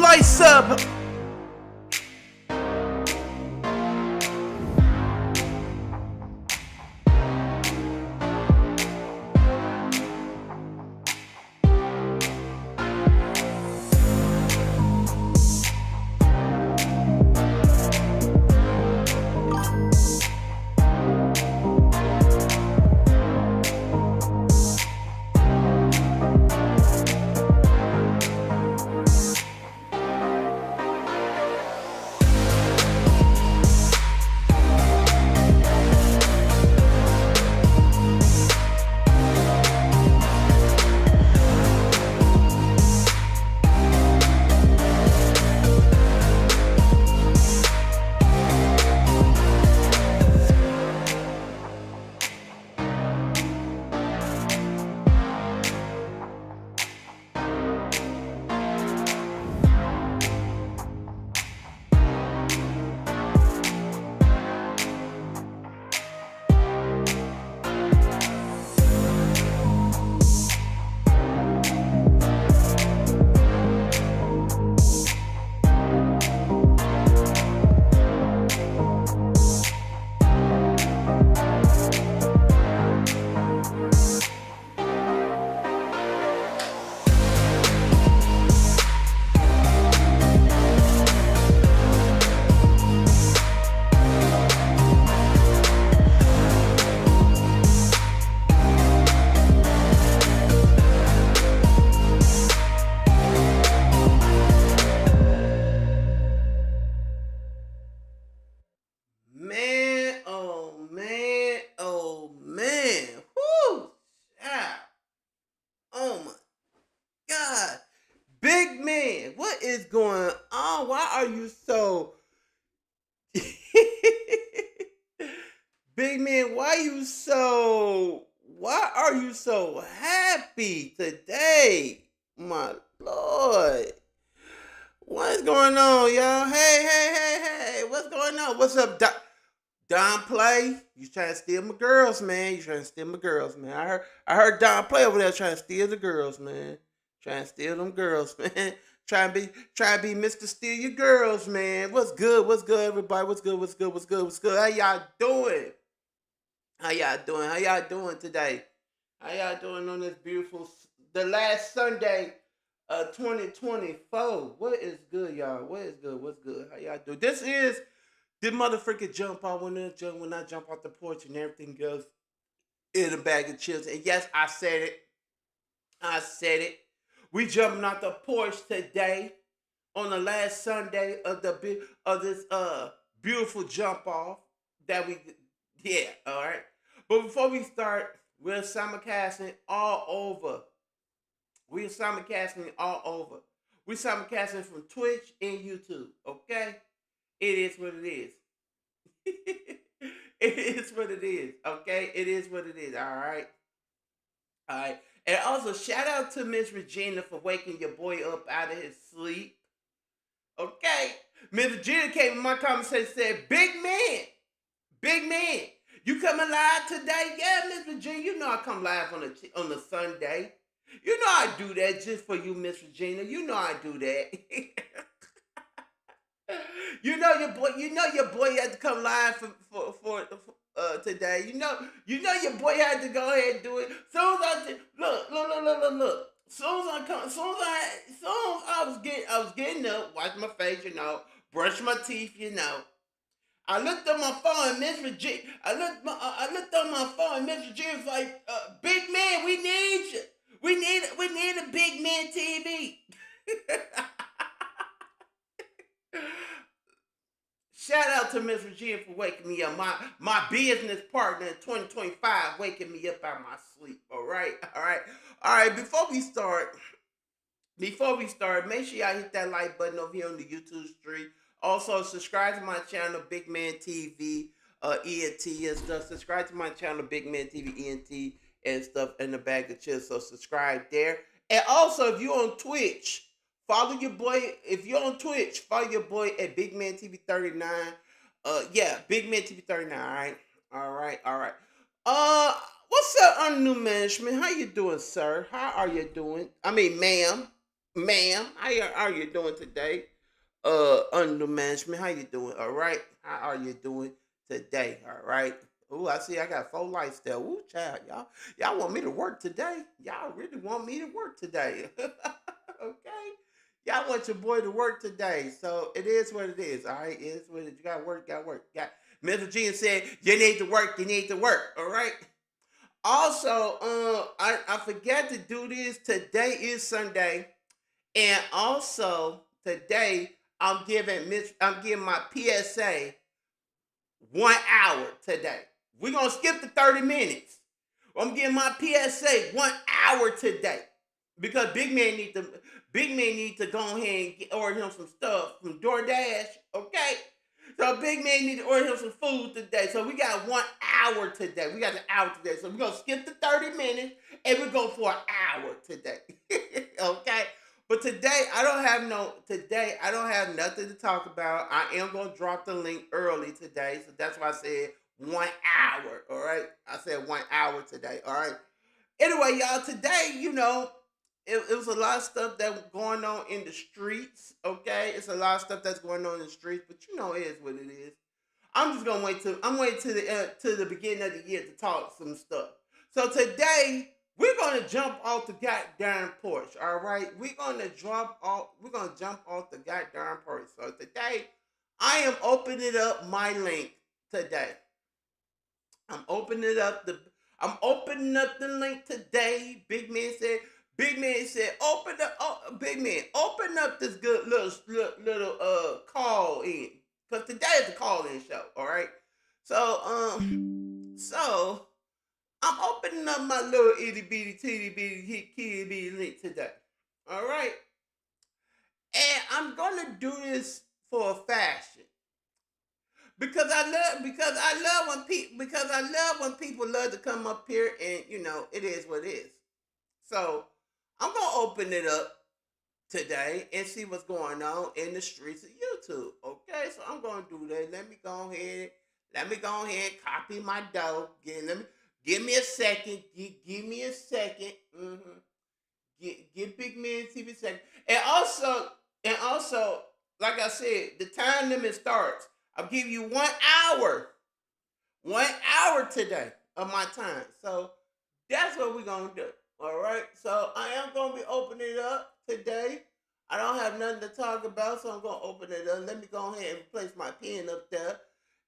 lights up. Man, oh man, oh man. Whoo! Yeah. Oh my God. Big man, what is going on? Why are you so Big man, why are you so happy today? My Lord. What's going on, y'all? Hey, what's going on? What's up, Don Play? You trying to steal my girls, man. You trying to steal my girls, man. I heard Don Play over there trying to steal the girls, man. Trying to steal them girls, man. Trying to be Mr. Steal Your Girls, man. What's good? What's good, everybody? What's good? How y'all doing? How y'all doing today? How y'all doing on this the last Sunday of 2024? What is good, y'all? What is good? What's good? How y'all doing? This is the motherfucking jump out when I jump off the porch and everything goes in a bag of chips. And yes, I said it. I said it. We jumping off the porch today on the last Sunday of this beautiful jump off that we yeah, all right. But before we start, we're simulcasting all over. We're simulcasting all over. We're simulcasting from Twitch and YouTube. Okay, it is what it is. It is what it is. Okay, it is what it is. All right, all right. And also shout out to Miss Regina for waking your boy up out of his sleep. Okay, Miss Regina came in my conversation and said, Big man, you coming live today? Yeah, Miss Regina, you know I come live on a Sunday. You know I do that just for you, Miss Regina. You know I do that. You know your boy had to come live for today. You know your boy had to go ahead and do it. Soon as look. Soon as I was getting up, wash my face, brush my teeth, I looked on my phone, Miss Regina. I looked on my phone, Miss Regina was like, "Big man, we need you. We need a big man TV." Shout out to Miss Regina for waking me up. My business partner in 2025 waking me up out of my sleep. All right. Before we start, make sure y'all hit that like button over here on the YouTube stream. Also, subscribe to my channel, Big Man TV, ENT and stuff. Subscribe to my channel, Big Man TV, ENT and stuff, and the bag of chips. So subscribe there. And also, if you're on Twitch, follow your boy. If you're on Twitch, follow your boy at Big Man TV 39. Yeah, Big Man TV 39. All right. What's up, new management? How you doing, sir? How are you doing? I mean, ma'am. ma'am. How you doing today? Under management, how you doing? All right. How are you doing today? All right. Oh, I see. I got 4 lights there. Ooh, child, y'all want me to work today? Y'all really want me to work today? Okay. Y'all want your boy to work today, so it is what it is. All right, it is what it is. You got to work. Got to work. Got. Miss Virginia said you need to work. You need to work. All right. Also, I forgot to do this. Today is Sunday. And also today, I'm giving my PSA 1 hour today. We're gonna skip the 30 minutes. I'm giving my PSA 1 hour today. Because Big Man need to go ahead and order him some stuff from DoorDash. Okay? So Big Man need to order him some food today. So we got 1 hour today. We got an hour today. So we're gonna skip the 30 minutes and we go for an hour today. Okay? But today I don't have nothing to talk about. I am gonna drop the link early today. So that's why I said 1 hour. All right. I said 1 hour today. All right. Anyway, y'all, today, it was a lot of stuff that was going on in the streets. Okay, it's a lot of stuff that's going on in the streets, but it is what it is. I'm waiting to the beginning of the year to talk some stuff. So today we're gonna jump off the goddamn porch. All right, we're gonna drop off. We're gonna jump off the goddamn porch. So today I am opening up my link today. I'm opening up the I'm opening up the link today. Big man said, Big man, open up this good little call in. Cause today is a call in show, all right? So I'm opening up my little itty bitty teeny bitty kitty bitty link today. All right. And I'm gonna do this for a fashion because I love when people love to come up here and it is what it is. So I'm gonna open it up today and see what's going on in the streets of YouTube. Okay, so I'm gonna do that. Let me go ahead and copy my dough. Give me a second. Give me a second. Give Big Man TV a second. And also, like I said, the time limit starts. I'll give you 1 hour. 1 hour today of my time. So that's what we're gonna do. All right. So I am gonna be opening it up today. I don't have nothing to talk about, so I'm gonna open it up. Let me go ahead and place my pen up there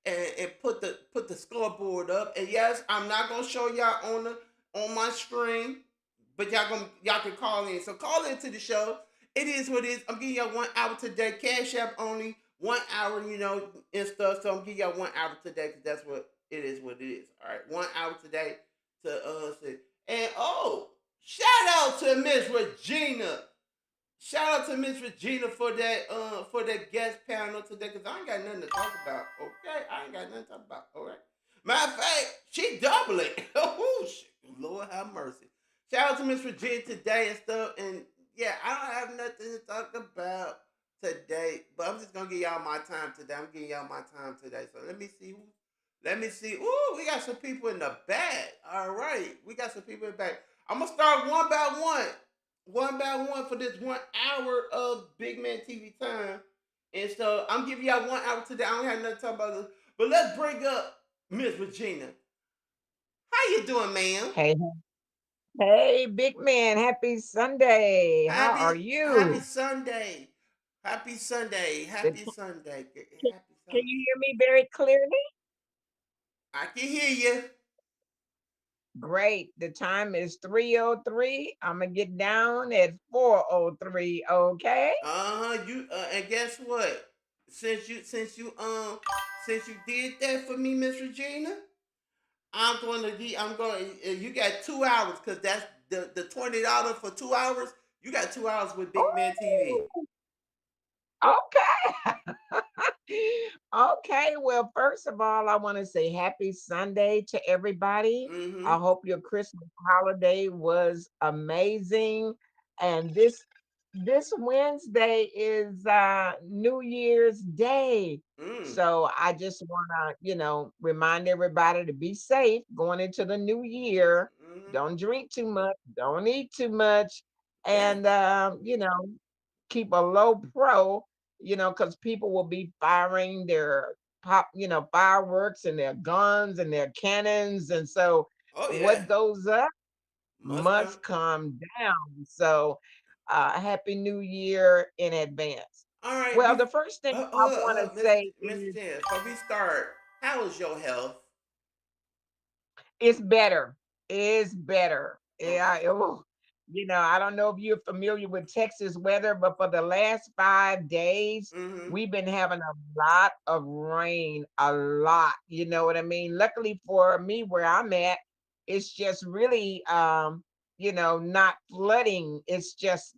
and put the scoreboard up. And yes, I'm not gonna show y'all on my screen, but y'all can call in. So call into the show. It is what it is. I'm giving y'all 1 hour today. Cash app only 1 hour, and stuff. So I'm giving y'all 1 hour today because that's what it is. What it is. All right, 1 hour today to say. And shout out to Miss Regina. Shout out to Miss Regina for that guest panel today because I ain't got nothing to talk about. Okay, I ain't got nothing to talk about. All right. Matter of fact, she double it. Oh, Lord have mercy. Shout out to Miss Regina today and stuff. And yeah, I don't have nothing to talk about today, but I'm just gonna give y'all my time today. I'm giving y'all my time today. So let me see who. Let me see. Ooh, we got some people in the back. All right, we got some people in the back. I'm gonna start one by one for this 1 hour of Big Man TV time. And so I'm giving y'all 1 hour today. I don't have nothing to talk about this. But let's bring up Miss Regina. How you doing, ma'am? Hey, hey, big man. Happy Sunday. How Happy are Happy you? Sunday. Happy Sunday. The Happy t- Sunday. can, Happy can Sunday. you hear me very clearly? I can hear you. Great. The time is 3:03. I'm going to get down at 4:03, okay? You and guess what? Since you since you since you did that for me, Miss Regina, I'm going. You got 2 hours because that's the $20 for 2 hours. You got 2 hours with Big Man TV. Oh, okay. Okay, well, first of all, I want to say happy Sunday to everybody. I Mm-hmm. hope your Christmas holiday was amazing. And this Wednesday is New Year's Day. Mm. So I just want to, remind everybody to be safe going into the new year. Mm-hmm. Don't drink too much, don't eat too much, Yeah. and keep a low pro, because people will be firing their fireworks and their guns and their cannons, and so Oh yeah. what goes up Must come. must come down. So, happy New Year in advance. All right. Well, the first thing I want to say Mr. is Jen, before we start, how is your health? it's better. It's better. Yeah. Okay. I don't know if you're familiar with Texas weather, but for the last 5 days, Mm-hmm. we've been having a lot of rain, a lot. You know what I mean? Luckily for me, where I'm at, it's just really, not flooding. It's just,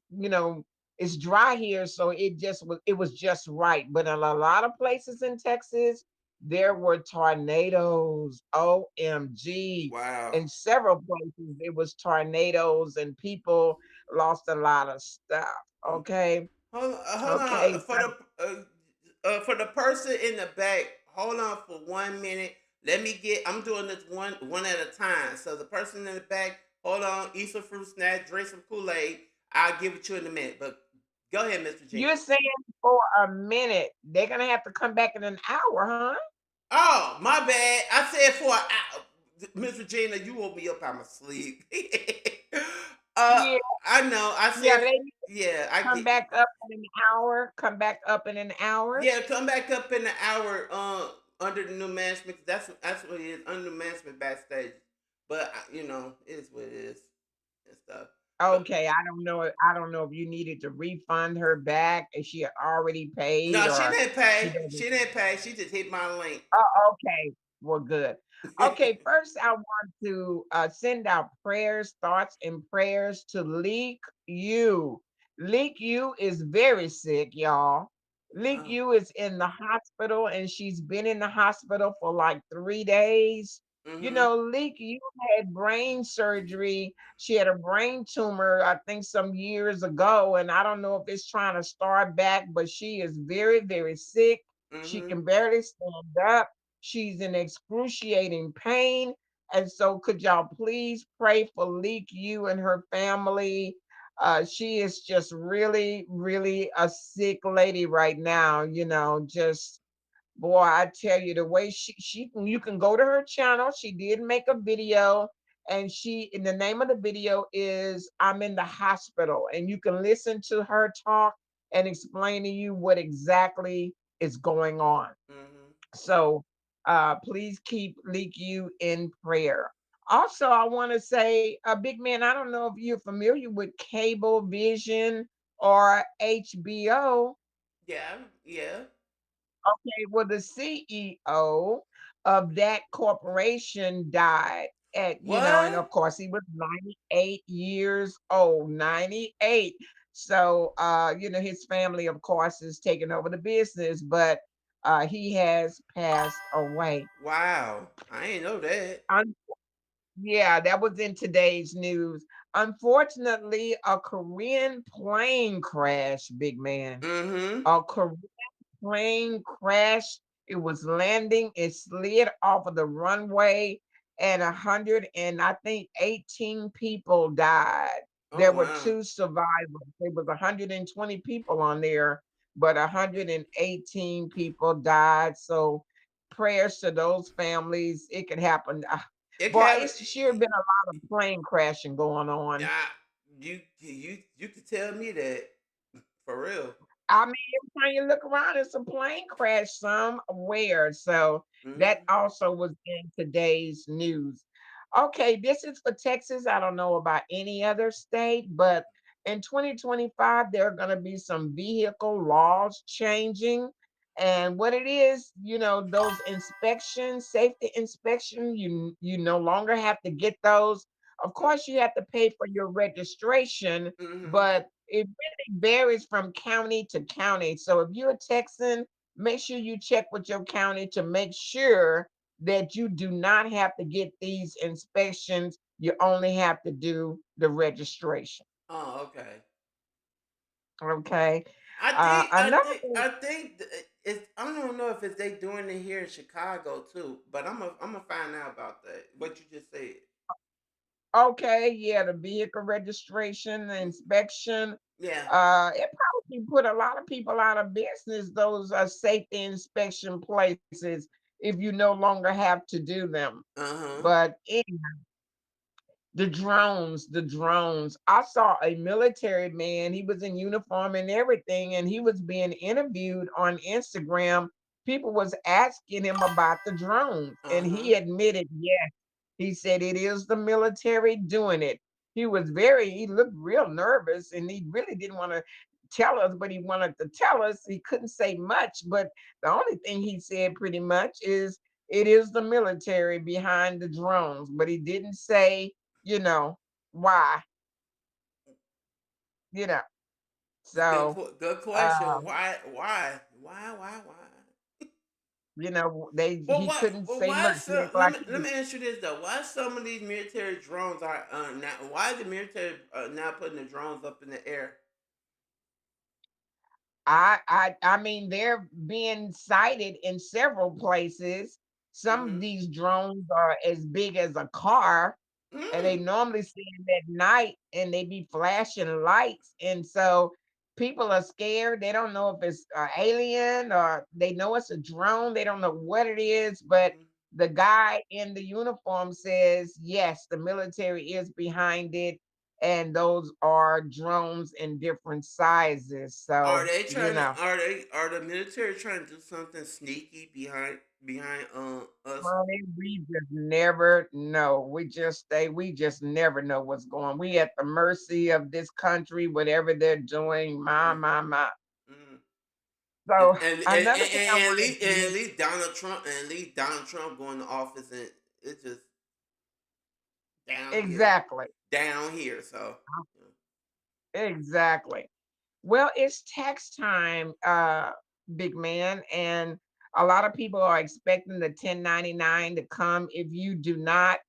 it's dry here, so it was just right. But in a lot of places in Texas, there were tornadoes. OMG. Wow. In several places, it was tornadoes and people lost a lot of stuff. Mm. Okay. Hold on. Okay. So For the person in the back, hold on for 1 minute. Let me get. I'm doing this one at a time. So the person in the back, hold on. Eat some fruit snack. Drink some Kool Aid. I'll give it to you in a minute. But go ahead, Mr. Gina. you're saying for a minute, they're going to have to come back in an hour, huh? Oh, my bad. I said for an hour. Miss Regina, you woke me up out of my sleep. uh, Yeah. I know. I Yeah. said, They need yeah, I to come get. back up in an hour. Come back up in an hour. Yeah, come back up in the hour. Under the new management. That's what it is. Under the management backstage. But it is what it is and stuff. But Okay. I don't know if you needed to refund her back if she had already paid no, she or didn't she pay. doesn't. She didn't pay. She just hit my link. Oh, okay. Well, good. Okay, first I want to send out prayers, thoughts, and prayers to Leak You. Leak You is very sick, y'all. Leak Oh. You is in the hospital, and she's been in the hospital for like 3 days. Mhm. Leak You had brain surgery. She had a brain tumor, I think, some years ago, and I don't know if it's trying to start back, but she is very, very sick. She Mhm. can barely stand up. She's in excruciating pain. And so, could y'all please pray for Leak You and her family? She is just really, really a sick lady right now. Just boy, I tell you, the way she you can go to her channel. She did make a video, and the name of the video is "I'm in the hospital," and you can listen to her talk and explain to you what exactly is going on. Mhm. So please keep Leak You in prayer. Also, I want to say, big man, I don't know if you're familiar with Cable Vision or HBO. Yeah. Yeah. Okay, well, the CEO of that corporation died and What? of course he was 98 years old, 98. So, his family, of course, is taking over the business, but he has passed away. Wow. I ain't know that. Un- yeah, that was in today's news. Unfortunately, a Korean plane crash, big man. Mhm. A plane crashed. It was landing. It slid off of the runway, and 18 people died. Oh There were wow. two survivors. There was 120 people on there, but 118 people died. So prayers to those families. It could happen. It Boy, have it's sure been a lot of plane crashing going on. yeah. You could tell me that for real. I mean, every time you look around, it's a plane crash somewhere. So that Mhm. also was in today's news. Okay, this is for Texas. I don't know about any other state, but in 2025, there are going to be some vehicle laws changing. And what it is, those inspections, safety inspection, you no longer have to get those. Of course, you have to pay for your registration, Mhm. but it varies from county to county. So if you're a Texan, make sure you check with your county to make sure that you do not have to get these inspections. You only have to do the registration. Oh, okay. Okay. I think I Another think thing, I think it's I don't know if it's they doing it here in Chicago too, but I'm gonna find out about that. What you just said. Okay, yeah, the vehicle registration, the inspection. Yeah. It probably put a lot of people out of business, those safety inspection places, if you no longer have to do them. Uh-huh. But the drones. I saw a military man. He was in uniform and everything, and he was being interviewed on Instagram. People was asking him about the drones, and Uh-huh. he admitted, yes, he said it is the military doing it. He looked real nervous, and he really didn't want to tell us, but he wanted to tell us. He couldn't say much, but the only thing he said pretty much is it is the military behind the drones, but he didn't say, you know, why, you know. So, Good uh, question. Why? he couldn't Well, say why much. He some? act like he Let was. me ask you this though. Why some of these military drones are now? Why is the military now putting the drones up in the air? I mean, they're being sighted in several places. Some of Mm-hmm. these drones are as big as a car, and they Mm. normally see them at night, and they be flashing lights, and so people are scared. They don't know if it's an alien or they know it's a drone. They don't know what it is, but Mm-hmm. the guy in the uniform says yes, the military is behind it, and those are drones in different sizes. Are So they trying to? Are the military trying to do something sneaky behind us? honey, we just never know. We just never know what's going. We at the mercy of this country, whatever they're doing. Mm, My. mm. And, So and, and, another and, thing I wanted to and mention, leave Donald Trump going to office and it's just down here, exactly, down here. So exactly. Well, it's tax time, big man, and a lot of people are expecting the 1099 to come. If you do not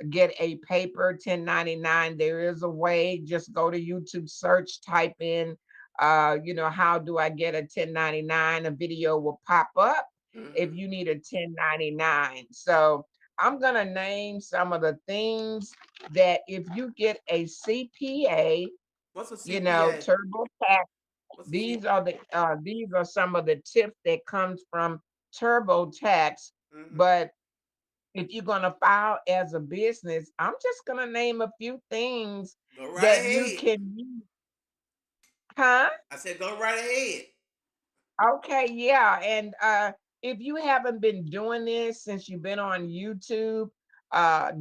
get a paper 1099, there is a way. Just go to YouTube search, type in, how do I get a 1099? A video will pop up if mm-hmm. you need a 1099. So I'm gonna name some of the things that if you get a CPA, What's a CPA? TurboTax. What's a These C? are some of the tips that comes from TurboTax. Mm-hmm. But if you're gonna file as a business, I'm just gonna name a few things Go right that you ahead. can use. Huh? I said go right ahead. Okay, yeah. And if you haven't been doing this since you've been on YouTube,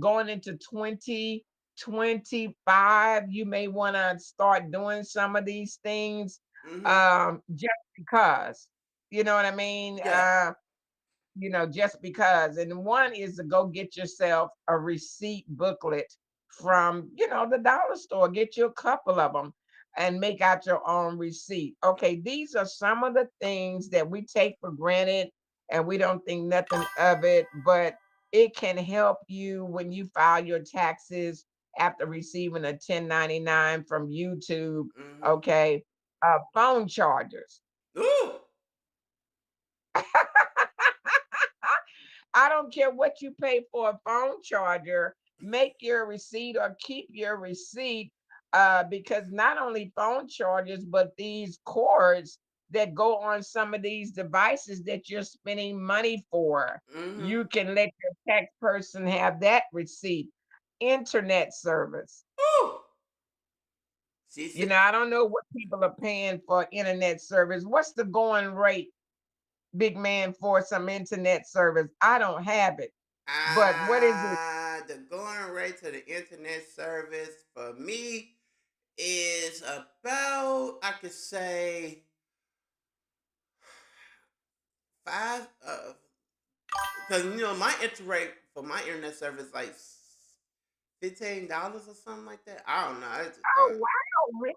going into 2025, you may want to start doing some of these things Mm-hmm. just because. You know what I mean? Yeah. Just because. And one is to go get yourself a receipt booklet from, the dollar store. Get you a couple of them and make out your own receipt. Okay, these are some of the things that we take for granted and we don't think nothing of it, but it can help you when you file your taxes after receiving a 1099 from YouTube. Mm-hmm. Okay, phone chargers. Ooh. I don't care what you pay for a phone charger, make your receipt or keep your receipt, because not only phone chargers, but these cords that go on some of these devices that you're spending money for, Mm-hmm. you can let your tax person have that receipt. Internet service. Ooh. See. I don't know what people are paying for internet service. What's the going rate, big man, for some internet service? I don't have it. But what is it? The going rate to the internet service for me is about I could say five. Because my internet rate for my internet service like $15 or something like that. I don't know. Oh, wow, really? It,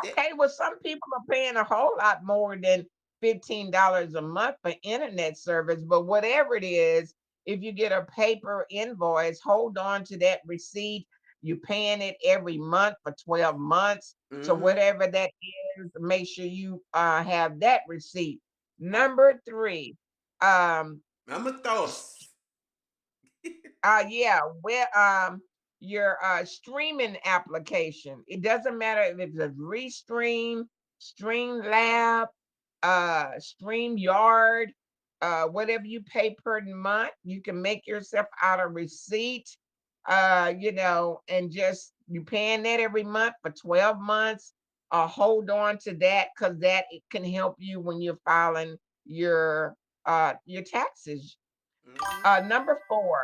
Okay, well, some people are paying a whole lot more than $15 a month for internet service, but whatever it is, if you get a paper invoice, hold on to that receipt. You're paying it every month for 12 months. So mm-hmm. whatever that is, make sure you have that receipt. Uh, Number three, um, I'm a throw. yeah, well, your streaming application. It doesn't matter if it's a Restream, Streamlab, StreamYard, whatever you pay per month, you can make yourself out a receipt, and just you paying that every month for 12 months. Hold on to that because that it can help you when you're filing your taxes. Mhm. Number four,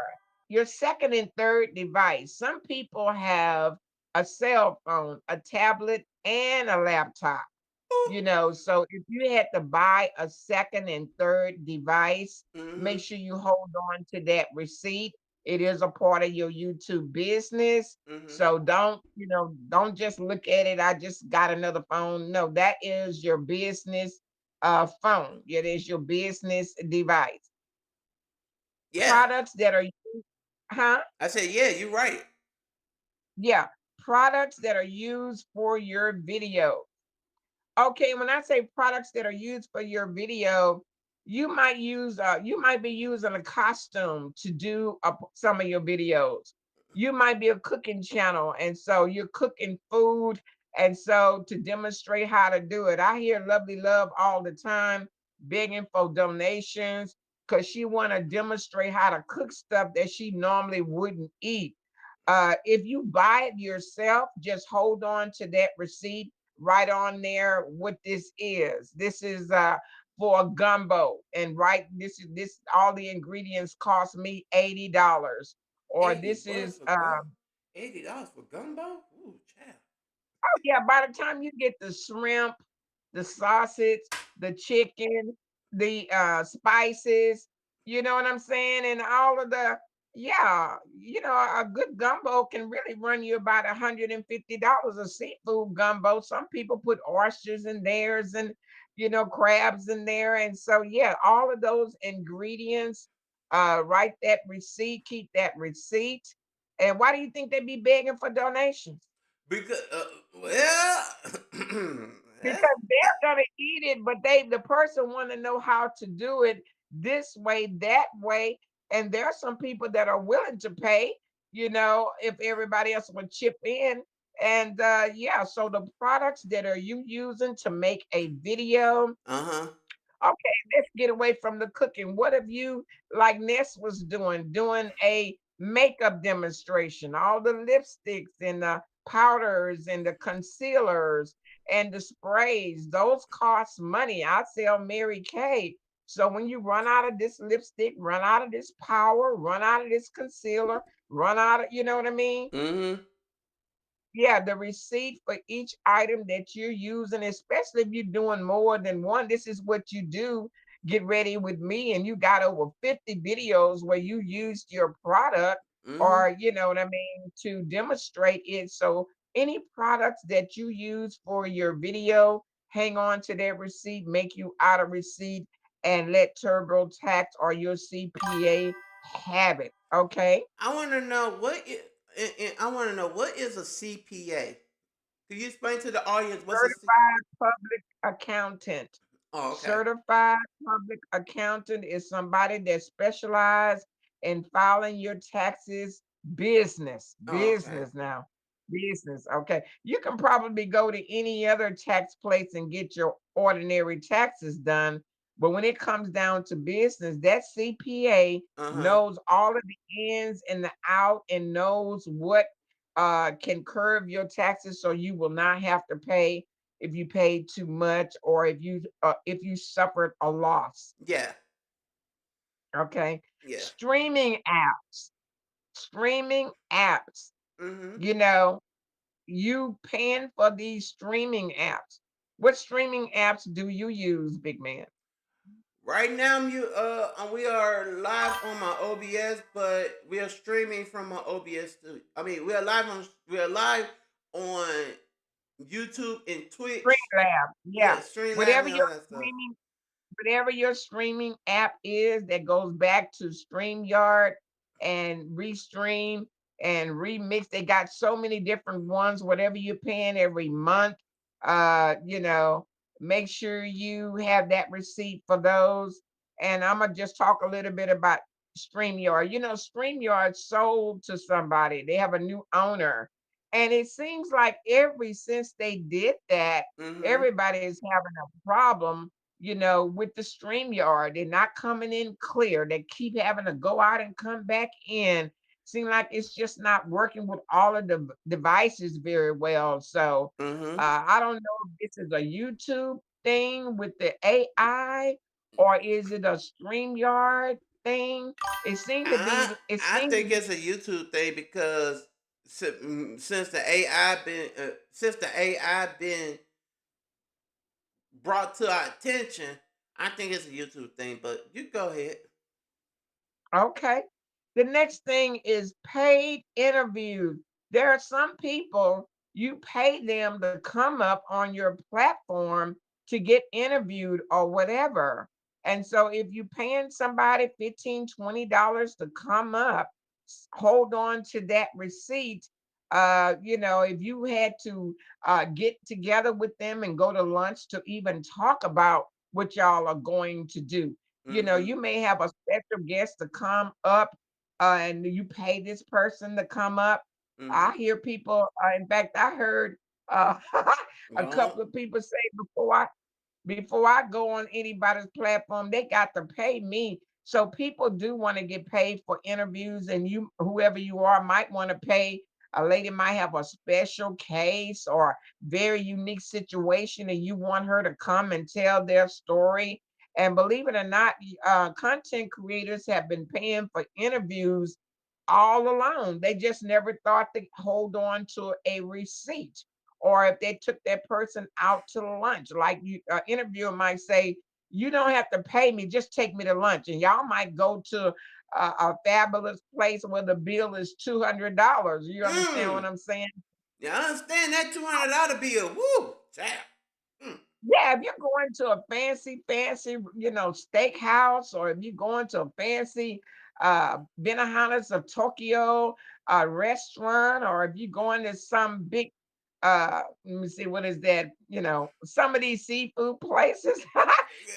your second and third device. Some people have a cell phone, a tablet, and a laptop. So if you had to buy a second and third device, make Mhm. sure you hold on to that receipt. It is a part of your YouTube business. Mhm. So don't just look at it. I just got another phone. No, that is your business phone. It is your business device. Yeah. Products that are huh? I said, yeah, you're right. Yeah, products that are used for your video. Okay, when I say products that are used for your video, you might be using a costume to do some of your videos. You might be a cooking channel, and so you're cooking food, and so to demonstrate how to do it. I hear Lovely Love all the time begging for donations because she want to demonstrate how to cook stuff that she normally wouldn't eat. If you buy it yourself, just hold on to that receipt right on there what this is. This is for a gumbo, and right, this all the ingredients cost me $80. Or 80 this bucks is for gum. $80 for gumbo? Ooh, child. yeah, by the time you get the shrimp, the sausage, the chicken, the spices, you know what I'm saying? And all of the yeah, a good gumbo can really run you about $150 a seafood gumbo. Some people put oysters in theirs and crabs in there. And so yeah, all of those ingredients, write that receipt, keep that receipt. And why do you think they be begging for donations? Because, well, that's, Because they're gonna eat it, but the person want to know how to do it this way, that way, and there are some people that are willing to pay. If everybody else would chip in, and yeah, so the products that are you using to make a video. uh huh. Okay, let's get away from the cooking. What have you, like Ness was doing a makeup demonstration, all the lipsticks and the powders and the concealers and the sprays, those cost money. I sell Mary Kay. So when you run out of this lipstick, run out of this powder, run out of this concealer, run out of, you know what I mean? Mm-hmm. Yeah, the receipt for each item that you're using, especially if you're doing more than one. This is what you do. Get ready with me, and you got over 50 videos where you used your product, Mm-hmm. or you know what I mean, to demonstrate it. So any products that you use for your video, hang on to that receipt, make you out a receipt, and let TurboTax or your CPA have it. Okay. I want to know I want to know what is a CPA. Can you explain to the audience what's a C? Certified public accountant. Oh, okay. Certified public accountant is somebody that specializes in filing your taxes. Oh, okay. Business now. Business. Okay. You can probably go to any other tax place and get your ordinary taxes done. But when it comes down to business, that CPA Uh huh. knows all of the ins and the out and knows what can curb your taxes so you will not have to pay if you paid too much, or if you suffered a loss. Yeah. Okay. Yeah. Streaming apps. Mm-hmm. You know, you paying for these streaming apps. What streaming apps do you use, big man? Right now, we are live on my OBS, but we are streaming from my OBS too. I mean, we are live on YouTube and Twitch. Streamlab. Yeah, Yeah. Streamlab Whatever and all your that stuff. streaming whatever your streaming app is that goes back to StreamYard and Restream and Remix. They got so many different ones, whatever you're paying every month. Uh, you know, make sure you have that receipt for those. And I'm gonna just talk a little bit about StreamYard. StreamYard sold to somebody. They have a new owner. And it seems like every since they did that, Mm-hmm. everybody is having a problem, with the StreamYard. They're not coming in clear. They keep having to go out and come back in. Seem like it's just not working with all of the devices very well. So Mm-hmm. I don't know if this is a YouTube thing with the AI or is it a StreamYard thing? It seemed to I be it I seemed to think be it's a YouTube thing because since the AI been brought to our attention, I think it's a YouTube thing. But you go ahead. okay. The next thing is paid interviews. There are some people you pay them to come up on your platform to get interviewed or whatever. And so if you paying somebody 15, $20 to come up, hold on to that receipt. If you had to get together with them and go to lunch to even talk about what y'all are going to do. Mm-hmm. You may have a special guest to come up and you pay this person to come up. I Mm-hmm. hear people, in fact, I heard uh, a Go on. couple of people say before I go on anybody's platform, they got to pay me. So people do want to get paid for interviews, and you, whoever you are, might want to pay. A lady might have a special case or very unique situation, and you want her to come and tell their story. And believe it or not, content creators have been paying for interviews all along. They just never thought to hold on to a receipt. Or if they took that person out to lunch, like interviewer might say, "You don't have to pay me, just take me to lunch." And y'all might go to a fabulous place where the bill is $200. You understand what Mm. I'm saying? Yeah, I understand that $200 bill. Woo, child. Mm. Yeah, if you're going to a fancy, steakhouse, or if you're going to a fancy Benahanas of Tokyo restaurant, or if you're going to some big let me see, what is that? Some of these seafood places,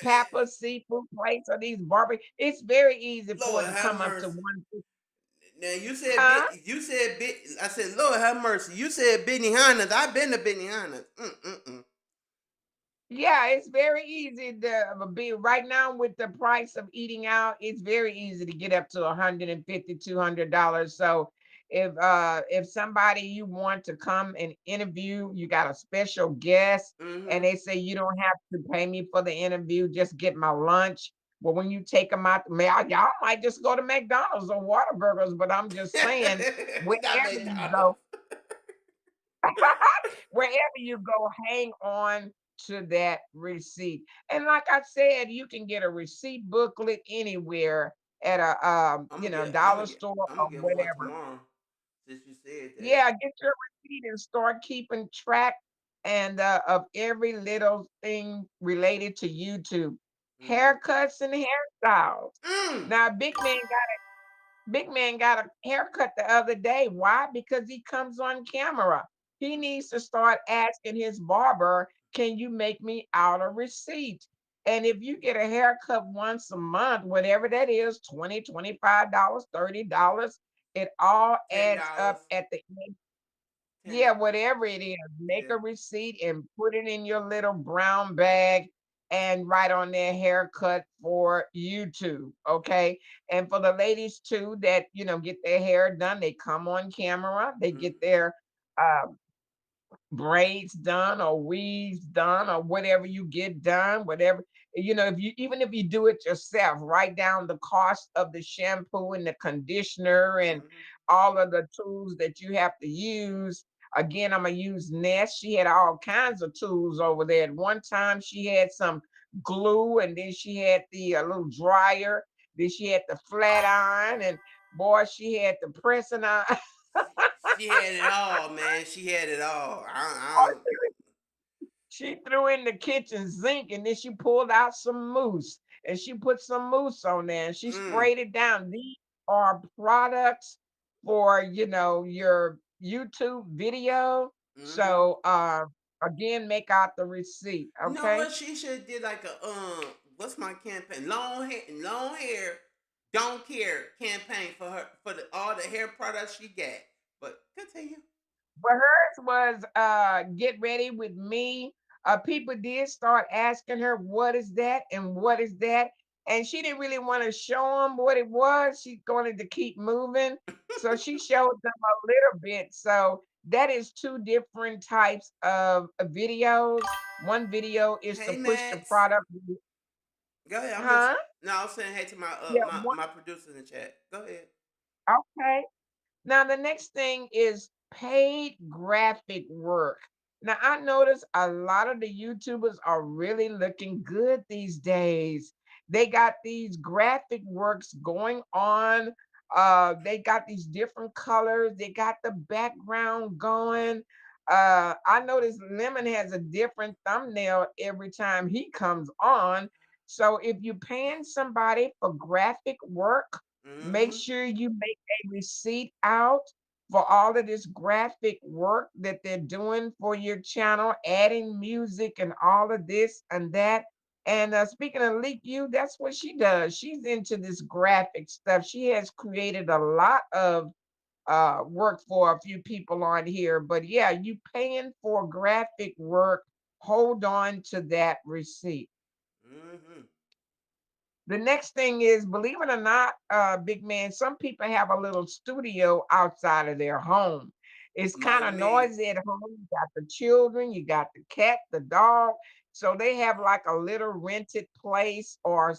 Papa seafood place or these barbecue, it's very easy for Lord it to have come up to mercy. one, Now you said huh? bit. You said bit. I said, Lord have mercy. You said Benihana's. I've been to Benihana's. Mm. Yeah, it's very easy to be right now with the price of eating out. It's very easy to get up to 150, $200. So if somebody you want to come and interview, you got a special guest, and Mm-hmm. they say you don't have to pay me for the interview, just get my lunch. Well, when you take them out, y'all might just go to McDonald's or Whataburgers, but I'm just saying, Not wherever you McDonald's. go, wherever you go, hang on to that receipt. And like I said, you can get a receipt booklet anywhere at a I'm gonna get. I'm dollar gonna get. store I'm or gonna get one whatever. tomorrow. Since you said that. Yeah, get your receipt and start keeping track and of every little thing related to YouTube. Mm-hmm. Haircuts and hairstyles. Mm. Now, Big man got a haircut the other day. Why? Because he comes on camera. He needs to start asking his barber, "Can you make me out a receipt?" And if you get a haircut once a month, whatever that is, 20, $25, $30, it all ten adds dollars. up at the end. Ten. Yeah, whatever it is, make Yeah. a receipt and put it in your little brown bag and write on their haircut for YouTube. Okay. And for the ladies too that, get their hair done, they come on camera, they get Mm-hmm. their uh, braids done or weaves done or whatever you get done, whatever. If you even if you do it yourself, write down the cost of the shampoo and the conditioner and Mm-hmm. all of the tools that you have to use. Again, I'm gonna use Nest. She had all kinds of tools over there. At one time, she had some glue, and then she had the little dryer. Then she had the flat iron, and boy, she had the pressing iron. She had it all, man. She had it all. I don't. She threw in the kitchen sink and then she pulled out some mousse and she put some mousse on there and she Mm. sprayed it down. These are products for, your YouTube video. Mm-hmm. So again, make out the receipt. You know Okay. what? She should have did like a what's my campaign? Long hair, don't care campaign for her for all the hair products she got. But continue. But hers was get ready with me. People did start asking her, what is that? And what is that? And she didn't really want to show them what it was. She wanted to keep moving. So she showed them a little bit. So that is two different types of videos. One video is to Hey push the Max. product. Go ahead. I'm Huh? listening. No, I was saying hey to my Yeah, my producer in the chat. Go ahead. okay. Now, the next thing is paid graphic work. Now, I notice a lot of the YouTubers are really looking good these days. They got these graphic works going on. They got these different colors. They got the background going. I notice Lemon has a different thumbnail every time he comes on. So if you're paying somebody for graphic work, make Mm-hmm. sure you make a receipt out for all of this graphic work that they're doing for your channel, adding music and all of this and that. And speaking of Leak You, that's what she does. She's into this graphic stuff. She has created a lot of work for a few people on here. But yeah, you paying for graphic work, hold on to that receipt. Mm-hmm. The next thing is, believe it or not, big man, some people have a little studio outside of their home. It's kind Like of me. noisy at home. You got the children, you got the cat, the dog. So they have like a little rented place or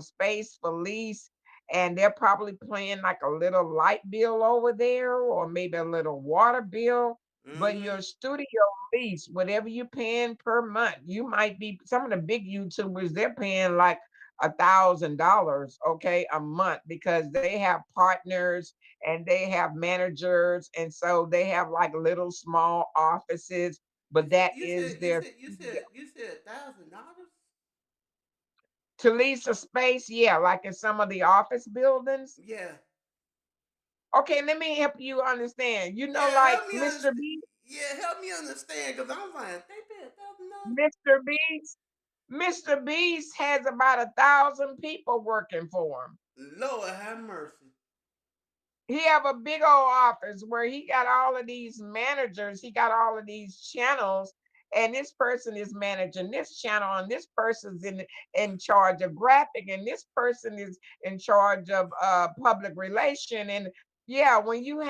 space for lease, and they're probably paying like a little light bill over there, or maybe a little water bill. But Mm-hmm. your studio lease, whatever you're paying per month, you might be some of the big YouTubers, they're paying like $1,000, okay, a month because they have partners and they have managers, and so they have like little small offices, You but said that you said is you their said you said you said $1,000. to lease a space, yeah, like in some of the office buildings. Yeah. Okay, let me help you understand. You know, Yeah. like Help me Mr. understand. B, Yeah, help me understand because I'm like they paid $1,000. Mr. Beast, Mr. Beast has about 1,000 people working for him. Lord have mercy. He have a big old office where he got all of these managers, he got all of these channels, and this person is managing this channel, and this person's in charge of graphic, and this person is in charge of public relation. And yeah, when you're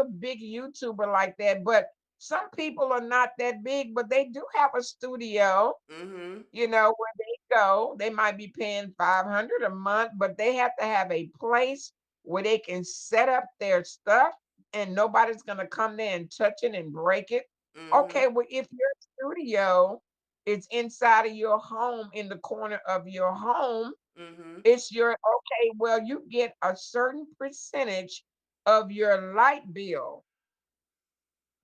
a big YouTuber like that, but some people are not that big, but they do have a studio, Mm-hmm. where they go. They might be paying 500 a month, but they have to have a place where they can set up their stuff and nobody's going to come there and touch it and break it. Mm-hmm. Okay, well, if your studio is inside of your home, in the corner of your home, Mm-hmm. it's your, okay, well, you get a certain percentage of your light bill,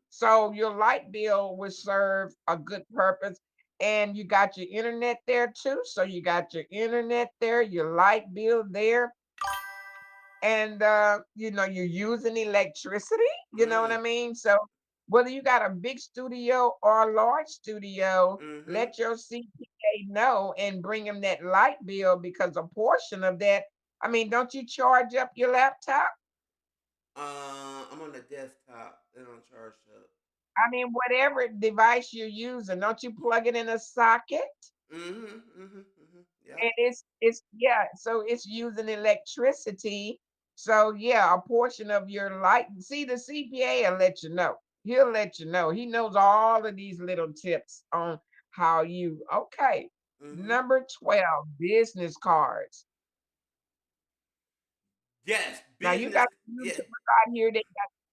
so your light bill will serve a good purpose. And you got your internet there too. So you got your internet there, your light bill there, and you're using electricity, you know what I Mm. mean? So whether you got a big studio or a large studio, Mm-hmm. let your CPA know and bring him that light bill, because a portion of that, I mean, don't you charge up your laptop? I'm on the desktop. They don't charge up. I mean, whatever device you're using, don't you plug it in a socket? Mm-hmm. Mm-hmm. Mm-hmm. Yep. And it's yeah, so it's using electricity. So yeah, a portion of your light. See, the CPA will let you know. He'll let you know. He knows all of these little tips on how you okay. Mm-hmm. Number 12, business cards. Yes. Now you Business. got Yeah. YouTubers out here,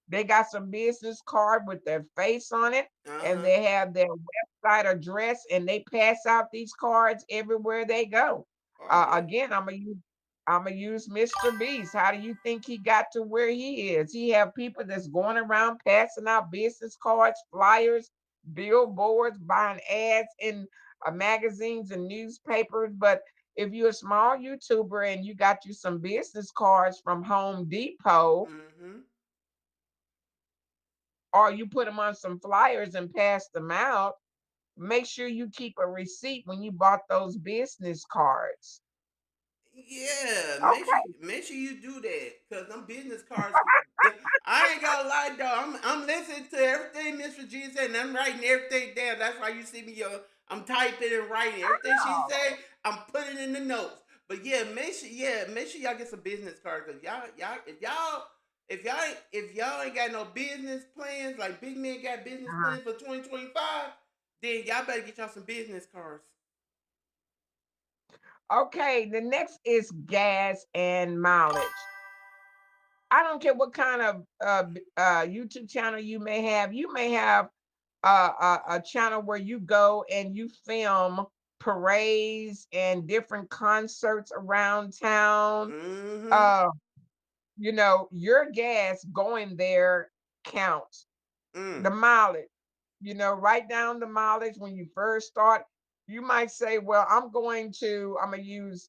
they got some business card with their face on it, and Uh-huh. they have their website address, and they pass out these cards everywhere they go. Oh yeah. Again, I'm gonna use Mr. Beast. How do you think he got to where he is? He have people that's going around passing out business cards, flyers, billboards, buying ads in magazines and newspapers. But if you're a small YouTuber and you got you some business cards from Home Depot, Mm-hmm. or you put them on some flyers and pass them out, make sure you keep a receipt when you bought those business cards. Yeah, Okay. make sure you do that because them business cards. I ain't gonna lie though. I'm listening to everything Miss Regina said, and I'm writing everything down. That's why you see me. I'm typing and writing everything she Oh, say. I'm putting in the notes. But yeah, make sure y'all get some business cards because if y'all ain't got no business plans like big men got business uh-huh. plans for 2025, then y'all better get y'all some business cards. Okay, the next is gas and mileage. I don't care what kind of YouTube channel you may have. You may have a channel where you go and you film parades and different concerts around town. Mm-hmm. Uh, your gas going there counts. Mm. The mileage, write down the mileage when you first start. You might say, well, I'm gonna use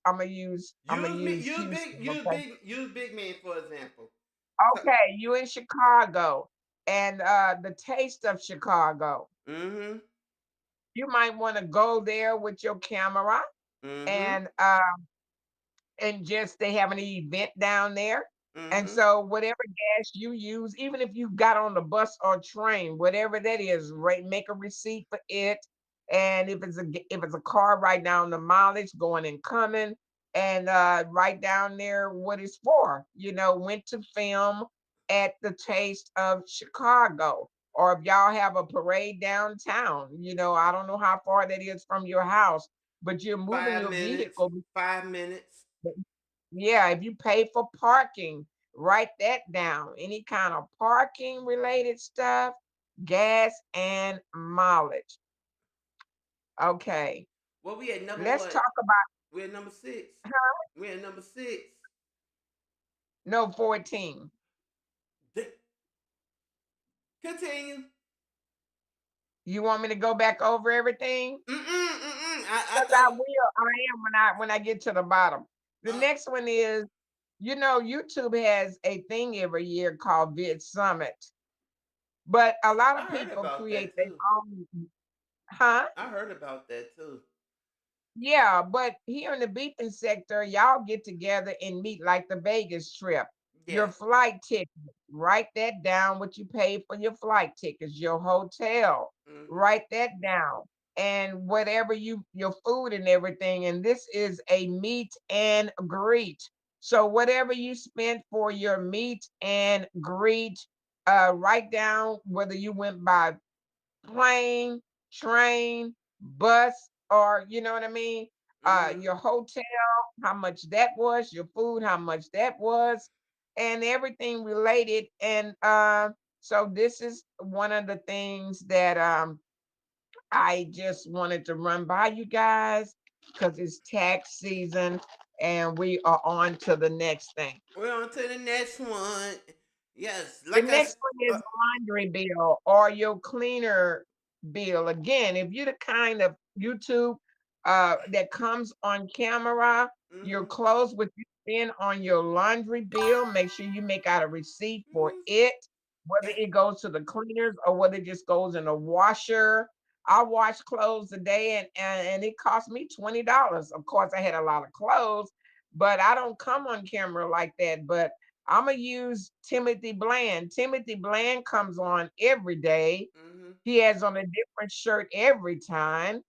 Houston. Okay. Use big man for example. So, Okay, you in Chicago and the taste of Chicago. mm-hmm. You might want to go there with your camera Mm-hmm. and just they have an event down there. And Mm-hmm. so whatever gas you use, even if you got on the bus or train, whatever that is, right, make a receipt for it. And if it's a car, write down the mileage going and coming, and write down there what it's for. Went to film at the Taste of Chicago. Or if y'all have a parade downtown, I don't know how far that is from your house, but you're moving Five your minutes. vehicle. 5 minutes. Yeah, if you pay for parking, write that down. Any kind of parking related stuff, gas and mileage. Okay, Well, we at number let's what? talk about We at number 6. We at number 6. no 14. Continue. You want me to go back over everything? Mm-mm, mm-mm. I Because I thought. will. I am when I get to the bottom. The Uh, next one is, YouTube has a thing every year called Vid Summit, but a lot of I heard people about create that their too. own. Huh? I heard about that too. Yeah, but here in the beacon sector, y'all get together and meet like the Vegas trip. Your Yeah. flight ticket, write that down what you paid for your flight tickets, your hotel, Mm-hmm. write that down. And whatever your food and everything. And this is a meet and greet. So whatever you spent for your meet and greet, write down whether you went by plane, train, bus, or you know what I mean? Mm-hmm. Your hotel, how much that was, your food, how much that was, and everything related. And so this is one of the things that I just wanted to run by you guys because it's tax season and we are on to the next thing. We're on to the next one. Yes, The like next one is laundry bill or your cleaner bill. Again, if you're the kind of YouTube that comes on camera, your mm-hmm. clothes, what you spend on your laundry bill, make sure you make out a receipt for Mm-hmm. it, whether And, it goes to the cleaners or whether it just goes in a washer. I wash clothes today and it cost me $20. Of course, I had a lot of clothes, but I don't come on camera like that. But I'm gonna use Timothy Bland. Timothy Bland comes on every day. mm-hmm. He has on a different shirt every time.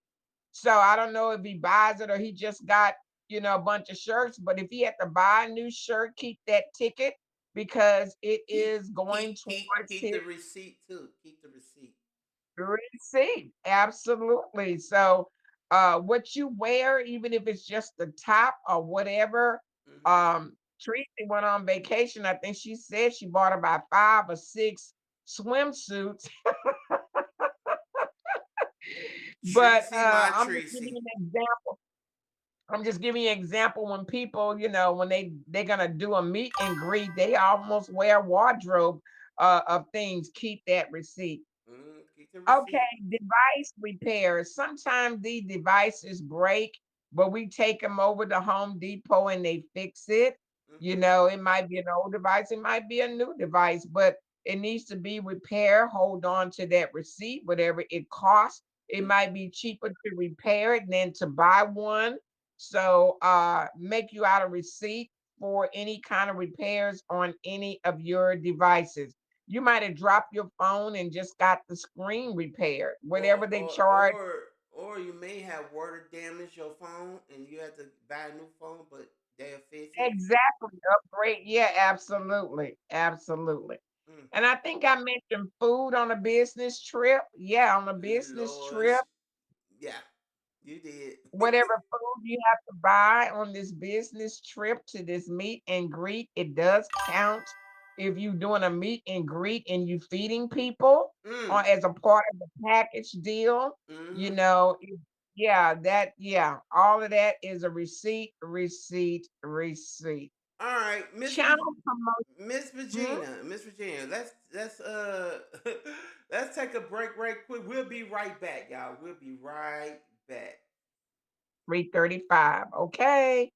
So I don't know if he buys it or he just got, a bunch of shirts. But if he had to buy a new shirt, keep that ticket because it is going towards Keep his the receipt too. Keep the receipt. receipt. Absolutely. So what you wear, even if it's just the top or whatever, Mm-hmm. Tracy went on vacation. I think she said she bought about 5 or 6 swimsuits. But Tracy, my I'm just giving Tracy. you an example. I'm just giving you an example when people, when they're gonna do a meet and greet, they almost wear a wardrobe of things. Keep that receipt. Keep the Okay, receipt. device repairs. Sometimes these devices break, but we take them over to Home Depot and they fix it. Mm-hmm. It might be an old device, it might be a new device, but it needs to be repaired. Hold on to that receipt, whatever it costs. It might be cheaper to repair it than to buy one. So make you out a receipt for any kind of repairs on any of your devices. You might have dropped your phone and just got the screen repaired, or whatever they or charge. or or you may have water damage your phone and you have to buy a new phone, but they'll fix it. Exactly. Upgrade. Yeah, absolutely. Absolutely. Mm. And I think I mentioned food on a business trip. Yeah, on a business Lord, trip, yeah, you did. whatever food you have to buy on this business trip to this meet and greet, it does count if you're doing a meet and greet and you feeding people or Mm. as a part of the package deal. You Mm-hmm. know, yeah, all of that is a receipt, receipt, receipt. All right, Channel Miss promotion, Virginia, Miss Virginia. Let's let's take a break right quick. We'll be right back, y'all. We'll be right back. 335. Okay.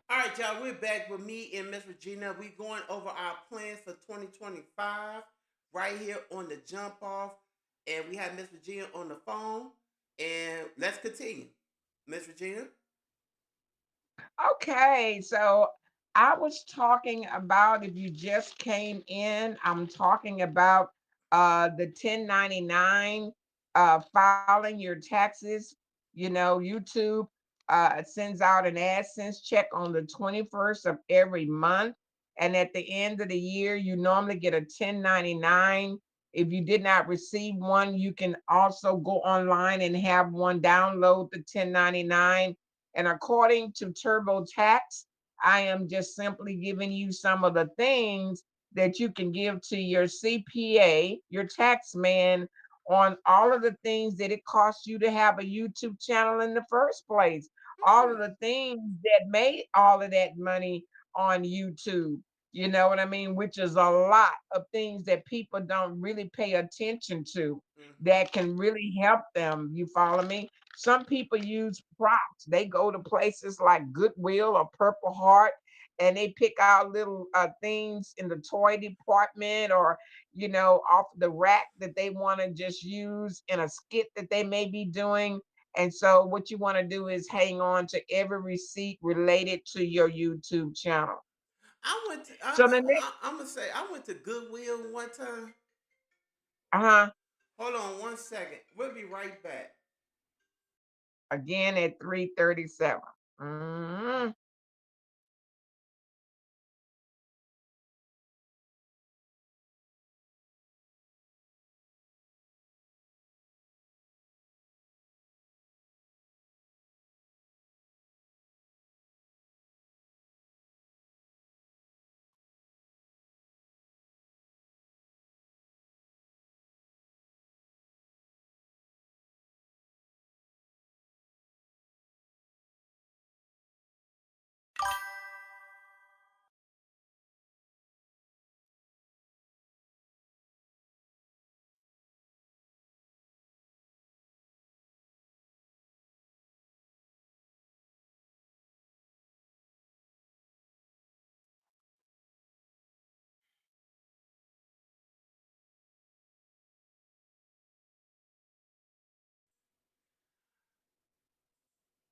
All right, y'all. We're back with me and Miss Regina. We going over our plans for 2025 right here on the jump off, and we have Miss Regina on the phone. And let's continue, Miss Regina. Okay, so I was talking about if you just came in, I'm talking about the 1099 filing your taxes. You know, YouTube sends out an AdSense check on the 21st of every month. And at the end of the year, you normally get a 1099. If you did not receive one, you can also go online and have one download the 1099, and according to TurboTax, I am just simply giving you some of the things that you can give to your CPA, your tax man, on all of the things that it costs you to have a YouTube channel in the first place. All of Mm, the things that made all of that money on YouTube. You know what I mean? Which is a lot of things that people don't really pay attention to mm-hmm, that can really help them. You follow me? Some people use props. They go to places like Goodwill or Purple Heart and they pick out little things in the toy department or, off the rack that they want to just use in a skit that they may be doing. And so, what you want to do is hang on to every receipt related to your YouTube channel. I went. To, So, the next, I'm gonna say I went to Goodwill one time. uh-huh, Hold on one second. We'll be right back. again at 337. Mhm.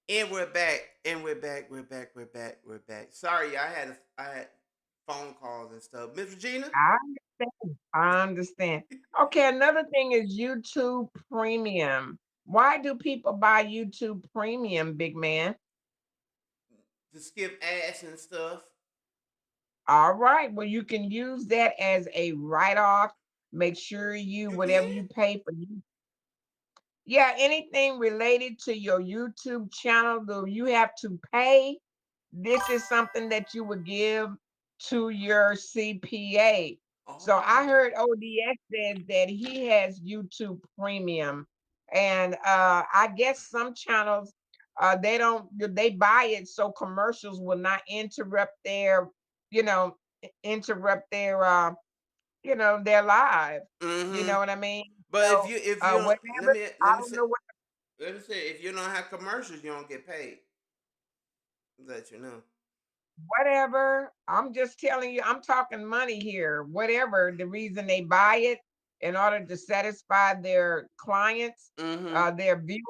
And we're back. And we're back. We're back. We're back. We're back. Sorry, I had phone calls and stuff. Miss Regina, I understand. I understand. Okay, another thing is YouTube Premium. Why do people buy YouTube Premium, big man? to skip ads and stuff. All right, well, you can use that as a write-off. Make sure You whatever can. you pay for you. Yeah, anything related to your YouTube channel, though you have to pay. This is something that you would give to your CPA. So I Oh. heard ODS says that he has YouTube Premium, and I guess some channels they don't they buy it so commercials will not interrupt their you know interrupt their their live. You Mm-hmm. know what I mean? But So if you don't, whatever, I let me don't say know what. Let me say, if you don't have commercials, you don't get paid. Let you know. Whatever. I'm just telling you, I'm talking money here. Whatever the reason they buy it in order to satisfy their clients, Mm-hmm. their viewers.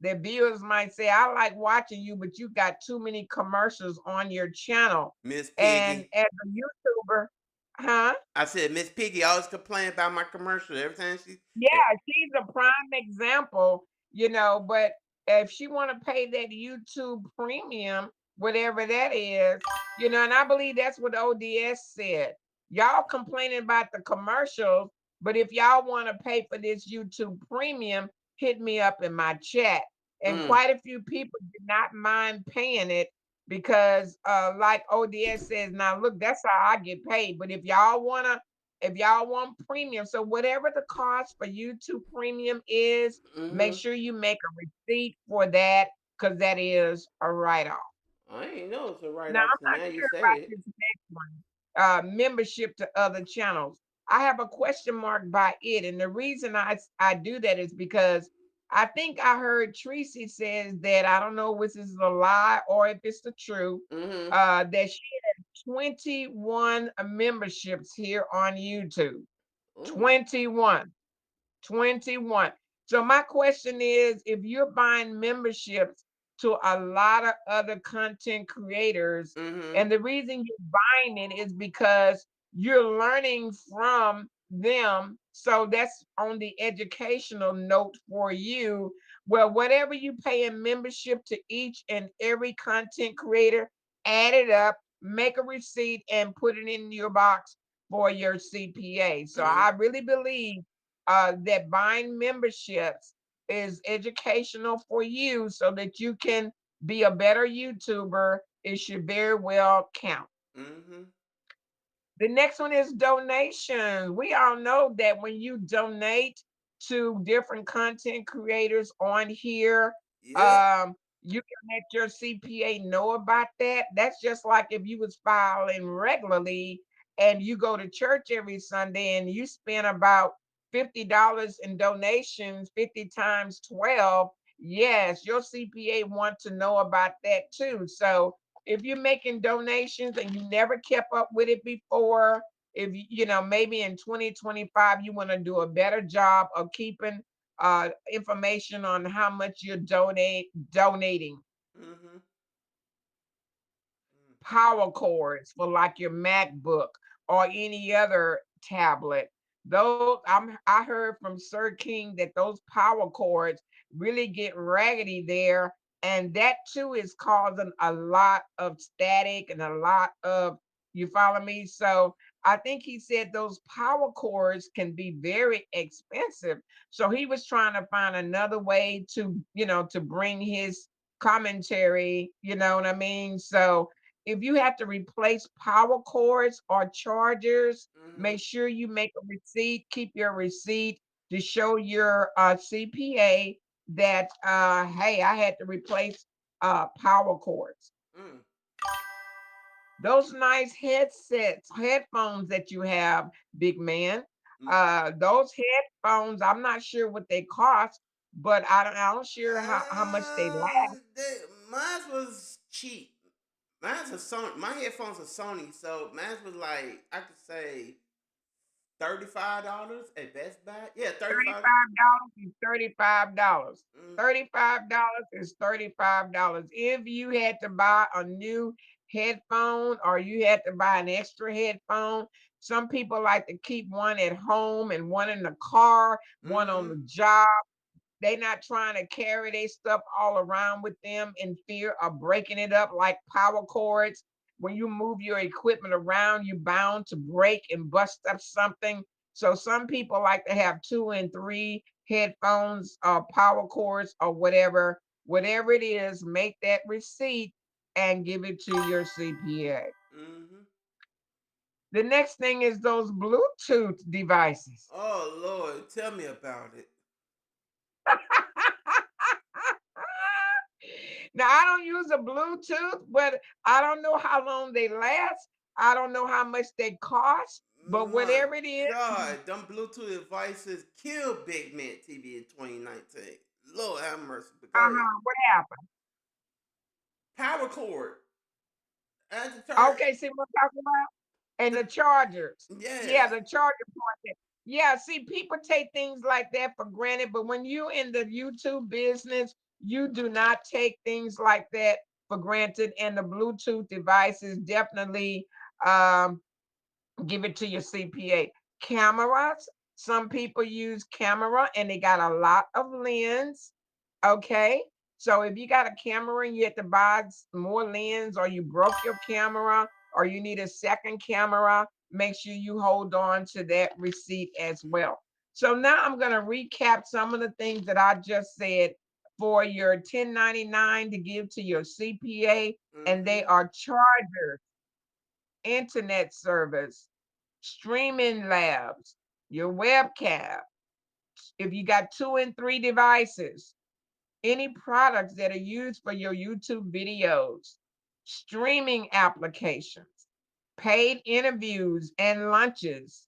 Their viewers might say, I like watching you, but you got too many commercials on your channel. Miss And Piggy. as a YouTuber, huh? I said Miss Piggy always complain about my commercial every time she. Yeah, eh, she's a prime example, but if she want to pay that YouTube premium, whatever that is, and I believe that's what ODS said. Y'all complaining about the commercials, but if y'all want to pay for this YouTube premium, hit me up in my chat. And Mm, quite a few people did not mind paying it because like ODS says, now look, that's how I get paid. But if y'all want premium, so whatever the cost for YouTube premium is, make mm-hmm. sure you make a receipt for that because that is a write-off. I ain't know it's a write Now, off. I'm So now not you sure say about it. this next one, membership to other channels. I have a question mark by it, and the reason I do that is because I think I heard Tracy says that I don't know if this is a lie or if it's the truth, Mm-hmm. that she has 21 memberships here on YouTube. Ooh. 21. 21. So my question is, if you're buying memberships to a lot of other content creators, Mm-hmm. and the reason you're buying it is because you're learning from them. So that's on the educational note for you. Well, whatever you pay in membership to each and every content creator, add it up, make a receipt, and put it in your box for your CPA. So Mm-hmm. I really believe that buying memberships is educational for you so that you can be a better YouTuber. It should very well count. Mm-hmm. The next one is donations. We all know that when you donate to different content creators on here, Yep. um, you can let your CPA know about that. That's just like if you was filing regularly and you go to church every Sunday and you spend about $50 in donations, 50 times 12. Yes, your CPA want to know about that too. So if you're making donations and you never kept up with it before, if maybe in 2025 you want to do a better job of keeping information on how much you're donating. Mm-hmm. Power cords for like your MacBook or any other tablet. I heard from Sir King that those power cords really get raggedy there, and that too is causing a lot of static and a lot of, you follow me? So I think he said those power cords can be very expensive. So he was trying to find another way to bring his commentary, you know what I mean? So if you have to replace power cords or chargers, Mm-hmm. make sure you make a receipt, keep your receipt to show your CPA that, hey, I had to replace power cords. Mm. Those nice headphones that you have, big man, those headphones, I'm not sure what they cost, but I don't sure how much they last. Mine was cheap. Mine's a Sony. My headphones are Sony, so mine was like I could say $35 at Best Buy. Yeah, 35. $35 is $35. Mm, $35 is $35. If you had to buy a new headphone or you had to buy an extra headphone, some people like to keep one at home and one in the car, one on mm-hmm. the job. They not trying to carry their stuff all around with them in fear of breaking it up like power cords. When you move your equipment around, you're bound to break and bust up something. So some people like to have two and three headphones or power cords or whatever. Whatever it is, make that receipt and give it to your CPA. Mm-hmm. The next thing is those Bluetooth devices. Oh Lord, tell me about it. Now I don't use a Bluetooth, but I don't know how long they last. I don't know how much they cost, but My whatever it is, God, them Bluetooth devices killed Big Man TV in 2019. Lord have mercy. But go ahead. Uh-huh. What happened? Power cord. As the turn. Okay, see what I'm talking about? And The the chargers. Yeah, yeah. the charger part. Yeah, see, people take things like that for granted, but when you in the YouTube business, you do not take things like that for granted. And the Bluetooth devices definitely um, give it to your CPA. Cameras, some people use camera and they got a lot of lens. Okay. So if you got a camera and you have to buy more lens or you broke your camera or you need a second camera, make sure you hold on to that receipt as well. So now I'm going to recap some of the things that I just said for your 1099 to give to your CPA, and they Mm-hmm. are chargers, internet service, streaming labs, your webcam, if you got 2 and 3 devices, any products that are used for your YouTube videos, streaming applications, paid interviews and lunches,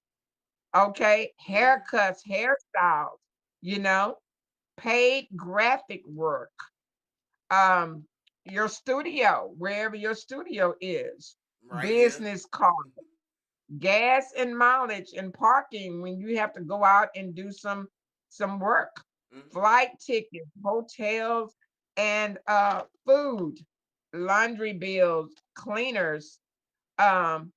okay, Mm-hmm. haircuts, hairstyles, you know, paid graphic work, um, your studio, wherever your studio is, Right here. business cards, gas and mileage and parking when you have to go out and do some work, Mm-hmm. flight tickets, hotels, and food, laundry bills, cleaners, um,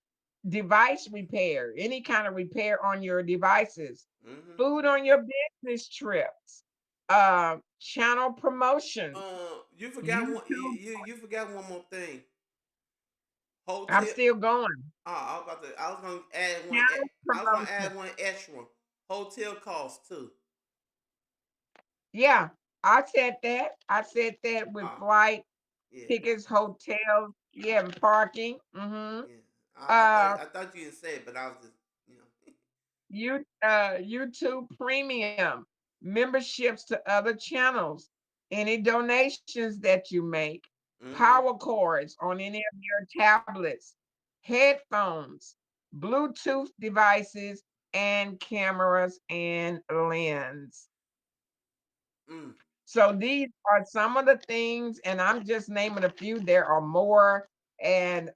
device repair, any kind of repair on your devices, Mm-hmm. food on your business trips, channel promotions, You forgot one. YouTube. You forgot one more thing. I'm Hotel. still going. Oh, I was about to. I was gonna add one. Channel I was gonna promotion. add one extra. Hotel costs too. Yeah, I said that. I said that with Oh, flight yeah. tickets, hotels, yeah, and parking. Mm-hmm. Yeah. Uh, I thought you didn't say it, but I was just you know. YouTube Premium, memberships to other channels, any donations that you make, Mm-hmm. power cords on any of your tablets, headphones, Bluetooth devices, and cameras and lens. Mm. So these are some of the things, and I'm just naming a few. There are more, and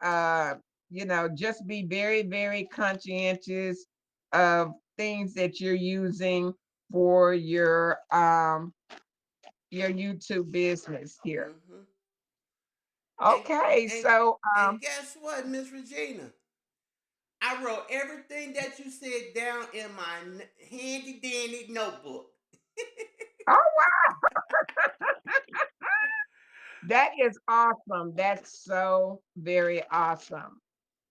just be very, very conscientious of things that you're using for your YouTube business here. Mm-hmm. And Okay, and so and guess what, Miss Regina? I wrote everything that you said down in my handy dandy notebook. oh wow, that is awesome. That's so very awesome.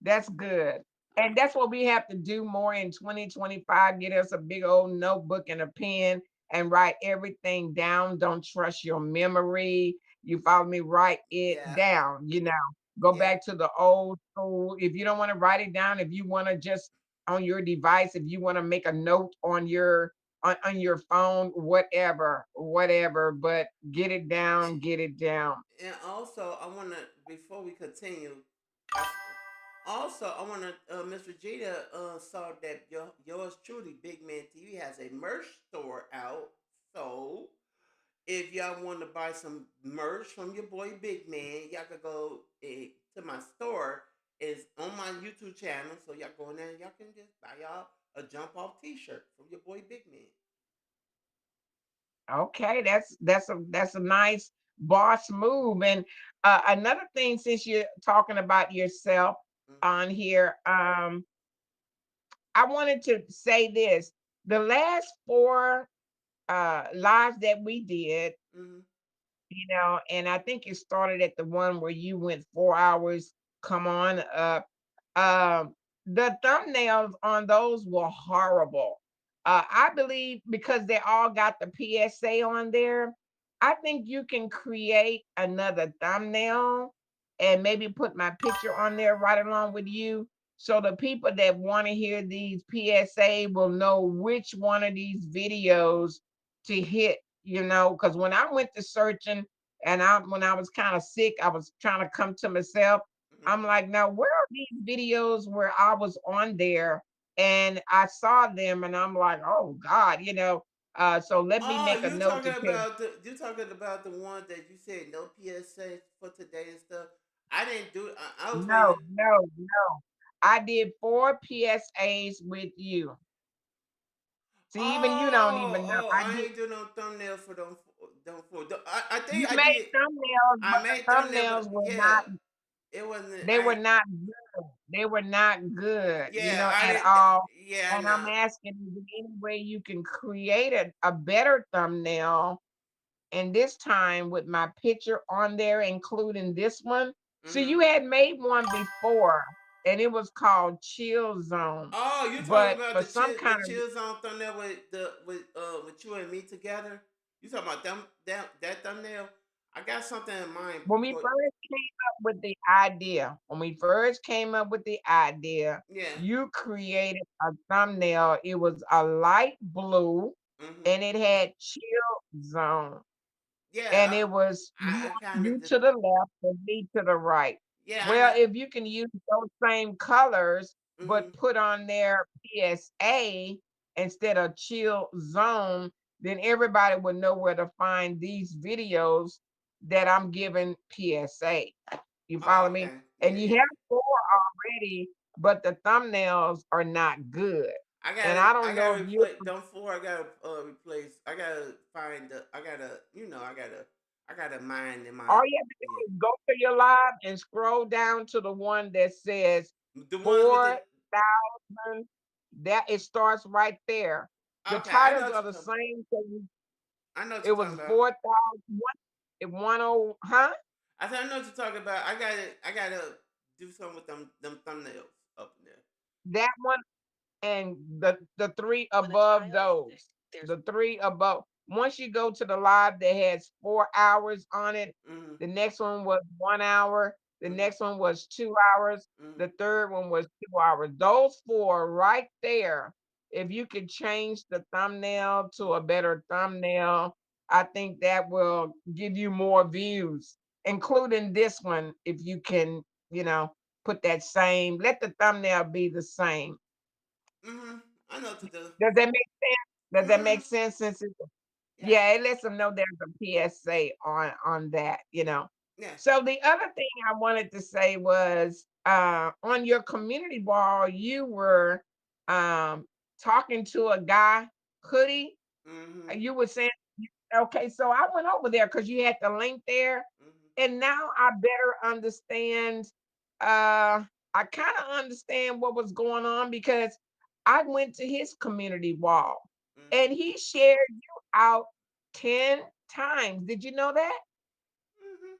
That's good. And that's what we have to do more in 2025. Get us a big old notebook and a pen and write everything down. Don't trust your memory. You follow me? Write it Yeah. down. Go Yeah. back to the old school. If you don't want to write it down, if you want to just on your device, if you want to make a note on your phone, whatever, but get it And, down, get it down. and also, I want to before we continue. I, Also, I want to, Miss Regina, saw that yours truly, Big Man TV, has a merch store out. So, if y'all want to buy some merch from your boy Big Man, y'all could go to my store. It's on my YouTube channel, so y'all go in there and y'all can just buy y'all a jump off T-shirt from your boy Big Man. Okay, that's a nice boss move. And another thing, since you're talking about yourself Mm-hmm. on here, I wanted to say this: the last four lives that we did, Mm-hmm. and I think it started at the one where you went 4 hours. Come on up. The thumbnails on those were horrible. I believe because they all got the PSA on there, I think you can create another thumbnail and maybe put my picture on there right along with you. So the people that want to hear these PSA will know which one of these videos to hit, because when I went to searching and when I was kind of sick, I was trying to come to myself. I'm Mm-hmm. like, now where are these videos where I was on there and I saw them and I'm like, oh God, So let me Oh, make a note to tell. you talking about the one that you said no PSA for today and stuff. I didn't do it. I was No, waiting. no, no. I did 4 PSAs with you. See, even you don't even know. I ain't do no thumbnails for them for. I You think I made did. thumbnails, I but made the thumbnail, but thumbnails were yeah, not it wasn't. they were not good. They were not good, Yeah, I at didn't. all. Yeah, And I'm no. asking, is there any way you can create a better thumbnail? And this time with my picture on there, including this one. So Mm-hmm. you had made one before, and it was called Chill Zone. Oh, you talking But about for some the kind of chill zone thumbnail with you and me together? You talking about that thumbnail? I got something in mind when we for. first came up with the idea, when we first came up with the idea, Yeah. you created a thumbnail. It was a light blue Mm-hmm. and it had chill zone. And Yeah. it was I kind of you just. to the left and me to the right. Yeah. I Well, know. if you can use those same colors, but Mm-hmm. put on their PSA instead of chill zone, then everybody would know where to find these videos that I'm giving PSA. You Oh, follow me? okay. Yeah. And you Yeah. have 4 already, but the thumbnails are not good. And I I don't know gotta if you replace. Don't four. I gotta replace. I gotta find the. I gotta. I gotta mine in my. all you have to Yeah. do is go to your live and scroll down to the one that says The ones with the. 4,000. That it starts right there. The Okay, I know titles what are you're the talking about. same. So I know what it you're talking was about. 4,000. It 10, huh? I said I know what you're talking about. I gotta do something with them thumbnails up in there. That one and the three above those. The three above. Once you go to the live that has 4 hours on it, Mhm. the next one was 1 hour, the Mhm. next one was 2 hours, Mhm. the third one was 2 hours. Those four right there, if you could change the thumbnail to a better thumbnail, I think that will give you more views, including this one, if you can, you know, put that same, let the thumbnail be the same. Mhm. I know what to do. Does that make sense? Does that make Mhm. sense? Since it's Yeah. yeah, it lets them know there's a PSA on that. Yeah. So the other thing I wanted to say was on your community wall, you were um talking to a guy, hoodie. Mhm. You were saying okay, so I went over there because you had the link there, Mhm. and now I better understand. I kind of understand what was going on because I went to his community wall Mhm. and he shared you out 10 times. Did you know that? Mhm.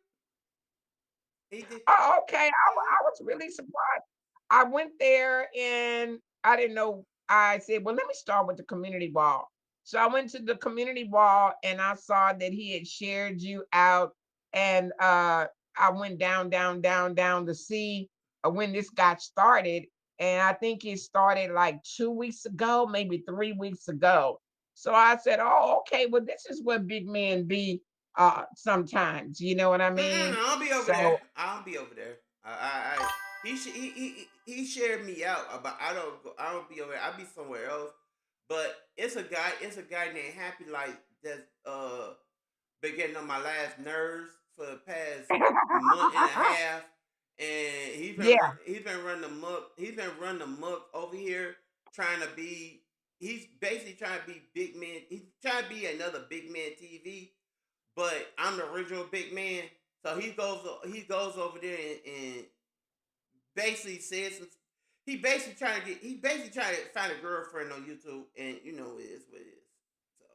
He did. Oh, okay. Mhm. I was really surprised. I went there and I didn't know. I said, well, let me start with the community wall. So I went to the community wall and I saw that he had shared you out. And I went down, down, down, down to see when this got started. And I think it started like 2 weeks ago, maybe 3 weeks ago. So I said, oh, okay. Well, this is what big men be sometimes. You know what I Mm-mm, mean? I'll be over there. So I'll be over there. He shared me out about. I don't be over there. I'll be somewhere else. But it's a guy. It's a guy named Happy Light that's been getting on my last nerves for the past month and a half, and yeah. he's been running the muck. He's been running the muck over here, trying to be. He's basically trying to be big man. He's trying to be another big man TV, but I'm the original big man. So he goes over there and basically says some, he basically trying to find a girlfriend on YouTube, and you know it is what it is. So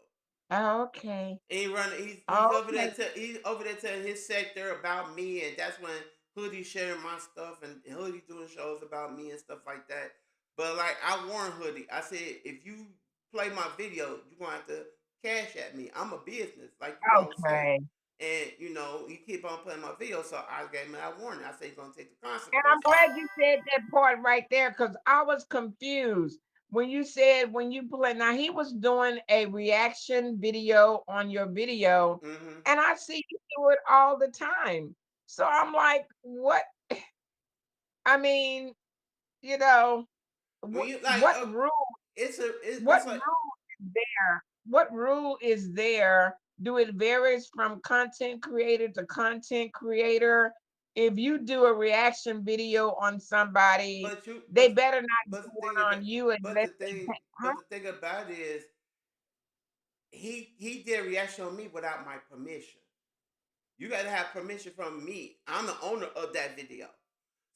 Okay. and Okay. he's over there telling his sector about me, and that's when Hoodie sharing my stuff and Hoodie doing shows about me and stuff like that. But like I warned Hoodie, I said if you play my video, you're gonna have to cash at me. I'm a business, like you all say. Okay. And you know, you keep on playing my video, so I gave him that warning. I said he's gonna take the And I'm consequences. glad you said that part right there because I was confused when you said when you play. Now he was doing a reaction video on your video, Mm-hmm. and I see you do it all the time. So I'm like, what? I mean, you know, When what you like, what rule? it's a What it's like rule is there? what rule is there? Do it varies from content creator to content creator? If you do a reaction video on somebody, But you, they better not do but the thing one about, on you unless they pay. Huh? but the thing about it is, he did a reaction on me without my permission. You got to have permission from me. I'm the owner of that video.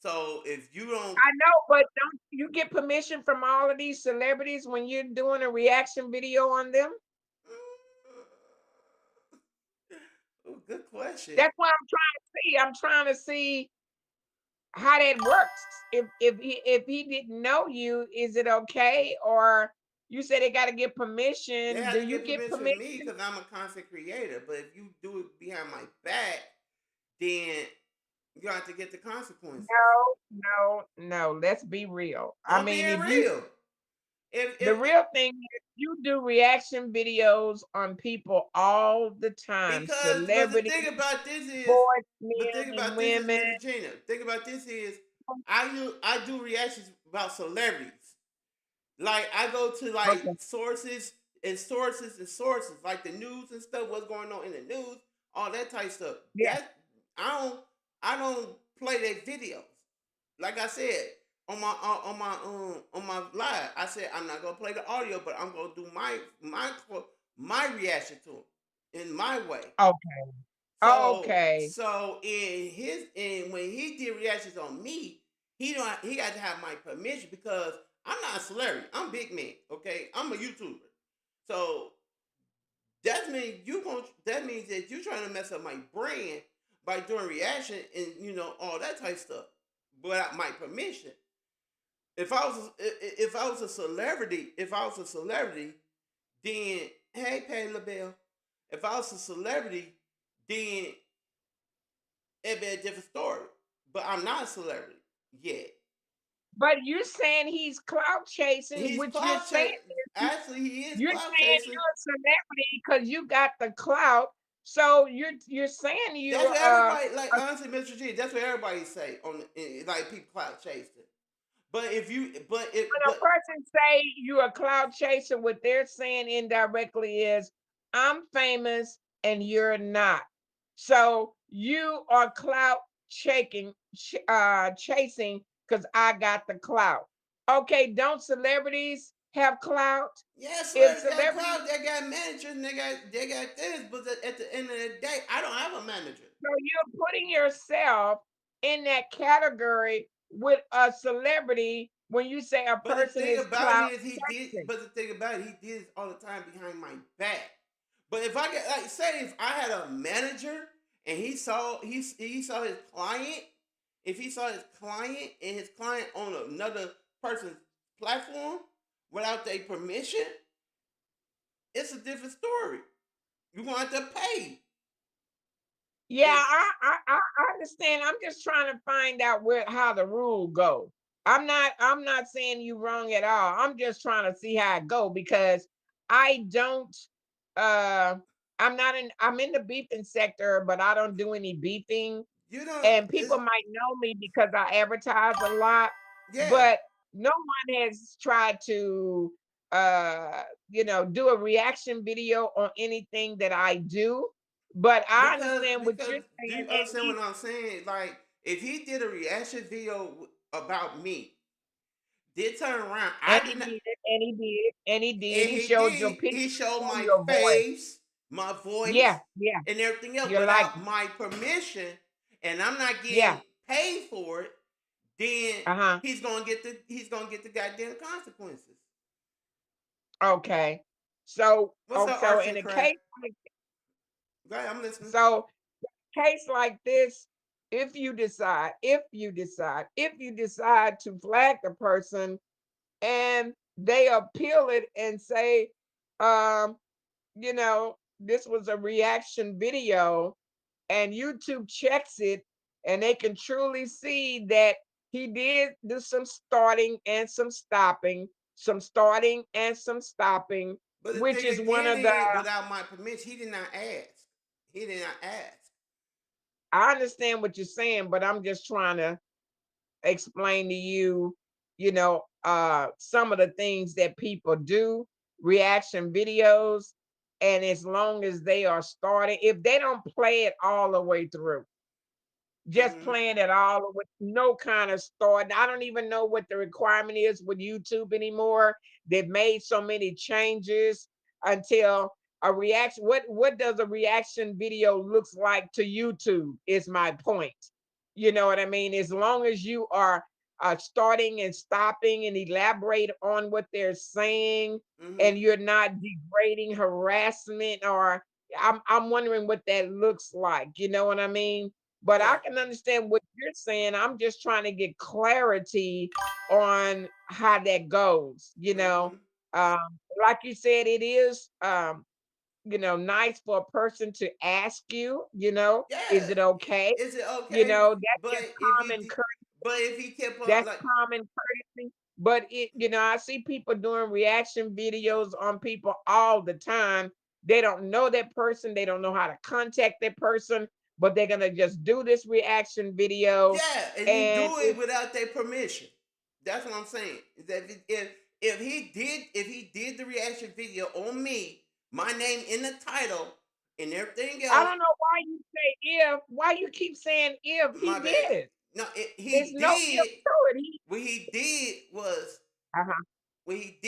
So if you don't, I know, but don't you get permission from all of these celebrities when you're doing a reaction video on them? ooh, good question. That's what I'm trying to see. I'm trying to see how that works. If he didn't know you, is it okay? Or you said they got to get They permission. Do have to you get get permission from me permission? because I'm a content creator. But if you do it behind my back, then you have to get the consequences. No, no, no. Let's be real. I I'm mean, being if you real. the If real thing is you do reaction videos on people all the time, because but the celebrities, thing about this is, sports the thing men and about this is, women. Miss Regina. The thing about this is, I do reactions about celebrities. Like I go to like Okay. sources and sources and sources, like the news and stuff. What's going on in the news, all that type of stuff. Yeah. I don't I don't play their videos. Like I said on my live, I said I'm not gonna play the audio, but I'm gonna do my reaction to them in my way. Okay. Okay. So in his and when he did reactions on me, he had to have my permission because I'm not a celebrity. I'm big man. Okay, I'm a YouTuber. So that means that you're trying to mess up my brand by doing reaction and all that type of stuff without my permission. If I was a celebrity, then hey, Patty LaBelle. If I was a celebrity, then it'd be a different story. But I'm not a celebrity yet. But you're saying he's clout chasing, He's which you're cloud saying chasing. Actually, he is you're cloud saying chasing. you're a celebrity because you got the clout. So you're saying That's you're what everybody like. a Honestly, Mr. G, that's what everybody say like people cloud chasing. But if you, but it, when a but person say you're a cloud chaser, what they're saying indirectly is, I'm famous and you're not. So you are clout chasing because I got the clout. Okay, don't celebrities have clout? yeah, If celebrities got celebrities, cloud. They got managers and they got this. But at the end of the day, I don't have a manager. so you're putting yourself in that category with a celebrity when you say a But the person thing is about clout it is he did. chasing. But the thing about it, he did it all the time behind my back. But if I get like say if I had a manager and he saw his client, if he saw his client and his client on another person's platform without their permission, it's a different story. You're gonna have to pay. Yeah, If I understand. I'm just trying to find out where how the rule go. I'm not saying you wrong at all. I'm just trying to see how it go because I don't uh I'm in the beefing sector, but I don't do any beefing. you don't, And people might know me because I advertise a lot, yeah, but no one has tried to do a reaction video on anything that I do. But I understand what you're because do saying, you and understand what I'm saying? Like if he did a reaction video about me, did turn around, I he did not. did it, and he did, and he did. And He he showed your did. picture He showed and my your voice. face, my Yeah, voice, yeah. and everything else You're like, without my permission, and I'm not yeah, getting paid for it. Then uh-huh. he's gonna get the goddamn consequences. Okay. So, What's up, so arts in and a craft? case like Go ahead, I'm listening. so case like this, if you decide to flag the person and they appeal it and say, um, this was a reaction video, and YouTube checks it and they can truly see that he did do some starting and some stopping, But the which thing is one again of the is, without my permission, he did not ask. He did not ask. I understand what you're saying, but I'm just trying to explain to you, some of the things that people do, reaction videos. And as long as they are starting, if they don't play it all the way through, just Mm-hmm. playing it all with no kind of start. I don't even know what the requirement is with YouTube anymore. They've made so many changes until a reaction. What does a reaction video looks like to YouTube is my point. You know what I mean? As long as you are starting and stopping and elaborate on what they're saying, Mm-hmm. and you're not degrading, harassment, or I'm wondering what that looks like. You know what I mean? But I Yeah. can understand what you're saying. I'm just trying to get clarity on how that goes, you know. Mm-hmm. Um, like you said, it is nice for a person to ask you, is Yeah. it okay? Is it You okay? know, that's just But if he common did, but if he kept on that's like, common courtesy. But I see people doing reaction videos on people all the time. They don't know that person, they don't know how to contact that person, but they're gonna just do this reaction video. yeah, and he And do it without their permission. That's what I'm saying. Is that if he did the reaction video on me, my name in the title and everything I else, don't know why you say if, why you keep saying if he my bad. did it. No, There's he no if did. to it. What he did was Uh-huh. he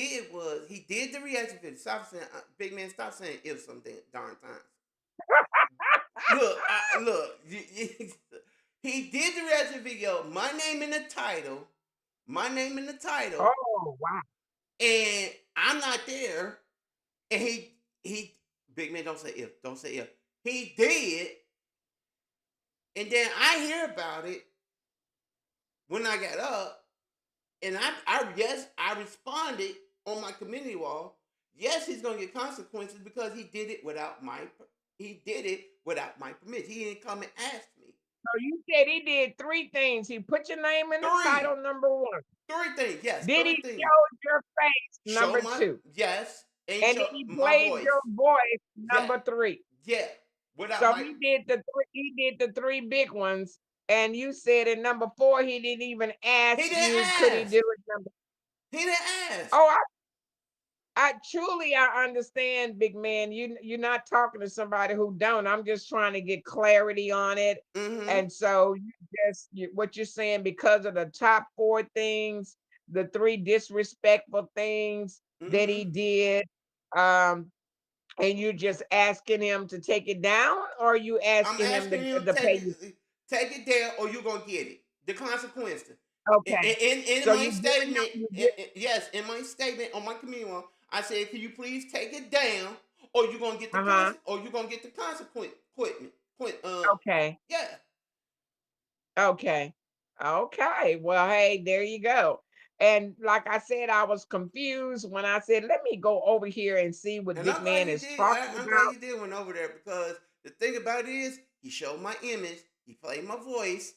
did the reaction video. Stop saying, big man. Stop saying if something darn times. Look. He did the reaction video. My name in the title. My name in the title, Oh wow. and I'm not there. And he big man. Don't say if. Don't say if. He did, and then I hear about it when I got up, and I yes I responded on my community wall. Yes, he's gonna get consequences because he did it without my permission. He didn't come and ask me. So you said he did three things. He put your name in the Three. title, number one. Three things. Yes, Then three he things. showed your face, Show number my two. yes, and And then show he my played your voice. voice, Yeah, number three. yeah. Without So my he did the three big ones. And you said in number four, he didn't even he ask didn't you, could he do ask. it number. He didn't ask. Oh, I truly I understand, big man. You're not talking to somebody who don't. I'm just trying to get clarity on it. Mm-hmm. And so what you're saying, because of the top four things, the three disrespectful things that Mm-hmm. he did, um, and you just asking him to take it down, or you I'm asking him asking you to to pay you? take it there, or you gonna get it. The consequences. Okay. In So my you giving him statement, you get yes, in my statement on my community one, I said, "Can you please take it down, or you gonna get the uh-huh. or you gonna get the consequence." Quit. Okay. Yeah. Okay. Okay. Well, hey, there you go. And like I said, I was confused when I said, let me go over here and see what And Big I'm glad Man you is did. talking I'm glad about. you did went over there because the thing about it is, he showed my image, he played my voice,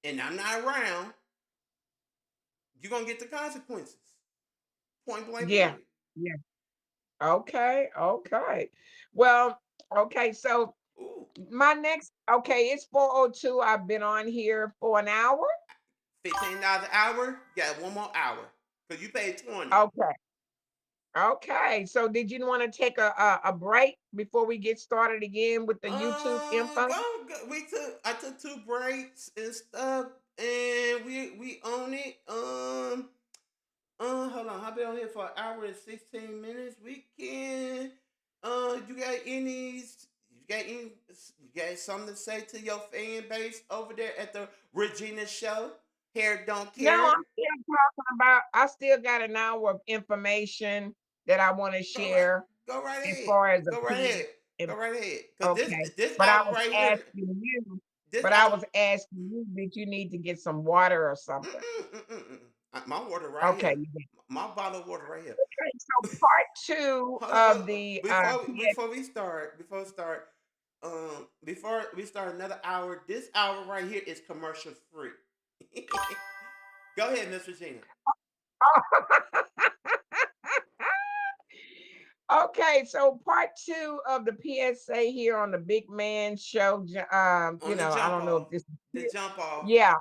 and I'm not around. You're gonna get the consequences. Point blank. Yeah. Period. Yeah. Okay. Okay. Well, okay. So Ooh, it's 4:02. I've been on here for an hour. $15 an hour. You got one more hour because you paid 20. Okay. Okay. So did you want to take a break before we get started again with the YouTube info? Go. I took two breaks and stuff, and we own it. Hold on. I've been on here for an hour and 16 minutes. We can. You got any? You got something to say to your fan base over there at the Regina Show? Hair don't No, care. I still got an hour of information that I want to Go right. share Go right as ahead. far as a Go right ahead. PM. Go right ahead. Cause Okay. this But I hour was right here. asking you, This but I hour. was asking you, did you need to get some water or something? My water right Okay, here. you did. My bottle of water right here. Okay, so part two Hold on. of the PS. Before we start, before we start another hour, this hour right here is commercial free. Go ahead, Miss Regina. Okay, so part two of the PSA here on the Big Man Show. On the I jump don't know off. if this The is jump off. yeah,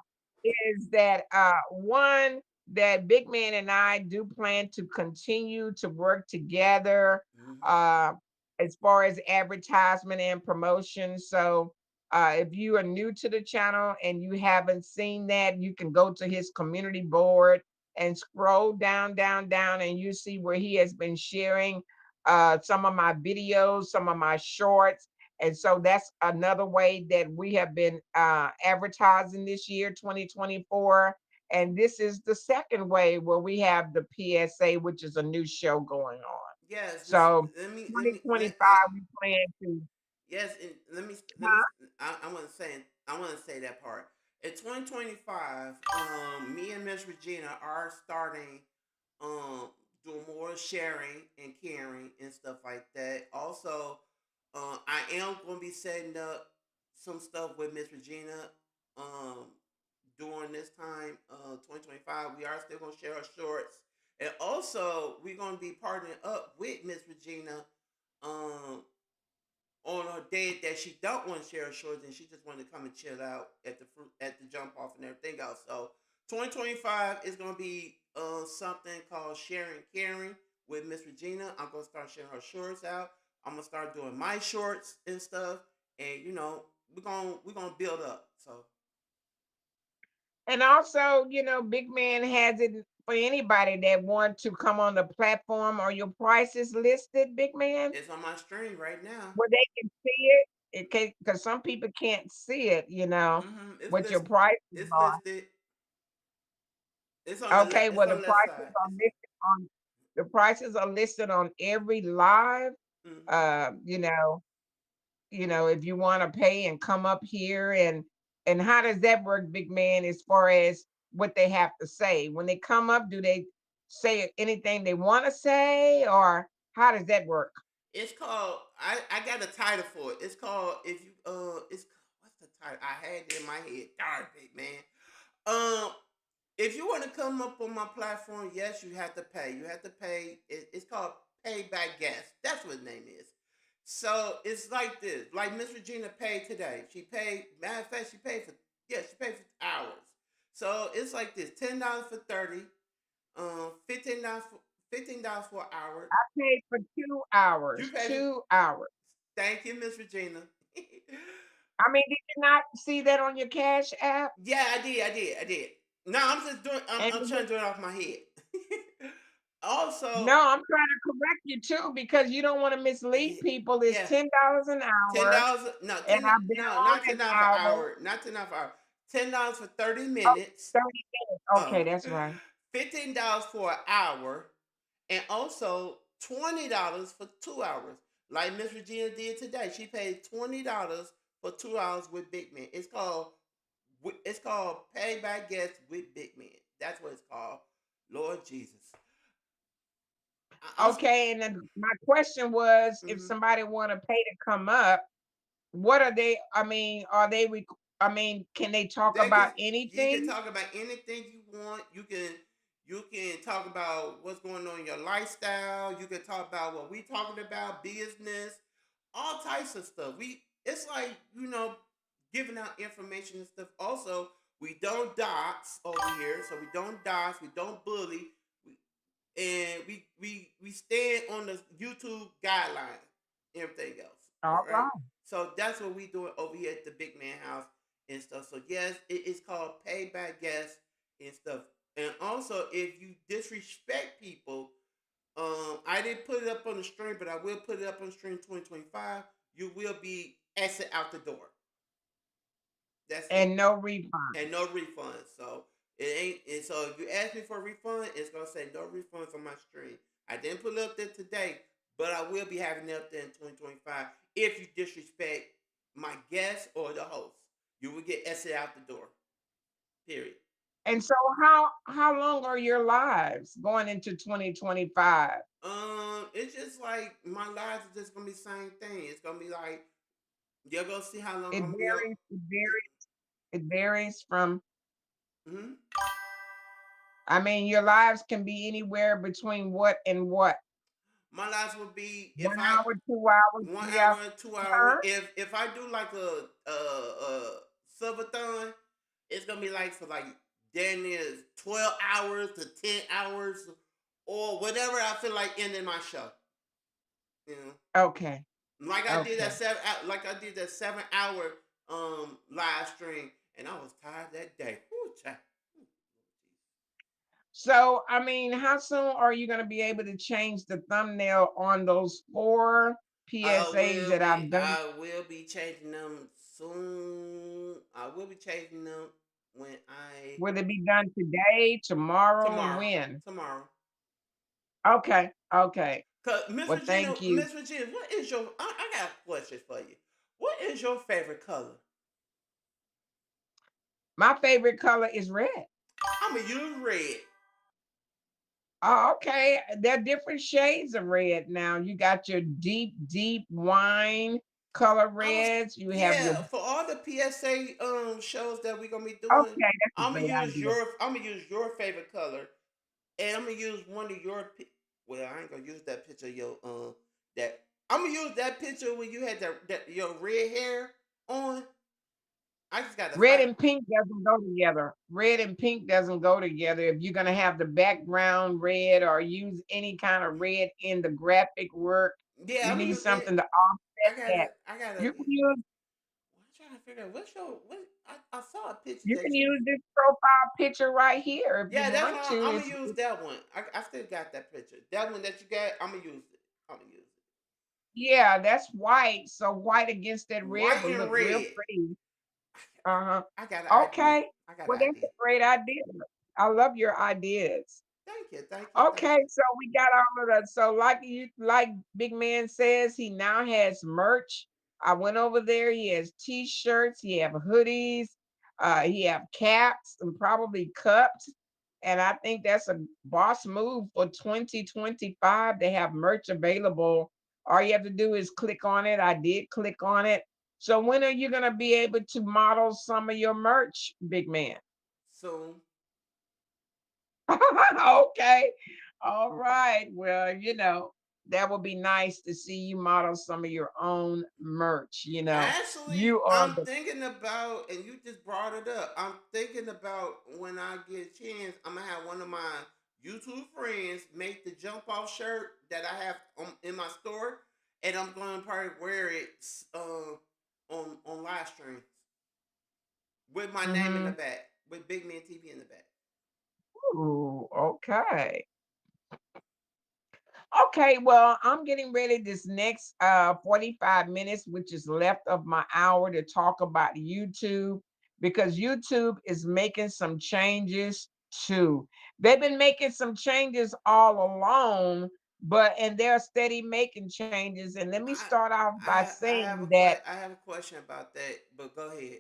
is that one that Big Man and I do plan to continue to work together Mm-hmm. uh, as far as advertisement and promotion. So if you are new to the channel and you haven't seen that, you can go to his community board and scroll down, down, down, and you see where he has been sharing some of my videos, some of my shorts. And so that's another way that we have been advertising this year, 2024. And this is the second way where we have the PSA, which is a new show going on. Yes, this So let me 2025, we plan to, yes, and let me huh? I want to say that part. In 2025, me and Miss Regina are starting doing more sharing and caring and stuff like that. Also, I am going to be setting up some stuff with Miss Regina um during this time 2025. We are still going to share our shorts. And also, we're going to be partnering up with Miss Regina um on a day that she don't want to share her shorts and she just want to come and chill out at the fruit at the jump off and everything else. So 2025 is gonna be something called sharing caring with Miss Regina. I'm gonna start sharing her shorts out. I'm gonna start doing my shorts and stuff, and we're gonna build up. So And also, Big Man has it for anybody that want to come on the platform, or your price is listed, Big Man, it's on my stream right now. where they can see it. It can, because some people can't see it, It's what your listed. prices It's are. listed. Okay, It's well, on the left side. It's the prices are listed on every live. mm-hmm. Uh, you know, if you want to pay and come up here, and how does that work, Big Man, as far as what they have to say? When they come up, do they say anything they want to say, or how does that work? It's called. I got a title for it. It's called. If you it's what's the title? I had it in my head. Darn it, man. Um, if you want to come up on my platform, yes, you have to pay. You have to pay. It's called pay by guest. That's what the name is. So it's like this. Like Miss Regina paid today. She paid. Matter of fact, she paid for. Yeah, she paid for hours. So it's like this: $10 for 30. $15 for an hour. I paid for two You hours. pay for 2 hours. Thank you, Miss Regina. I mean, did you not see that on your Cash App? Yeah, I did. No, I'm just doing. And I'm trying to do it off my head. Also, no, I'm trying to correct you too, because you don't want to mislead people. It's yeah, $10 an ten hour, dollars. No, and ten. I've been No, on not an $10 for hour. hour. Not $10 for hour. $10 for 30 minutes. 30 minutes. Okay, Uh, that's right. $15 for an hour, and also $20 for 2 hours. Like Miss Regina did today. She paid $20 for 2 hours with Big Man. It's called Pay by Guest with Big Man. That's what it's called. Lord Jesus. I'm. Okay, and then my question was, if Mm-hmm. somebody want to pay to come up, what are they? I mean, are they? I mean, can they talk They can. about You can anything? talk about anything you want. You can talk about what's going on in your lifestyle. You can talk about what we talking about, business, all types of stuff. It's like giving out information and stuff. Also, we don't dox over here, so we don't dox, we don't bully, and we stand on the YouTube guidelines, everything else. All All right. right. So that's what we doing over here at the Big Man House and stuff. So yes, it's called pay back guests and stuff. And also, if you disrespect people, I didn't put it up on the stream, but I will put it up on the stream 2025. You will be exit out the door. That's it, And no refund. and no refunds. So it ain't. And so if you ask me for a refund, it's gonna say no refunds on my stream. I didn't put it up there today, but I will be having it up there in 2025. If you disrespect my guest or the host, you will get exit out the door. Period. And so, how long are your lives going into 2025? It's just like my lives is just gonna be the same thing. It's gonna be like you're gonna see how long It I'm gonna be up. varies. It varies from. Mm-hmm. I mean, your lives can be anywhere between what and what. My lives will be if 1 hour, 2 hours, one 3 hours. hour, 2 hours. Huh? If I do like a subathon, it's gonna be like for like damn near 12 hours to 10 hours or whatever I feel like ending my show. Okay. Like I did that Okay. 7 hour live stream, and I was tired that day. Whew, child. So, I mean, how soon are you going to be able to change the thumbnail on those four PSAs that I've done? I will be changing them soon. I will be changing them when I Will it be done today, tomorrow, tomorrow. when? Tomorrow. Okay. Okay. Cause Miss Well, Regina, thank you. Miss Regina, what is your? I got a question for you. What is your favorite color? My favorite color is red. I'm gonna use red. Oh, okay. There are different shades of red now. You got your deep, deep wine color I was reds. You have your Yeah, for all the PSA shows that we're gonna be doing. okay, that's a great idea. I'm gonna use your favorite color, and I'm gonna use one of your. Well, I ain't gonna use that picture of your that. I'm gonna use that picture when you had that your red hair on. I just gotta Red find. and pink doesn't go together. Red and pink doesn't go together. If you're gonna have the background red or use any kind of red in the graphic work, Yeah, you I'm gonna need use it. something to offset that. I gotta. You can use I'm trying to figure out what's your what. I saw a picture you can that you. use this profile picture right here if you Yeah, that's want why to. I'm gonna use that one. I still got that picture. That one that you got, I'm gonna use it. I'm gonna use Yeah, that's white. So white against it. that red White would and look real red. pretty. Uh-huh. I got an idea. Okay. I got Well, an that's a idea. great idea. I love your ideas. Thank you, thank you, thank Okay, you. so we got all of that. So like Big Man says, he now has merch. I went over there. He has t-shirts, he have hoodies, he have caps and probably cups. And I think that's a boss move for 2025 to have merch available. All you have to do is click on it. I did click on it. So when are you gonna be able to model some of your merch, Big Man? Soon. Okay. All right. Well, that would be nice to see you model some of your own merch. Actually, You are I'm the thinking about, and you just brought it up. I'm thinking about when I get a chance, I'm gonna have one of my YouTube friends make the jump off shirt that I have in my store, and I'm going to probably wear it on live streams with my name in the hmm back, with Big Man TV in the back. Ooh, okay. Okay, well, I'm getting ready this next 45 minutes, which is left of my hour to talk about YouTube because YouTube is making some changes too. They've been making some changes all along, but and they're steady making changes. And let me I start off by saying that I have a question about that, but go ahead.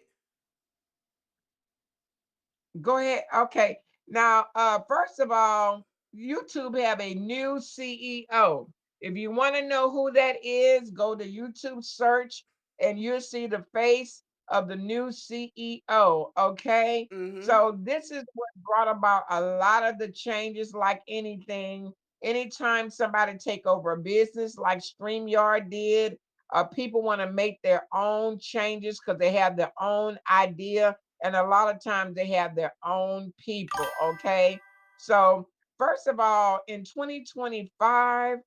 go ahead. Okay. Now, first of all, YouTube have a new CEO. If you want to know who that is, go to YouTube search and you'll see the face of the new CEO. Okay. Mm-hmm. So this is what brought about a lot of the changes, like anything. Anytime somebody take over a business like StreamYard did, people want to make their own changes because they have their own idea and a lot of times they have their own people. Okay, so first of all, in 2025,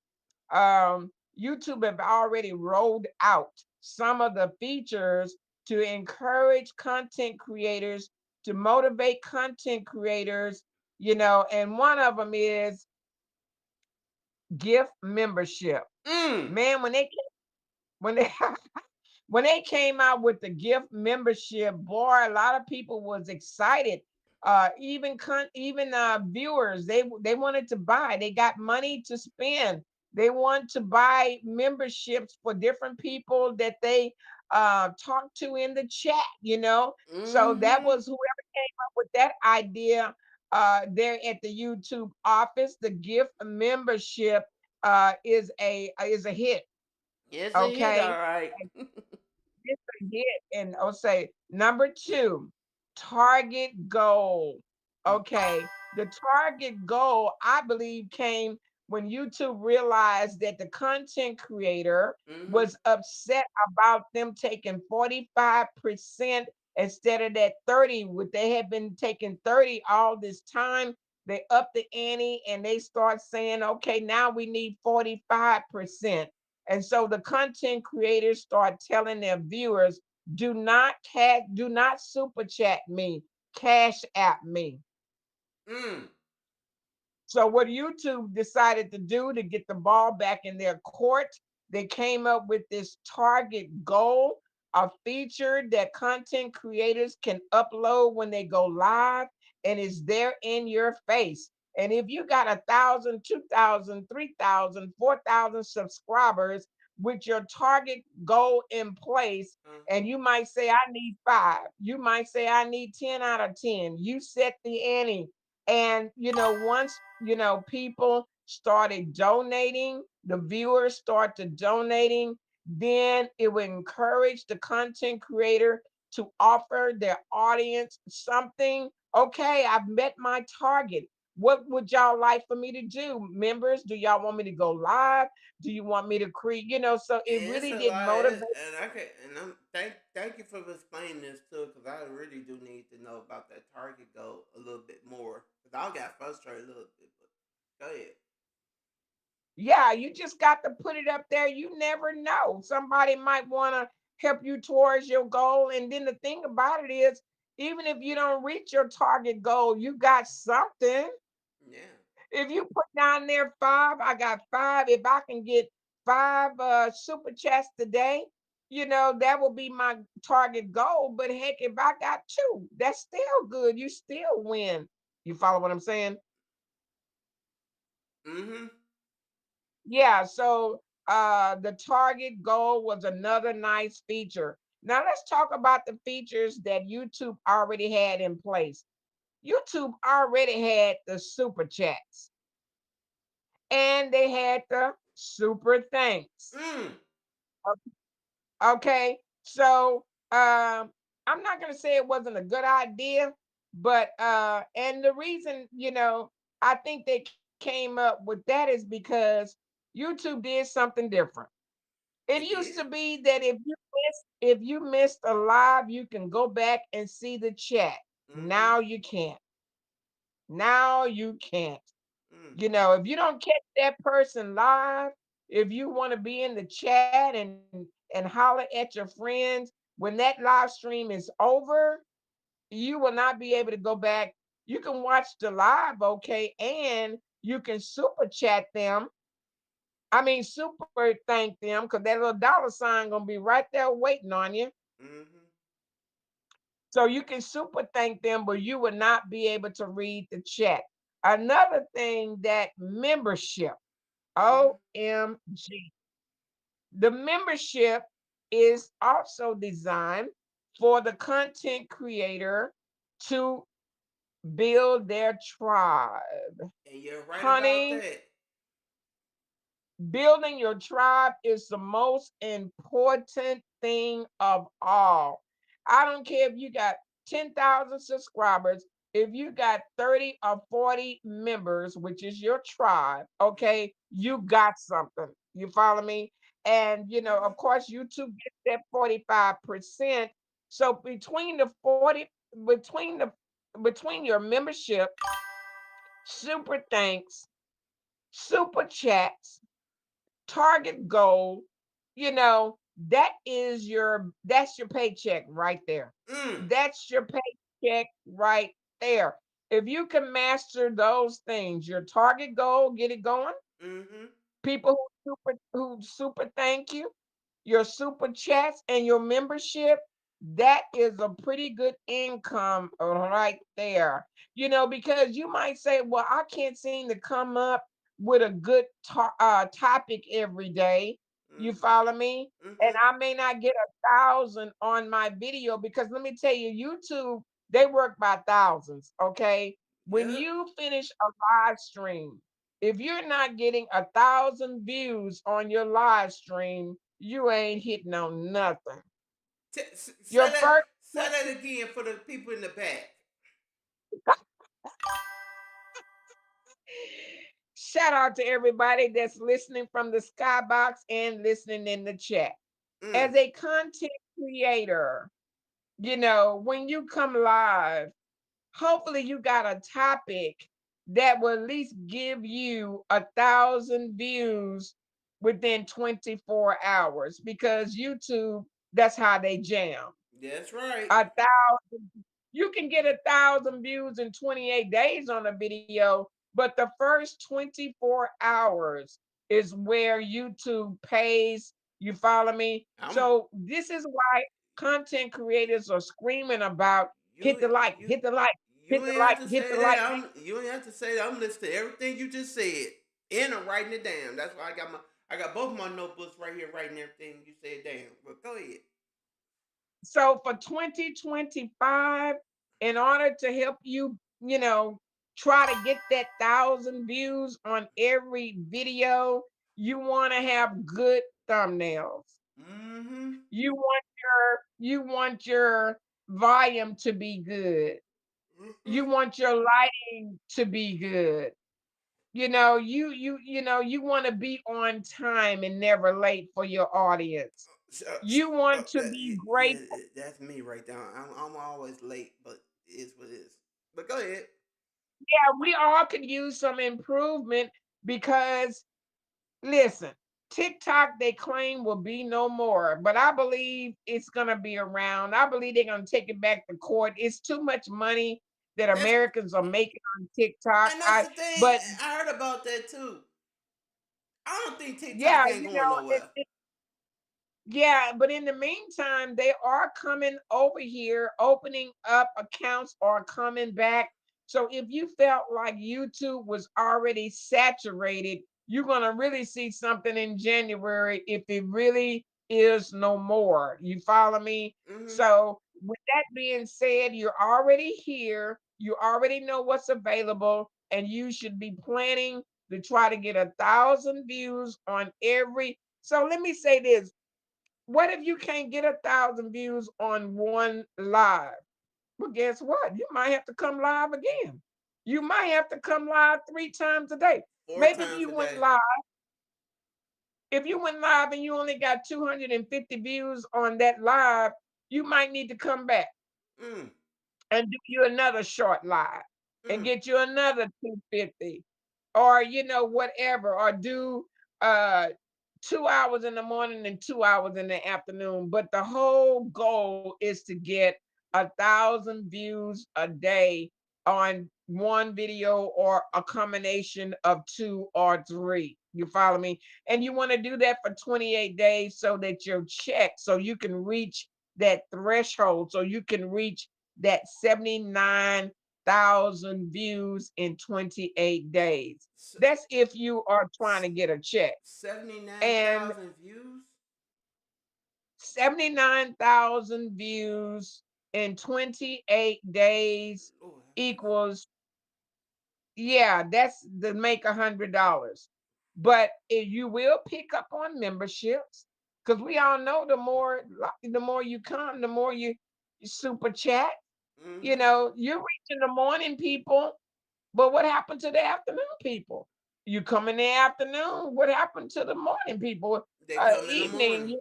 YouTube have already rolled out some of the features to encourage content creators, to motivate content creators. And one of them is gift membership. Mm. Man, when they when they came out with the gift membership, boy, a lot of people was excited. Even viewers, they wanted to buy. They got money to spend. They want to buy memberships for different people that they talk to in the chat. So that Mm-hmm. was whoever came up with that idea. There at the YouTube office, the gift membership is a hit. Yes, it hit Okay, all right. it's a hit. And I'll say number two, target goal. Okay. The target goal, I believe, came when YouTube realized that the content creator Mm-hmm. was upset about them taking 45% instead of that 30, what they had been taking 30 all this time. They up the ante and they start saying, okay, now we need 45%. And so the content creators start telling their viewers, do not super chat me, cash app me. Mm. So what YouTube decided to do to get the ball back in their court, they came up with this target goal, a feature that content creators can upload when they go live and is there in your face. And if you got 1,000, 2,000, 3,000, 4,000 subscribers with your target goal in place, Uh-huh. and you might say, I need five. You might say, I need 10 out of 10. You set the ante, and once people started donating, the viewers started donating, then it would encourage the content creator to offer their audience something. Okay, I've met my target. What would y'all like for me to do? Members, do y'all want me to go live? Do you want me to create? So it Yeah, it's really a did lot, motivate. and I can, and I'm thank you for explaining this too, because I really do need to know about that target goal a little bit more. Because I got frustrated a little bit, but go ahead. Yeah, you just got to put it up there. You never know. Somebody might want to help you towards your goal. And then the thing about it is, even if you don't reach your target goal, you got something. Yeah. If you put down there five, I got five. If I can get five super chats today, that will be my target goal. But heck, if I got two, that's still good. You still win. You follow what I'm saying? Mm-hmm. Yeah, so the target goal was another nice feature. Now let's talk about the features that YouTube already had in place. YouTube already had the super chats and they had the super thanks. Mm. Okay, so I'm not gonna say it wasn't a good idea, but and the reason I think they came up with that is because YouTube did something different. It It used did. to be that if you missed a live, you can go back and see the chat. Mm-hmm. Now you can't. Now you can't. Mm. If you don't catch that person live, if you want to be in the chat and holler at your friends, when that live stream is over, you will not be able to go back. You can watch the live, okay, and you can super chat them. I mean, super thank them because that little dollar sign gonna be right there waiting on you. Mm-hmm. So you can super thank them, but you will not be able to read the chat. Another thing that membership, Mm-hmm. OMG, the membership is also designed for the content creator to build their tribe. And you're right about Honey, that. building your tribe is the most important thing of all. I don't care if you got 10,000 subscribers, if you got 30 or 40 members, which is your tribe, okay, you got something. You follow me? And, Mm-hmm. of course, YouTube gets that 45%. So between your membership, super thanks, super chats, target goal, that's your paycheck right there. Mm. That's your paycheck right there. If you can master those things, your target goal, get it going. Mm-hmm. People who super thank you, your super chats and your membership, that is a pretty good income right there. Because you might say, well, I can't seem to come up with a good topic every day. You Mm-hmm. follow me? And Mm-hmm. I may not get 1,000 on my video because let me tell you, YouTube, they work by thousands. Okay. When Yep. you finish a live stream, if you're not getting 1,000 views on your live stream, you ain't hitting on nothing. Your first Say that again for the people in the back. shout out to everybody that's listening from the skybox and listening in the chat. Mm. As a content creator, when you come live, hopefully you got a topic that will at least give you 1,000 views within 24 hours because YouTube, that's how they jam. That's right. A thousand, you can get 1,000 views in 28 days on a video, but the first 24 hours is where YouTube pays. You follow me? I'm So this is why content creators are screaming about hit you the like, you hit the like, hit you the ain't like, have to hit say the that. like. You ain't have to say that. I'm listening to everything you just said, and I'm writing it down. That's why I got both my notebooks right here writing everything you said down. But go ahead. So for 2025, in order to help you, try to get that 1,000 views on every video, you want to have good thumbnails. Mm-hmm. You want your volume to be good. You want your lighting to be good. You want to be on time and never late for your audience. So, You want to be yeah, great. that's me right there. I'm always late, but it is what it is. But go ahead. Yeah, we all could use some improvement because listen, TikTok they claim will be no more, but I believe it's gonna be around. I believe they're gonna take it back to court. It's too much money that That's Americans are making on TikTok. and that's I the thing. but I heard about that too. I don't think yeah, TikTok ain't going nowhere. yeah, but in the meantime, they are coming over here, opening up accounts or coming back. So if you felt like YouTube was already saturated, you're going to really see something in January if it really is no more. You follow me? Mm-hmm. So, with that being said, you're already here, you already know what's available, and you should be planning to try to get 1,000 views on every. So, let me say this, what if you can't get 1,000 views on one live? Well, guess what? You might have to come live again. You might have to come live 3 times a day. Four Maybe if times you a went day. live, if you went live and you only got 250 views on that live, you might need to come back Mm, and do you another short live and mm. get you another 250 or whatever, or do uh 2 hours in the morning and 2 hours in the afternoon, but the whole goal is to get 1,000 views a day on one video or a combination of two or three. You follow me? And you want to do that for 28 days so that your check, so you can reach that threshold, so you can reach that 79,000 views in 28 days. S- That's if you are trying s- to get a check. And 79,000 views. 79,000 views in 28 days Lord have mercy. equals, yeah, that's the make $100. But if you will pick up on memberships, because we all know the more you come, the more you super chat. Mm-hmm. You're reaching the morning people, but what happened to the afternoon people? You come in the afternoon, what happened to the morning people? They come in the Evening, morning.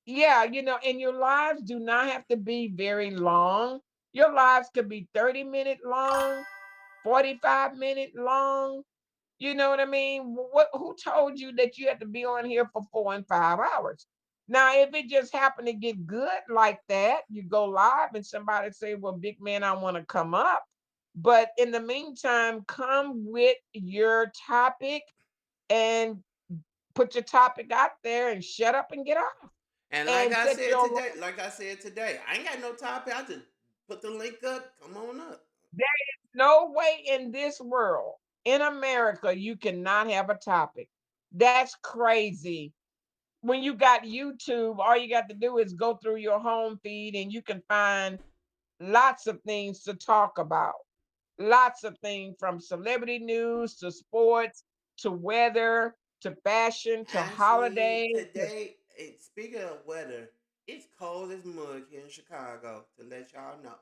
yeah, and your lives do not have to be very long. Your lives could be 30-minute long, 45-minute long. You know what I mean? Who told you that you had to be on here for 4 and 5 hours? Now, if it just happened to get good like that, you go live and somebody say, well, big man, I want to come up. But in the meantime, come with your topic and put your topic out there and shut up and get off And and set your. like I said today, I ain't got no topic. I just put the link up. Come on up. There is no way in this world, in America, you cannot have a topic. That's crazy. When you got YouTube, all you got to do is go through your home feed and you can find lots of things to talk about. Lots of things from celebrity news to sports to weather to fashion to Actually, holidays. today, speaking of weather, it's cold as mud here in Chicago. To let y'all know.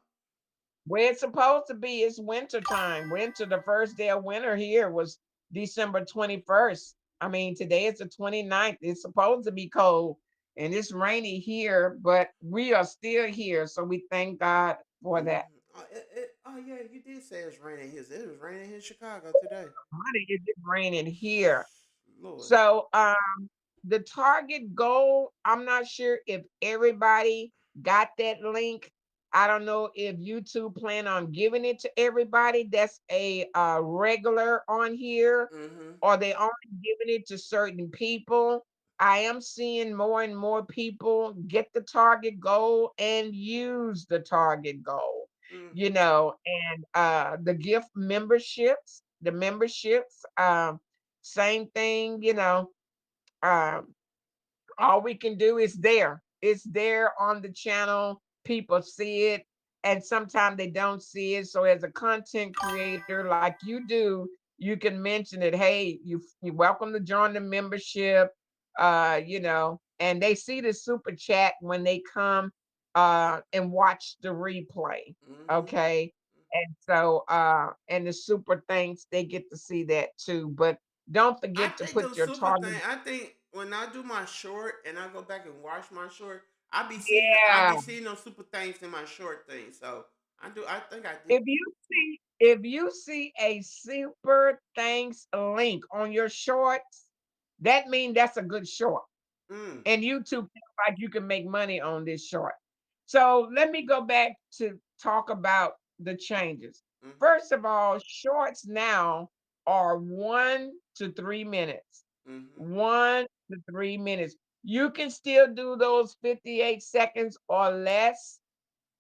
Where it's supposed to be, it's winter time. Winter, the first day of winter here was December 21st. I mean, today is the 29th. It's supposed to be cold and it's rainy here, but we are still here. So we thank God for that. Mm-hmm. Oh yeah, you did say it's raining here. It was raining here in Chicago today. Honey, it's raining here. Lord. So the target goal, I'm not sure if everybody got that link. I don't know if YouTube plan on giving it to everybody that's a regular on here, Mm-hmm. or they only giving it to certain people. I am seeing more and more people get the target goal and use the target goal, Mm-hmm. and the gift memberships, the memberships, same thing, um, all we can do is there. It's there on the channel. People see it, and sometimes they don't see it. So, as a content creator, like you do, you can mention it. Hey, you welcome to join the membership. And they see the super chat when they come and watch the replay. Mm-hmm. Okay. And so and the super thanks, they get to see that too. But don't I forget to think put the your super target. thing. I think when I do my short and I go back and watch my short, I Yeah. be seeing those super things in my short thing. So I do. I think I do. If you see a super thanks link on your shorts, that means that's a good short. Mm. And YouTube feels like you can make money on this short. So let me go back to talk about the changes. Mm-hmm. First of all, shorts now are 1 to 3 minutes. Mm-hmm. 1 to 3 minutes. You can still do those 58 seconds or less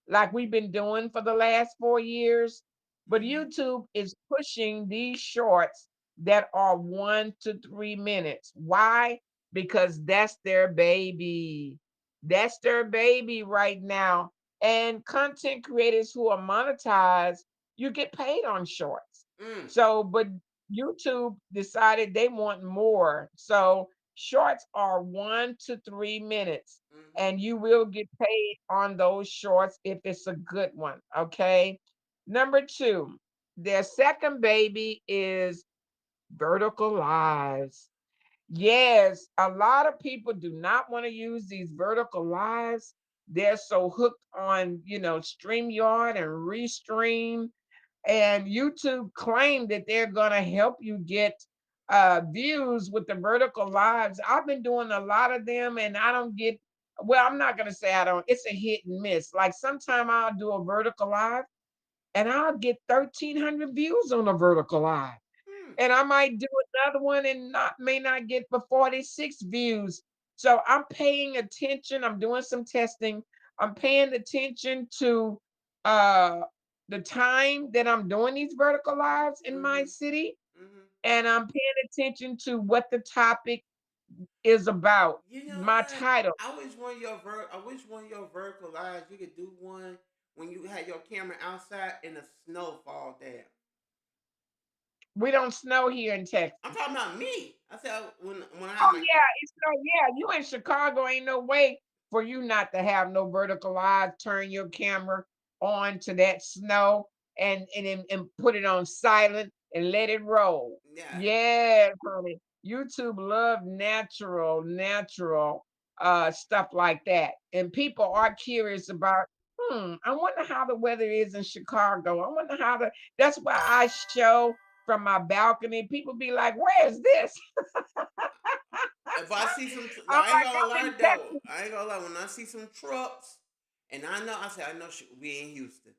like we've been doing for the last 4 years. But Mm-hmm. YouTube is pushing these shorts that are 1 to 3 minutes. Why? Because that's their baby. That's their baby right now. And content creators who are monetized, you get paid on shorts. Mm. So, but YouTube decided they want more. So, shorts are 1 to 3 minutes Mm-hmm. and you will get paid on those shorts if it's a good one. Okay. Number two, their second baby is vertical lives. Yes, a lot of people do not want to use these vertical lives. They're so hooked on, StreamYard and Restream, and YouTube claimed that they're going to help you get views with the vertical lives. I've been doing a lot of them and I don't get, well, I'm not going to say I don't, it's a hit and miss. Like sometime I'll do a vertical live and I'll get 1,300 views on a vertical live. Mm. And I might do another one and may not get but 46 views. So I'm paying attention. I'm doing some testing. I'm paying attention to uh the time that I'm doing these vertical lives in my Mm-hmm. city, Mm-hmm. and I'm paying attention to what the topic is about. You know My what? title. I wish one of your vertical lives you could do one when you had your camera outside and the snow fall down. We don't snow here in I'm Texas. talking about me. I said when I Oh had my yeah, it's no yeah. You in Chicago, ain't no way for you not to have no vertical eyes. Turn your camera on to that snow and put it on silent and let it roll. yeah. Yeah, honey. YouTube love natural stuff like that. And people are curious about, I wonder how the weather is in Chicago. I wonder how that's why I show from my balcony. People be like, where's this? If I see some, I'm I ain't like, gonna I'm lie in though. Texas. I ain't gonna lie. When I see some trucks, and I know we in Houston.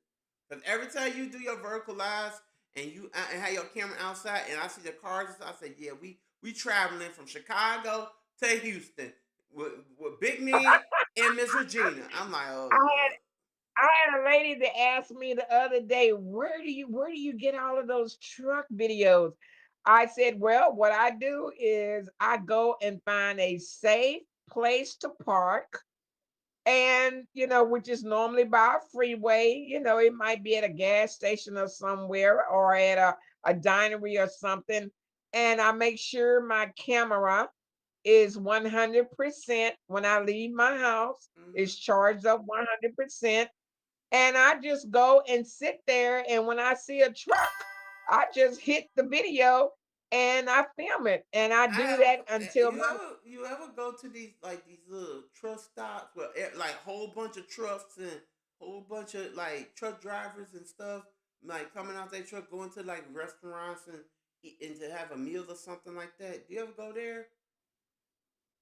Cause every time you do your vertical lives and you and have your camera outside, and I see the cars, I say, yeah, we traveling from Chicago to Houston with Big Me and Miss Regina. I'm like, I oh had Lord. I had a lady that asked me the other day, where do you get all of those truck videos? I said, well, what I do is I go and find a safe place to park, and which is normally by a freeway. It might be at a gas station or somewhere, or at a dinery or something. And I make sure my camera is 100% when I leave my house. Mm-hmm. It's charged up 100%. And I just go and sit there. And when I see a truck, I just hit the video and I film it. And I I do have. that until my You ever go to these little truck stops where like whole bunch of trucks and whole bunch of like truck drivers and stuff like coming out their truck going to like restaurants and and to have a meal or something like that. Do you ever go there?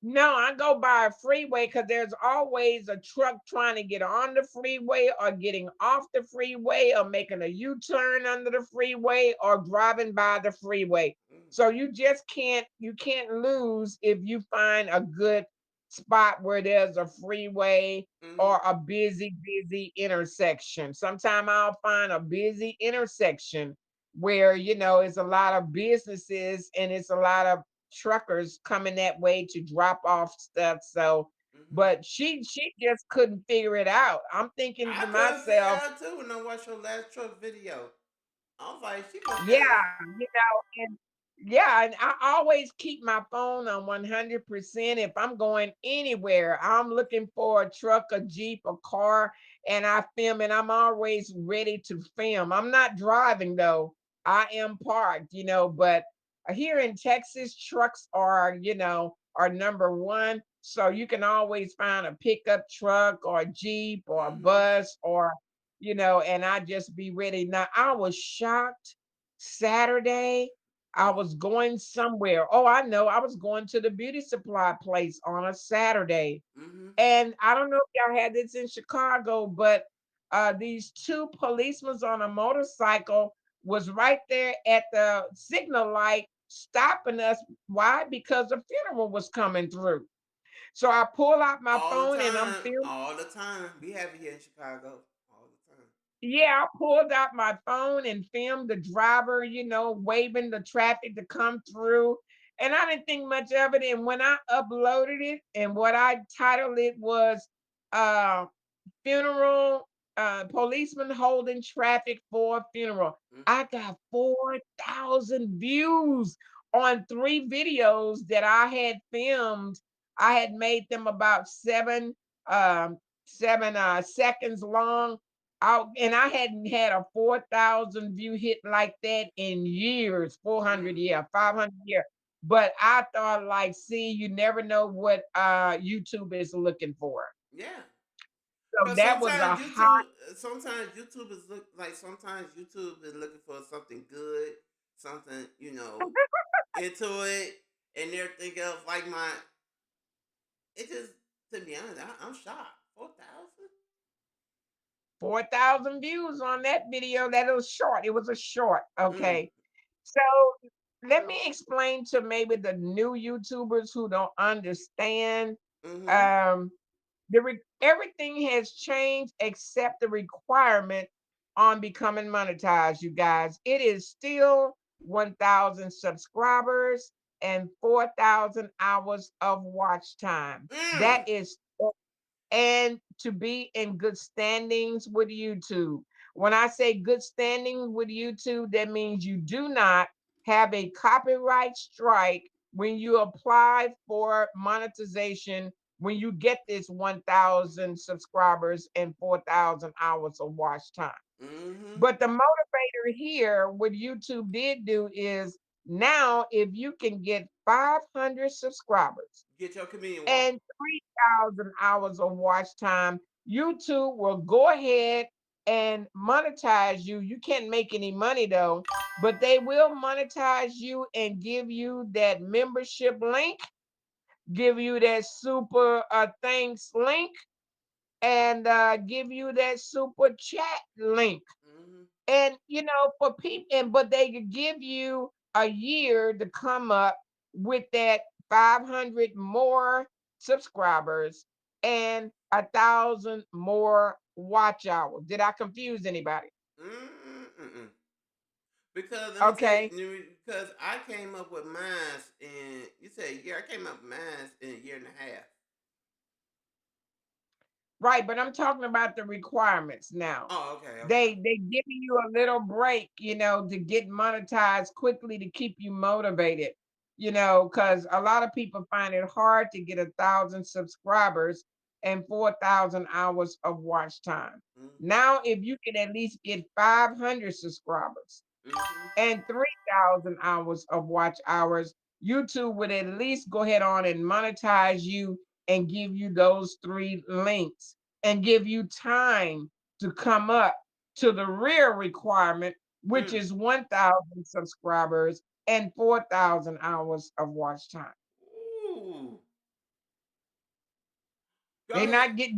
No, I go by a freeway because there's always a truck trying to get on the freeway or getting off the freeway or making a U-turn under the freeway or driving by the freeway. Mm, So you can't lose if you find a good spot where there's a freeway mm-hmm. or a busy intersection. Sometimes I'll find a busy intersection where it's a lot of businesses and it's a lot of truckers coming that way to drop off stuff. So, Mm-hmm. but she just couldn't figure it out. I'm thinking I to couldn't figure it myself, out too when I watched your last truck video. I was like, she must yeah, have. and yeah, and I always keep my phone on 100% if I'm going anywhere. I'm looking for a truck, a Jeep, a car, and I film and I'm always ready to film. I'm not driving though. I am parked, but here in Texas, trucks are number one. So you can always find a pickup truck or a Jeep or a Mm-hmm. bus and I just be ready. Now I was shocked Saturday, I was going somewhere. Oh, I know. I was going to the beauty supply place on a Saturday. Mm-hmm. And I don't know if y'all had this in Chicago, but these two policemen on a motorcycle was right there at the signal light stopping us. Why? Because the funeral was coming through. So I pull out my All the phone and I'm time. filming. All the time. We have it here in Chicago. All the time. Yeah, I pulled out my phone and filmed the driver, waving the traffic to come through. And I didn't think much of it. And when I uploaded it, and what I titled it was uh funeral, policeman holding traffic for a funeral. I got 4,000 views on three videos that I had filmed. I had made them about um, 7 seconds long. And I hadn't had a 4,000 view hit like that in years, 400 Mm-hmm. year, 500 year. But I thought, like, see, you never know what YouTube is looking for. Yeah. So Cause that was a hot. sometimes YouTube is sometimes YouTube is looking for something good, something into it, and they're thinking of like my. It just to be honest, I'm shocked. 4,000. 4,000 views on that video. That was short. It was a short. Mm. Okay. So let me explain to maybe the new YouTubers who don't understand. Mm-hmm. Um, everything has changed except the requirement on becoming monetized, you guys. It is still 1,000 subscribers and 4,000 hours of watch time. Mm. That is and to be in good standings with YouTube. When I say good standing with YouTube, that means you do not have a copyright strike when you apply for monetization, when you get this 1,000 subscribers and 4,000 hours of watch time. Mm-hmm. But the motivator here, what YouTube did do is now, if you can get 500 subscribers Get your comedian walk. and 3,000 hours of watch time, YouTube will go ahead and monetize you. You can't make any money though, but they will monetize you and give you that membership link, give you that super thanks link, and give you that super chat link. Mm-hmm. And for people, and but they could give you a year to come up with that 500 more subscribers and 1,000 more watch hours. Did I confuse anybody? Mm-mm. Because let me tell Okay. you, because I came up with mine in you said a year. I came up with mine in a year and a half. Right, but I'm talking about the requirements now. Oh, okay, okay. They give you a little break, to get monetized quickly to keep you motivated, because a lot of people find it hard to get 1,000 subscribers and 4,000 hours of watch time. Mm-hmm. Now, if you can at least get 500 subscribers Mm-hmm. and 3,000 hours of watch hours, YouTube would at least go ahead on and monetize you and give you those three links and give you time to come up to the real requirement, which Mm. is 1,000 subscribers and 4,000 hours of watch time. Ooh. Go They're ahead. not get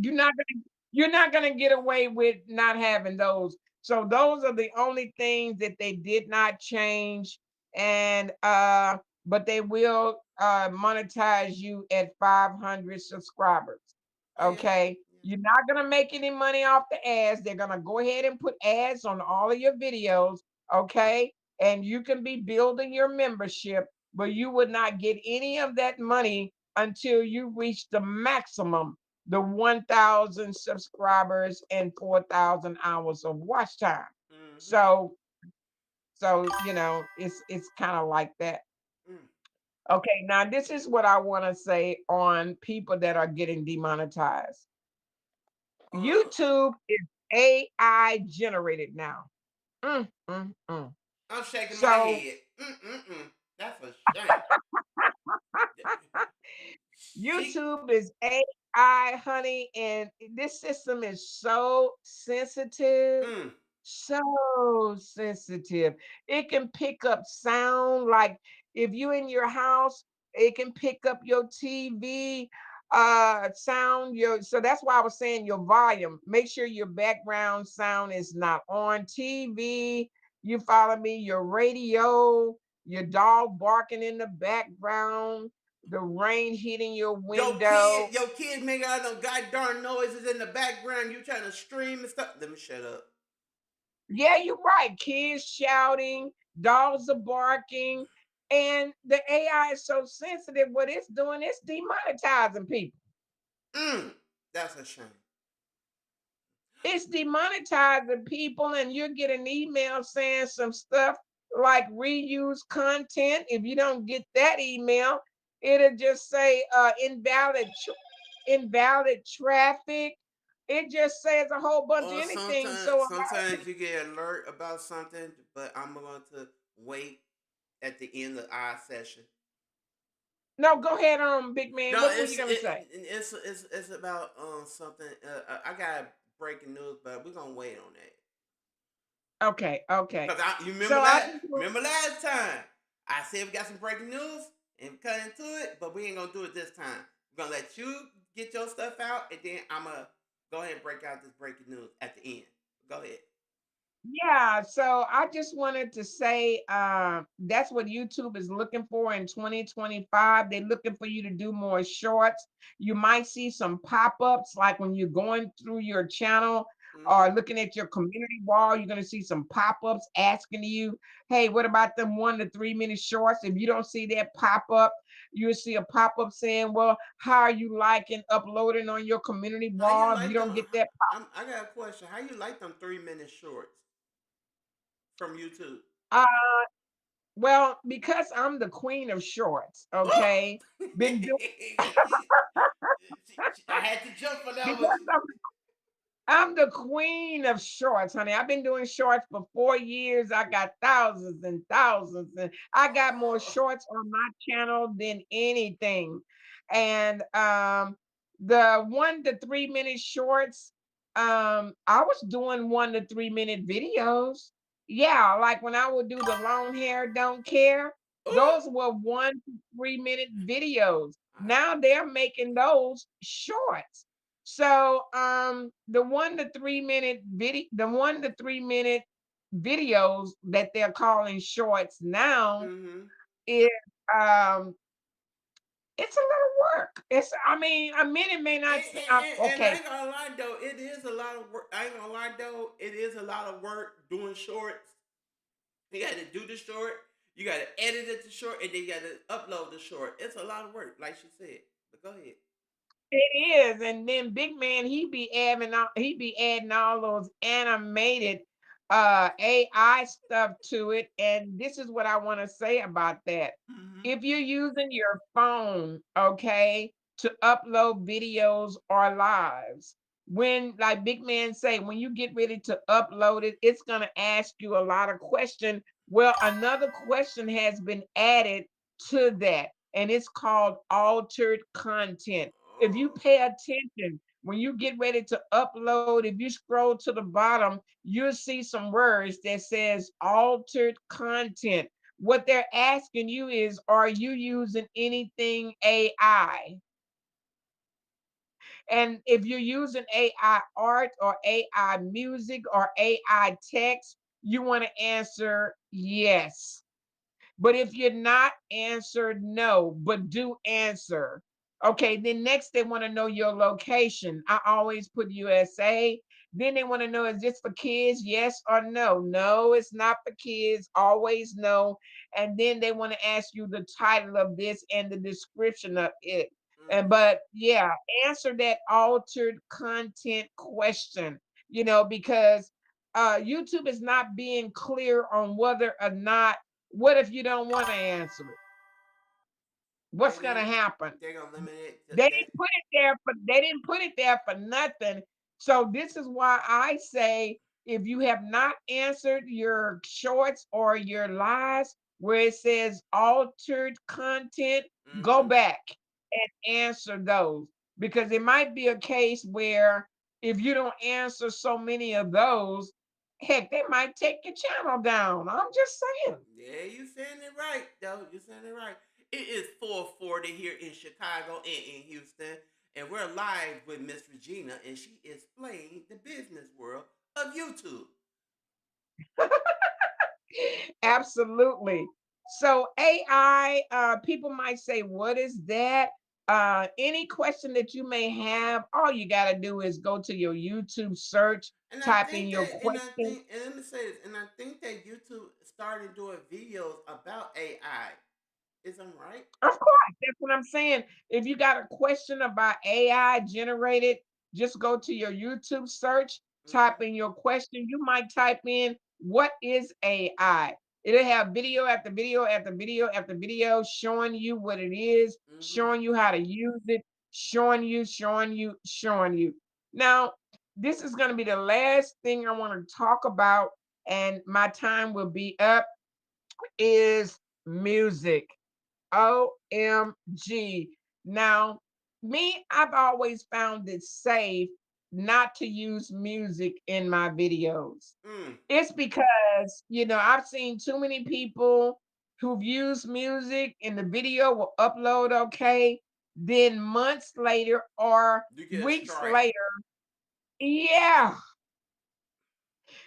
you're not gonna get away with not having those. So those are the only things that they did not change. And but they will monetize you at 500 subscribers. Oh yeah. Okay. Yeah. You're not gonna make any money off the ads. They're gonna go ahead and put ads on all of your videos. Okay. And you can be building your membership, but you would not get any of that money until you reach the maximum, the 1,000 subscribers and 4,000 hours of watch time. Mm-hmm. So, it's kind of like that. Mm. Okay, now this is what I want to say on people that are getting demonetized. Uh, YouTube is AI generated now. Mm, mm, mm. I'm shaking my So head. Mm-mm-mm. That's a shame. She. YouTube is AI, honey, and this system is so sensitive, Mm. so sensitive. It can pick up sound, like if you in your house, it can pick up your TV sound. Your So that's why I was saying your volume. Make sure your background sound is not on TV. You follow me? Your radio, your dog barking in the background, the rain hitting your window. Your kids making all them goddamn noises in the background. You trying to stream and stuff. Let me shut up. Yeah, you're right. Kids shouting, dogs are barking, and the AI is so sensitive. What it's doing, it's demonetizing people. Mm. That's a shame. It's demonetizing people, and you're getting emails saying some stuff like reuse content. If you don't get that email, it'll just say invalid traffic. It just says a whole bunch of Or anything. sometimes you get alert about something, but I'm going to wait at the end of our session. No, go ahead, big man. No, What were you gonna say? it's about something. I got breaking news, but we're gonna wait on that. Okay, okay. Cause you So I just remember last time I said we got some breaking news and cut into it, but we ain't gonna do it this time. We're gonna let you get your stuff out, and then I'm gonna go ahead and break out this breaking news at the end. Go ahead. Yeah, so I just wanted to say that's what YouTube is looking for in 2025. They're looking for you to do more shorts. You might see some pop-ups like when you're going through your channel or Mm-hmm. looking at your community wall, you're going to see some pop-ups asking you, hey, what about them 1 to 3 minute shorts? If you don't see that pop-up, you'll see a pop-up saying, well, how are you liking uploading on your community How you wall? If you like them? don't get that, I got a question. How you like them 3 minute shorts from YouTube? uh, well, because I'm the queen of shorts, okay? Been doing I had to jump for that one. because I'm the queen of shorts, honey. I've been doing shorts for 4 years. I got thousands and thousands, and I got more shorts on my channel than anything. And the 1 to 3 minute shorts, I was doing 1 to 3 minute videos. Yeah, like when I would do the long hair, don't care. Ooh. Those were 1 to 3 minute videos. I, Now they're making those shorts. So the 1 to 3 minute videos that they're calling shorts now mm-hmm. is um it's a little work. It's I mean, a minute may not And I okay. ain't gonna lie though, it is a lot of work. I ain't gonna lie though, it is a lot of work doing shorts. You got to do the short, you got to edit it to short, and then you got to upload the short. It's a lot of work, like she said. But go ahead. It is, and then Big Man, he be adding all those animated AI stuff to it. And this is what I want to say about that. Mm-hmm. If you're using your phone, okay, to upload videos or lives, when like Big Man say, when you get ready to upload it, it's gonna ask you a lot of questions. Well, another question has been added to that, and it's called altered content. If you Oh. pay attention, when you get ready to upload, if you scroll to the bottom, you'll see some words that says altered content. What they're asking you is, are you using anything AI? And if you're using AI art or AI music or AI text, you want to answer yes. But if you're not, answer no, but do answer. Okay, then next they want to know your location. I always put USA. Then they want to know, is this for kids? Yes or no? No, it's not for kids. Always no. And then they want to ask you the title of this and the description of it. And Mm-hmm. but yeah, answer that altered content question, because YouTube is not being clear on whether or not, what if you don't want to answer it? What's They going to didn't. happen? They're gonna limit it to They that. didn't put it there for they didn't put it there for nothing. So this is why I say, if you have not answered your shorts or your lives where it says altered content, go Mm-hmm. back and answer those, because it might be a case where if you don't answer so many of those, heck, they might take your channel down. I'm just saying. Yeah, you saying it right, though. You saying it right. It is 4:40 here in Chicago and in Houston, and we're live with Miss Regina, and she is playing the business world of YouTube. Absolutely. So AI, people might say, "What is that?" Any question that you may have, all you got to do is go to your YouTube search, And I type in think your that, and I question. think, and let me say this, and I think that YouTube started doing videos about AI. Is I'm right? Of course, that's what I'm saying. If you got a question about AI generated, just go to your YouTube search, type Mm-hmm. in your question. You might type in, "What is AI?" It'll have video after video after video after video showing you what it is, Mm-hmm. showing you how to use it, showing you. Now, this is going to be the last thing I want to talk about, and my time will be up, is music. OMG. Now, me, I've always found it safe not to use music in my videos. Mm. It's because, I've seen too many people who've used music and the video will upload okay. Then months later or You get a weeks strike. later, yeah,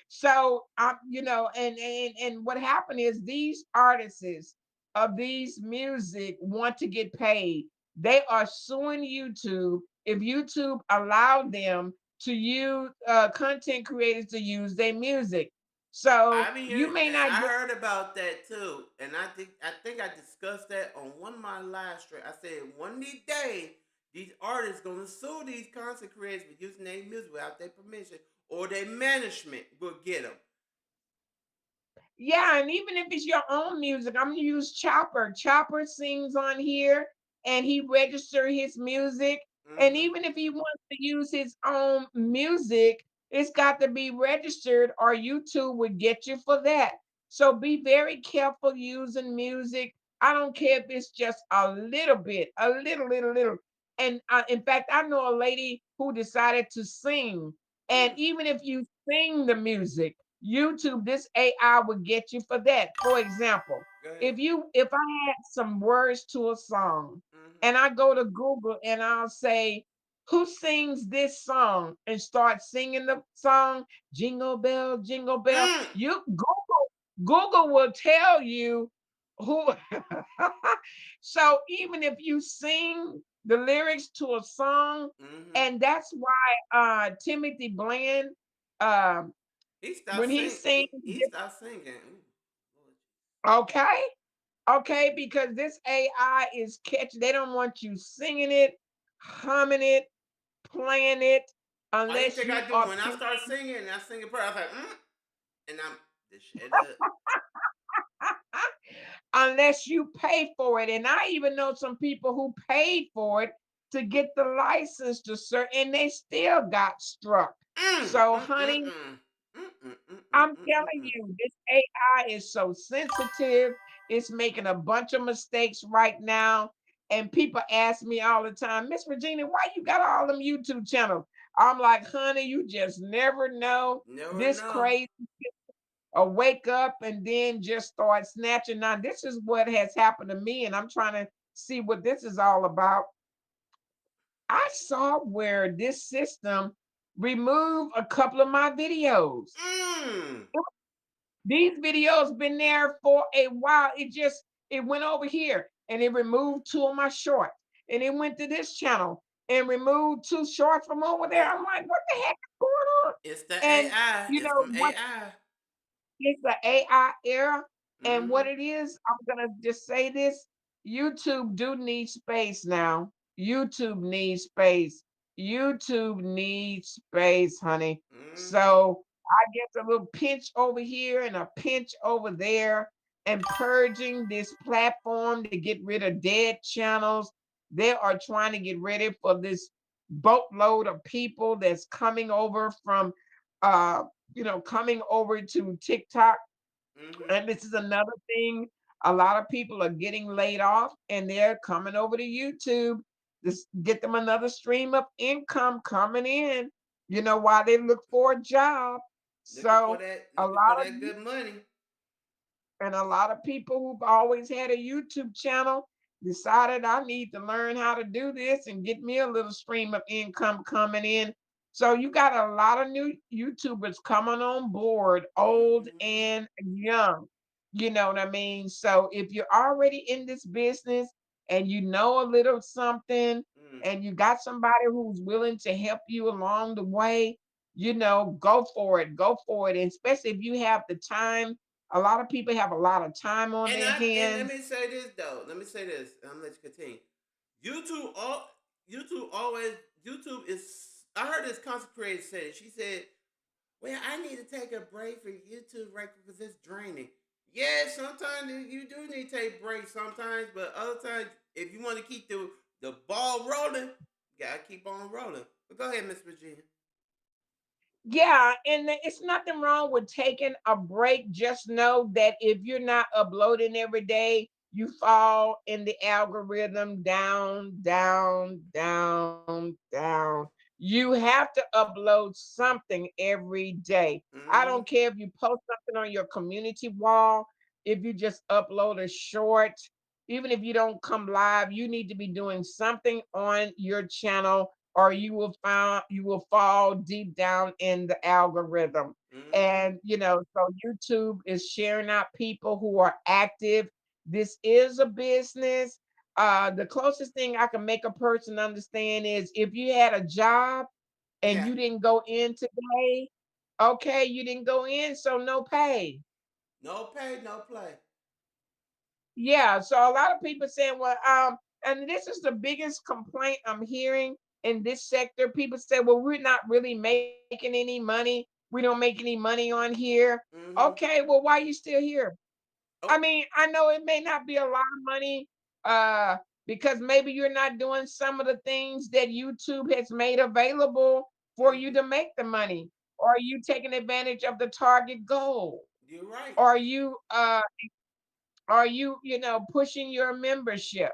so and what happened is these artists of these music want to get paid. They are suing YouTube if YouTube allowed them to use content creators to use their music. So I be you hearing, may and not I get. heard about that too. And I think I discussed that on one of my live streams. I said one of these days these artists gonna sue these content creators for using their music without their permission, or their management will get them. Yeah, and even if it's your own music, I'm gonna use Chopper. Chopper sings on here and he register his music. And Mm-hmm. even if he wants to use his own music, it's got to be registered or YouTube would get you for that. So be very careful using music. I don't care if it's just a little bit, a little. And in fact, I know a lady who decided to sing. And Mm. even if you sing the music, YouTube, this AI would get you for that. For example, Go ahead. if I had some words to a song Mm-hmm. and I go to Google and I'll say, "Who sings this song?" and start singing the song, Jingle Bell, Mm. you Google will tell you who. So even if you sing the lyrics to a song, Mm-hmm. and that's why Timothy Bland, um, He stopped when he singing. sings, He stopped singing. Ooh. Lord. okay, okay, because this AI is catch. They don't want you singing it, humming it, playing it, All you unless think you I do are when I paying, start singing and I sing a prayer, I was like, and I'm this shit up. unless you pay for it. And I even know some people who paid for it to get the license to serve, and they still got struck. Mm, So, mm, mm, honey, mm. Mm, mm, mm, mm, I'm mm, mm, telling mm. you, this AI is so sensitive. It's making a bunch of mistakes right now. And people ask me all the time, "Miss Regina, why you got all them YouTube channels?" I'm like, "Honey, you just never know. Never This know. crazy wake up and then just start snatching. Now, this is what has happened to me, and I'm trying to see what this is all about. I saw where this system removed a couple of my videos. Mm. These videos been there for a while. It went over here and it removed two of my shorts. And it went to this channel and removed two shorts from over there. It, I'm like, what the heck is going on? it's the And AI. you It's know from what? AI. It's the AI era. And what Mm-hmm. it is, I'm gonna just say this. YouTube do need space now. YouTube needs space. YouTube needs space, honey. Mm-hmm. So I get a little pinch over here and a pinch over there and purging this platform to get rid of dead channels. They are trying to get ready for this boatload of people that's coming over from uh coming over to TikTok. Mm-hmm. And this is another thing. A lot of people are getting laid off and they're coming over to YouTube to get them another stream of income coming in, while they look for a job. Looking for So that. a Looking for lot of that good money. and a lot of people who've always had a YouTube channel decided I need to learn how to do this and get me a little stream of income coming in. So you got a lot of new YouTubers coming on board, old Mm-hmm. and young. You know what I mean? So if you're already in this business and you know a little something Mm. and you got somebody who's willing to help you along the way, go for it. Go for it. And especially if you have the time. A lot of people have a lot of time on their And let hands. me say this though. Let me say this. And I'm gonna let you continue. YouTube all YouTube always YouTube is. I heard this content creator say it. She said, "Well, I need to take a break from YouTube right because it's draining." Yeah, sometimes you do need to take breaks sometimes, but other times if you want to keep the ball rolling, you gotta keep on rolling. But go ahead, Miss Virginia. Yeah, and it's nothing wrong with taking a break. Just know that if you're not uploading every day, you fall in the algorithm down, down, down, down. You have to upload something every day. I Mm-hmm. don't care if you post something on your community wall, if you just upload a short, even if you don't come live, you need to be doing something on your channel or you will fall deep down in the algorithm. Mm-hmm. And so YouTube is sharing out people who are active. This is a business. The closest thing I can make a person understand is if you had a job and Yeah. you didn't go in today, okay, you didn't go in, so no pay. No pay, no play. Yeah, so a lot of people saying, well, and this is the biggest complaint I'm hearing in this sector. People say, well, we're not really making any money. We don't make any money on here. Mm-hmm. Okay, well, why are you still here? I Oh. mean, I know it may not be a lot of money, uh, because maybe you're not doing some of the things that YouTube has made available for you Mm-hmm. to make the money. Or are you taking advantage of the target goal? You're right. Are you pushing your membership?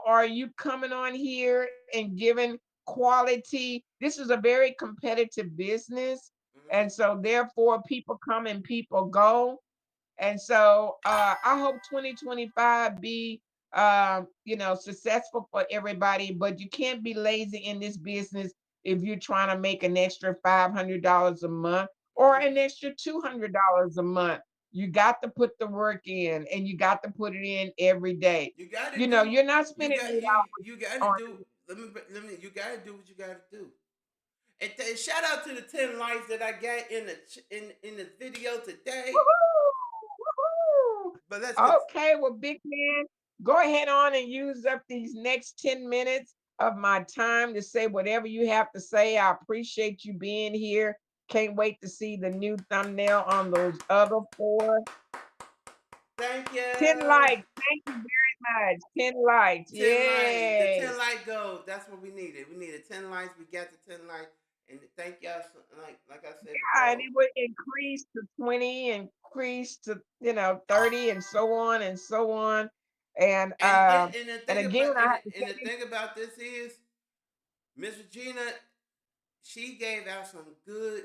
Are you coming on here and giving quality? This is a very competitive business. And Mm-hmm. so therefore people come and people go. And so I hope 2025 be successful for everybody, but you can't be lazy in this business if you're trying to make an extra $500 a month or an Mm-hmm. extra $200 a month. You got to put the work in and you got to put it in every day. You gotta You know, do. you're not You spending got you gotta 8 hours do. Let me. You gotta do what you gotta do. And shout out to the 10 likes that I got in the video today. Woohoo! But let's get. Woohoo! Okay, well, big man, go ahead on and use up these next 10 minutes of my time to say whatever you have to say. I appreciate you being here. Can't wait to see the new thumbnail on those other four. Thank 10 you. likes. Thank you very much. 10 likes. 10 likes. The Yay. 10 like goal. That's what we needed. We needed 10 likes. We got the 10 likes. And thank y'all. Like I said And before. it would increase to 20, increase to 30, and so on and so on. And And the and thing again, about I have to and the say this. thing about this is Miss Regina. she gave out some good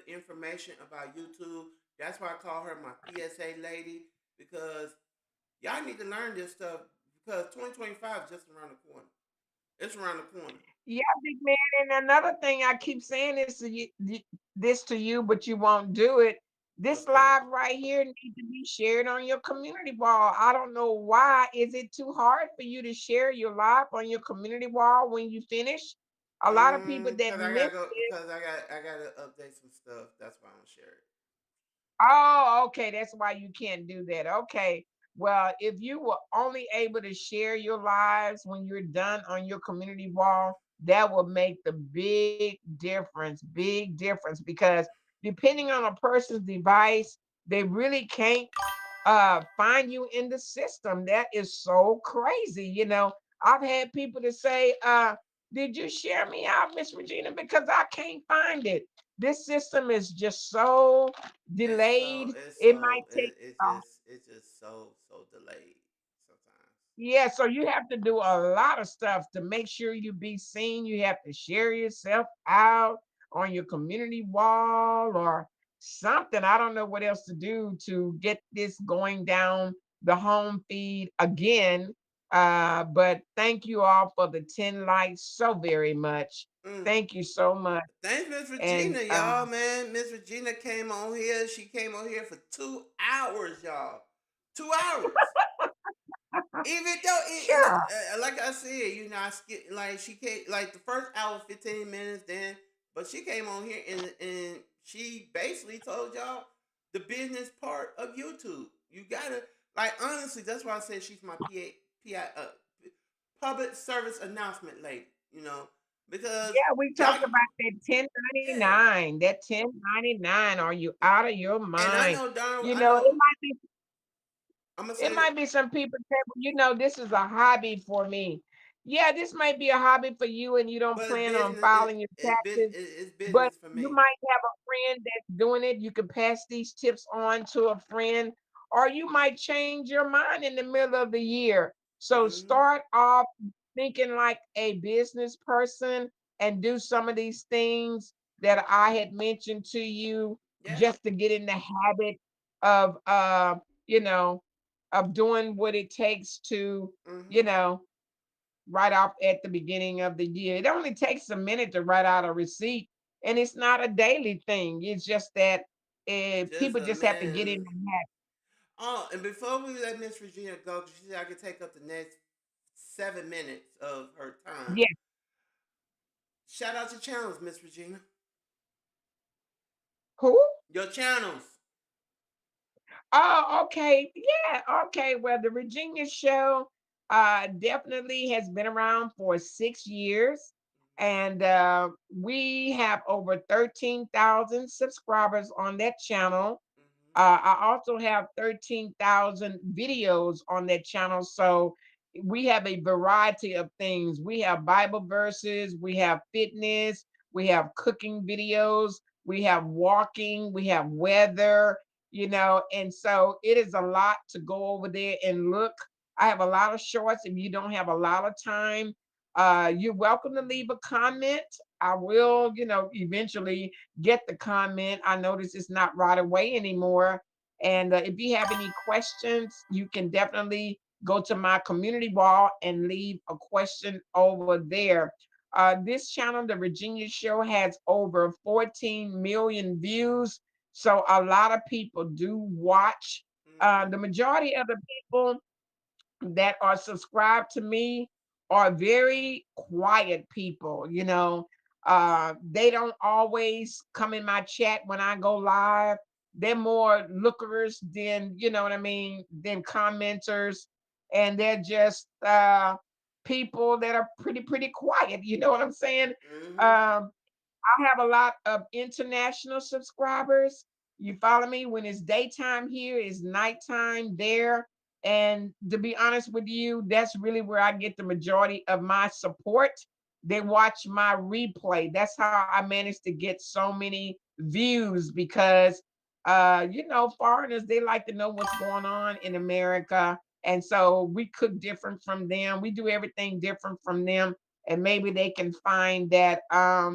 information about YouTube. That's why I call her my PSA lady because y'all need to learn this stuff because 2025 is just around the corner. It's around the corner. Yeah, big man. And another thing I keep saying this to you, this to you, but you won't do it. This What's that? live right here needs to be shared on your community wall. I don't know why. Is it too hard for you to share your live on your community wall when you finish? A lot of people that Cause I miss gotta go. it. Cause I gotta update some stuff. That's why I don't share Oh, okay. That's why you can't do that. Okay. Well, if you were only able to share your lives when you're done on your community wall, that will make the big difference because depending on a person's device, they really can't find you in the system. That is so crazy. I've had people to say, did you share me out, Miss Regina? Because I can't find it. This system is just so delayed. It might take it's just so delayed sometimes. yeah, so you have to do a lot of stuff to make sure you be seen. You have to share yourself out on your community wall or something. I don't know what else to do to get this going down the home feed again. But thank you all for the 10 likes so very much. Mm. Thank you so much. Thanks, Miss And Regina, y'all, man. Miss Regina came on here. She came on here for 2 hours, y'all. 2 hours. Even though sure. like I said, I skip like she came like the first hour, 15 minutes, then, but she came on here and she basically told y'all the business part of YouTube. You gotta like honestly, that's why I said she's my public service announcement lady. Because Yeah, we y'all, talked about that yeah, 1099. That 1099. Are you out of your and I mind? know darn, You I know, know. it might be I'm gonna it say, might be some people say, well, this is a hobby for me. Yeah, this might be a hobby for you and you don't but it's plan on business. filing your taxes, It's but business for you me. might have a friend that's doing it. You can pass these tips on to a friend, or you might change your mind in the middle of the year. So Hmm. start off thinking like a business person and do some of these things that I had mentioned to you Yeah. just to get in the habit of you know, of doing what it takes to, you Hmm. know, right off at the beginning of the year. It only takes a minute to write out a receipt, and it's not a daily thing. It's just that Just people a just have to get man. in the habit. Oh, and before we let Miss Regina go, because she said I could take up the next 7 minutes of her time. Yes. Shout out your channels, Miss Regina. Who? Your channels. Oh, okay. Yeah, okay. Well, the Virginia show definitely has been around for 6 years. And we have over 13,000 subscribers on that channel. Hmm. I also have 13,000 videos on that channel. So we have a variety of things. We have Bible verses, we have fitness, we have cooking videos, we have walking, we have weather, and so it is a lot to go over there and look. I have a lot of shorts. If you don't have a lot of time, you're welcome to leave a comment. I will, eventually get the comment. I notice it's not right away anymore. And if you have any questions, you can definitely go to my community wall and leave a question over there. This channel, The Virginia Show, has over 14 million views. So a lot of people do watch. Hmm. The majority of the people that are subscribed to me are very quiet people. They don't always come in my chat when I go live. They're more lookers than, you know what I mean, than commenters. And they're just people that are pretty quiet. You know what I'm saying? Hmm. Um, I have a lot of international subscribers. You follow me? When it's daytime here, it's nighttime there. And to be honest with you, that's really where I get the majority of my support. They watch my replay. That's how I managed to get so many views because foreigners, they like to know what's going on in America. And so we cook different from them. We do everything different from them. and maybe they can find that I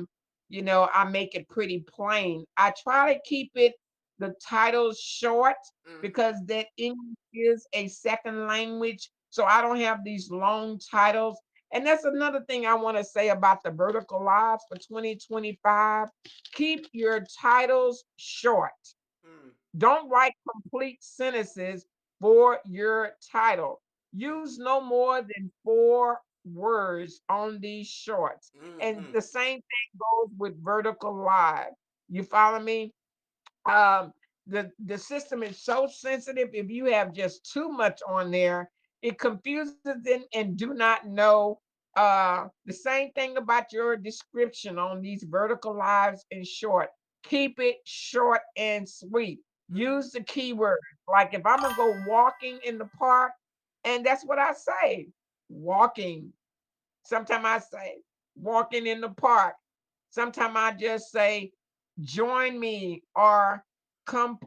make it pretty plain. I try to keep it the titles short Mm-hmm. because that English is a second language. So I don't have these long titles. And that's another thing I want to say about the vertical lives for 2025. Keep your titles short. Mm-hmm. Don't write complete sentences for your title. Use no more than 4 words on these shorts. And Mm-hmm. the same thing goes with vertical live. You follow me? um the system is so sensitive. If you have just too much on there, it confuses them and do not know. The same thing about your description on these vertical lives and short. Keep it short and sweet. Mm-hmm. Use the keywords. Like if I'm gonna go walking in the park, and that's what I say, walking. Sometimes I say walking in the park. Sometimes I just say join me or come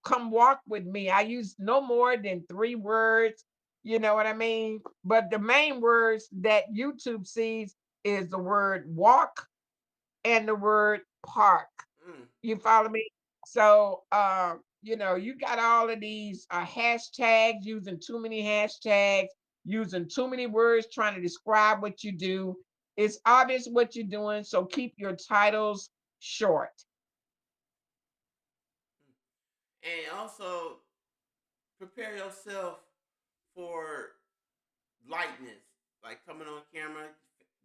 come walk with me. I use no more than 3 words. You know what I mean? But the main words that YouTube sees is the word walk and the word park. Mm-hmm. You follow me? So, you got all of these hashtags, using too many hashtags, using too many words trying to describe what you do. It's obvious what you're doing, so keep your titles short. And also prepare yourself for lightness, like coming on camera,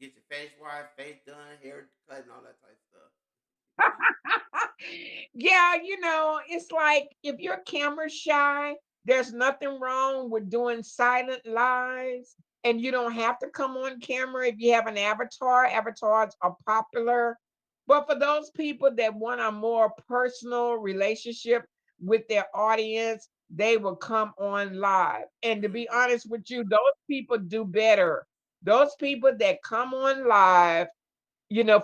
get your face washed, face done, hair cut, and all that type of stuff. Yeah, it's like if you're camera shy, there's nothing wrong with doing silent lives. And you don't have to come on camera if you have an avatar. Avatars are popular. But for those people that want a more personal relationship with their audience, they will come on live. And to be Mm-hmm. honest with you, those people do better. Those people that come on live,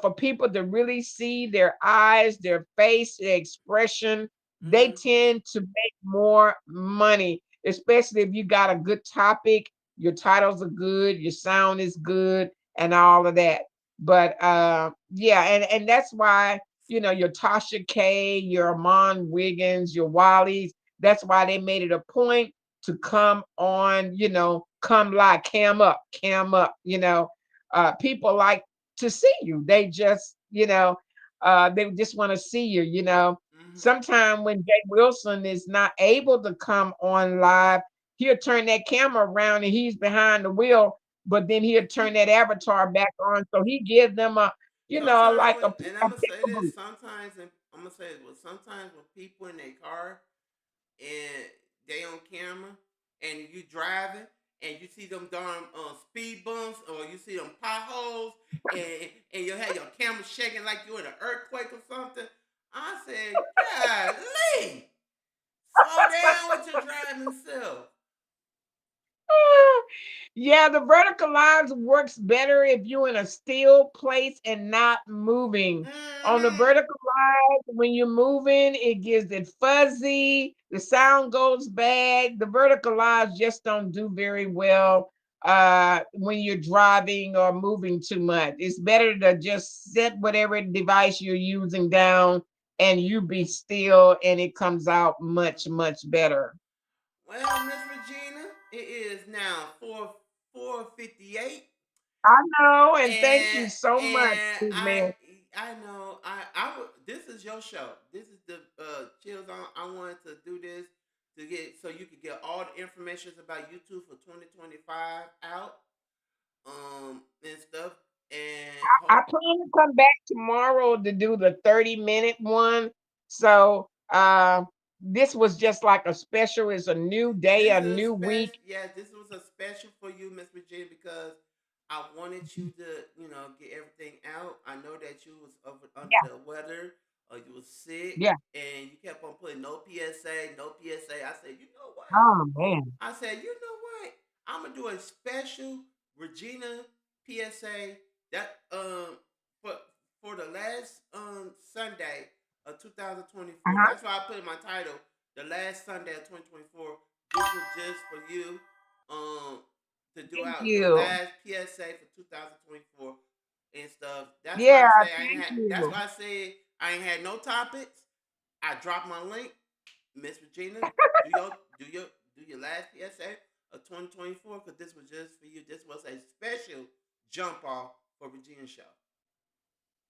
for people to really see their eyes, their face, their expression, they Mm-hmm. tend to make more money, especially if you got a good topic, your titles are good, your sound is good, and all of that. But yeah, and that's why, your Tasha K, your Amon Wiggins, your Wallies, that's why they made it a point to come on, come live, cam up, people like to see you. They just want to see you, Mm-hmm. Sometime when Jay Wilson is not able to come on live, he'll turn that camera around and he's behind the wheel, but then he'll turn that avatar back on. So he gives them Sometimes like when, a, and a I'm gonna say peekaboo. this, sometimes, and I'm gonna say this, well, sometimes when people in their car and they on camera and you driving and you see them darn speed bumps or you see them potholes and you have your camera shaking like you're in an earthquake or something. I said, golly, slow down with your driving self. Yeah, the vertical lines works better if you're in a still place and not moving. On the Mm-hmm. vertical lines, when you're moving, it gives it fuzzy, the sound goes bad. The vertical lines just don't do very well when you're driving or moving too much. It's better to just set whatever device you're using down and you be still, and it comes out much, Mm-hmm. much better. Well, Miss Regina, it is now 4:58. I know, and thank you and so much, and big man. I know I would. This is your show. This is the chill zone. I wanted to do this to get so you could get all the information about YouTube for 2025 out and stuff and I hope. plan to come back tomorrow to do the 30-minute one. So this was just like a special. It's a new day, This a is new special. week. Yeah, this was a special for you, Miss Virginia, because I wanted you to, get everything out. I know that you was under Yeah, the weather or you was sick, yeah. and you kept on putting no PSA, no PSA. I said, you know what? Oh man. I said, you know what? I'm gonna do a special Regina PSA that for for the last Sunday of 2024. Uh-huh. That's why I put in my title, the last Sunday of 2024. This was just for you um to do Thank out your you. last PSA for 2024 and stuff. That's why Yeah, I say I ain't thank had. That's you. why I said I ain't had no topics. I dropped my link. Miss Regina, do your do your do your last PSA of 2024 because this was just for you. This was a special jump off for Regina show.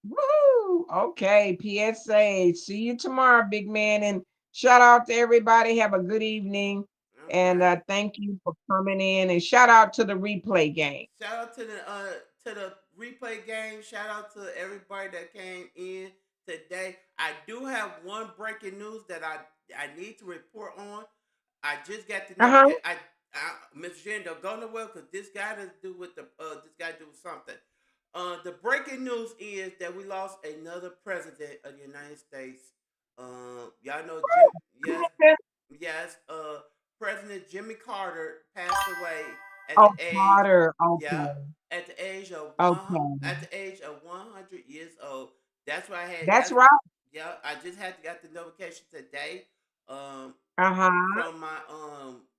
Woo! Okay, PSA. See you tomorrow, big man. And shout out to everybody. Have a good evening. And Okay. thank you for coming in. And shout out to the replay game. Shout out to the replay game. Shout out to everybody that came in today. I do have one breaking news that I need to report on. I just got the Uh-huh. notification. Miss Jen, don't go nowhere because this got to do with the this got to do with something. The breaking news is that we lost another president of the United States. Y'all know Jim. Yes, yes. President Jimmy Carter passed away at Oh, the age. Carter. Yeah, Okay. at the age of one. Okay. At the age of 100 years old. That's why I had. That's That's right. yeah. I just had got the notification today. Um, Uh-huh. from my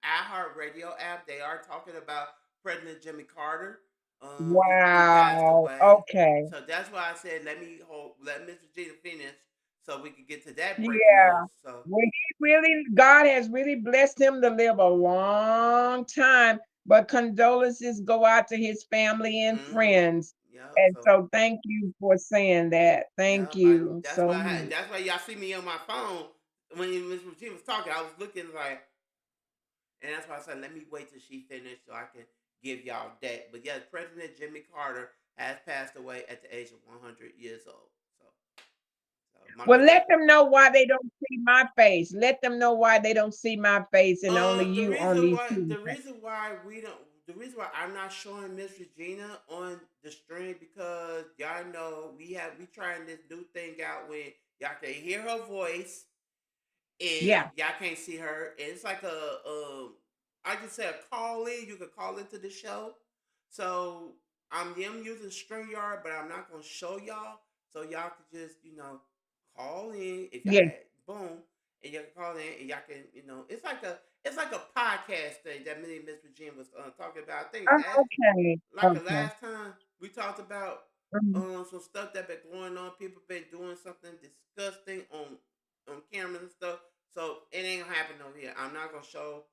iHeartRadio app. They are talking about President Jimmy Carter, who passed Wow. away. Okay. So that's why I said let Miss Regina finish so we could get to that breaking Yeah. news. So Well, God has really blessed him to live a long time. But condolences go out to his family and friends. yeah, And so so thank you for saying that. yeah, Thank you so much. that's why y'all see me on my phone when Miss Regina was talking. I was looking like, and that's why I said, let me wait till she finished so I can give y'all that. But yeah, President Jimmy Carter has passed away at the age of 100 years old. So my Well, condolences. let them know why they don't see my face. Let them know why they don't see my face and only you on these two. The reason why I'm not showing Miss Regina on the stream because y'all know we trying this new thing out when y'all can hear her voice and Yeah. y'all can't see her. And it's like I just say a call in. You could call into the show. So I'm using StreamYard, but I'm not gonna show y'all. So y'all could just call in if y'all Yeah. had boom, and you can call in and y'all can it's like a podcast thing that me and Miss Regina was talking about. I think Okay. like the Okay. last time we talked about Mhm. some stuff that been going on. People been doing something disgusting on camera and stuff. So it ain't gonna happen over here. I'm not gonna show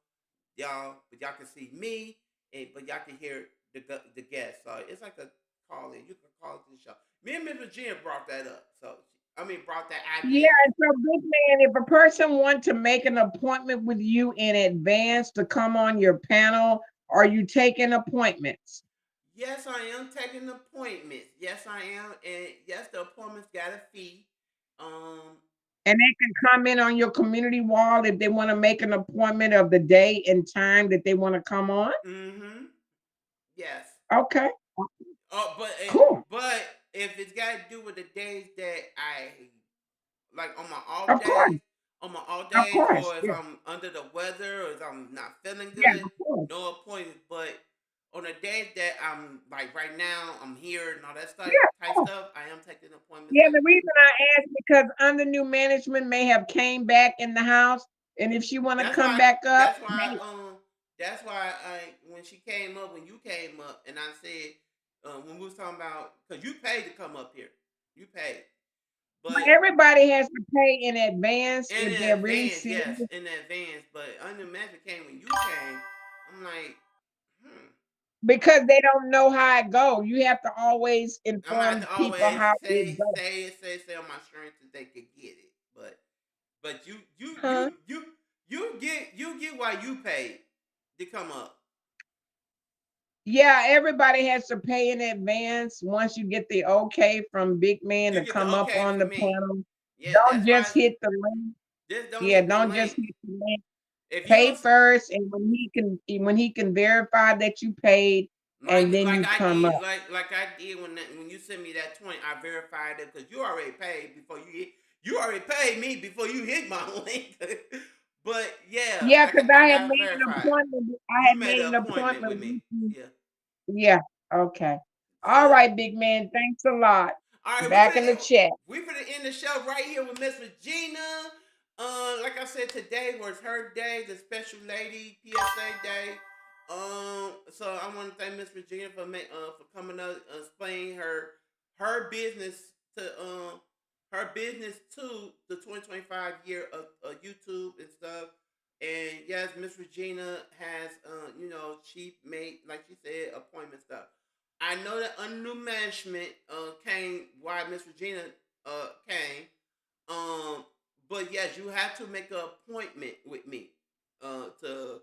y'all, but y'all can see me, and but y'all can hear the guest. So it's like a call in. You can call to the show. Me and Miss Virginia brought that up. So I mean, brought that Yeah, idea. and so big man, if a person want to make an appointment with you in advance to come on your panel, are you taking appointments? Yes, I am taking appointments. Yes, I am, and yes, the appointments got a fee. Um, And they can comment on your community wall if they want to make an appointment of the day and time that they want to come on. mm-hmm. Yes. Okay, Oh, cool. but if it's got to do with the days that I like Of course, on my off of days, course. or if Yeah, I'm under the weather, or if I'm not feeling yeah, good, of course. no appointments. But on the days that I'm like right now, I'm here and all that Yeah, type of course. stuff, I am taking appointments. Yeah, Like, the reason I asked because under new management may have came back in the house, and if she want to that's come why. back up, That's why. That's why I when she came up when you came up and I said when we was talking about because you paid to come up here, you paid, but but everybody has to pay in advance in if they're really advance, serious. yes, in advance. But under magic came when you came. I'm like, hmm. Because they don't know how it go. You have to always I'm gonna have inform to people always how it goes. say on my strength that they could get it. But Huh? you get why you paid to come up. Yeah, everybody has to pay in advance once you get the okay from big man You to get the come up okay on for the me. panel. Yeah, Don't that's why. just hit the link. Just don't Yeah, hit the don't just link. hit the link. If you Pay don't first, and when he can verify that you paid, and then like you come up. I did when you sent me that 20, I verified it because you already paid before you already paid me before you hit my link. But yeah, Yeah, because I I had got made an verified. appointment. I You had made made an an appointment with appointment me. with you. Yeah. Yeah. Okay. All So right, big man. Thanks a lot. all right, Back in the chat. we finna end the show right here with Miss Regina. Like I said, today was her day, the special lady PSA day. So I want to thank Miss Regina for coming up, explaining her. her business to the 2025 year of YouTube and stuff. And yes, Miss Regina has she made, like she said, appointment stuff. I know that under new management came why Miss Regina came. Um but yes, you have to make an appointment with me to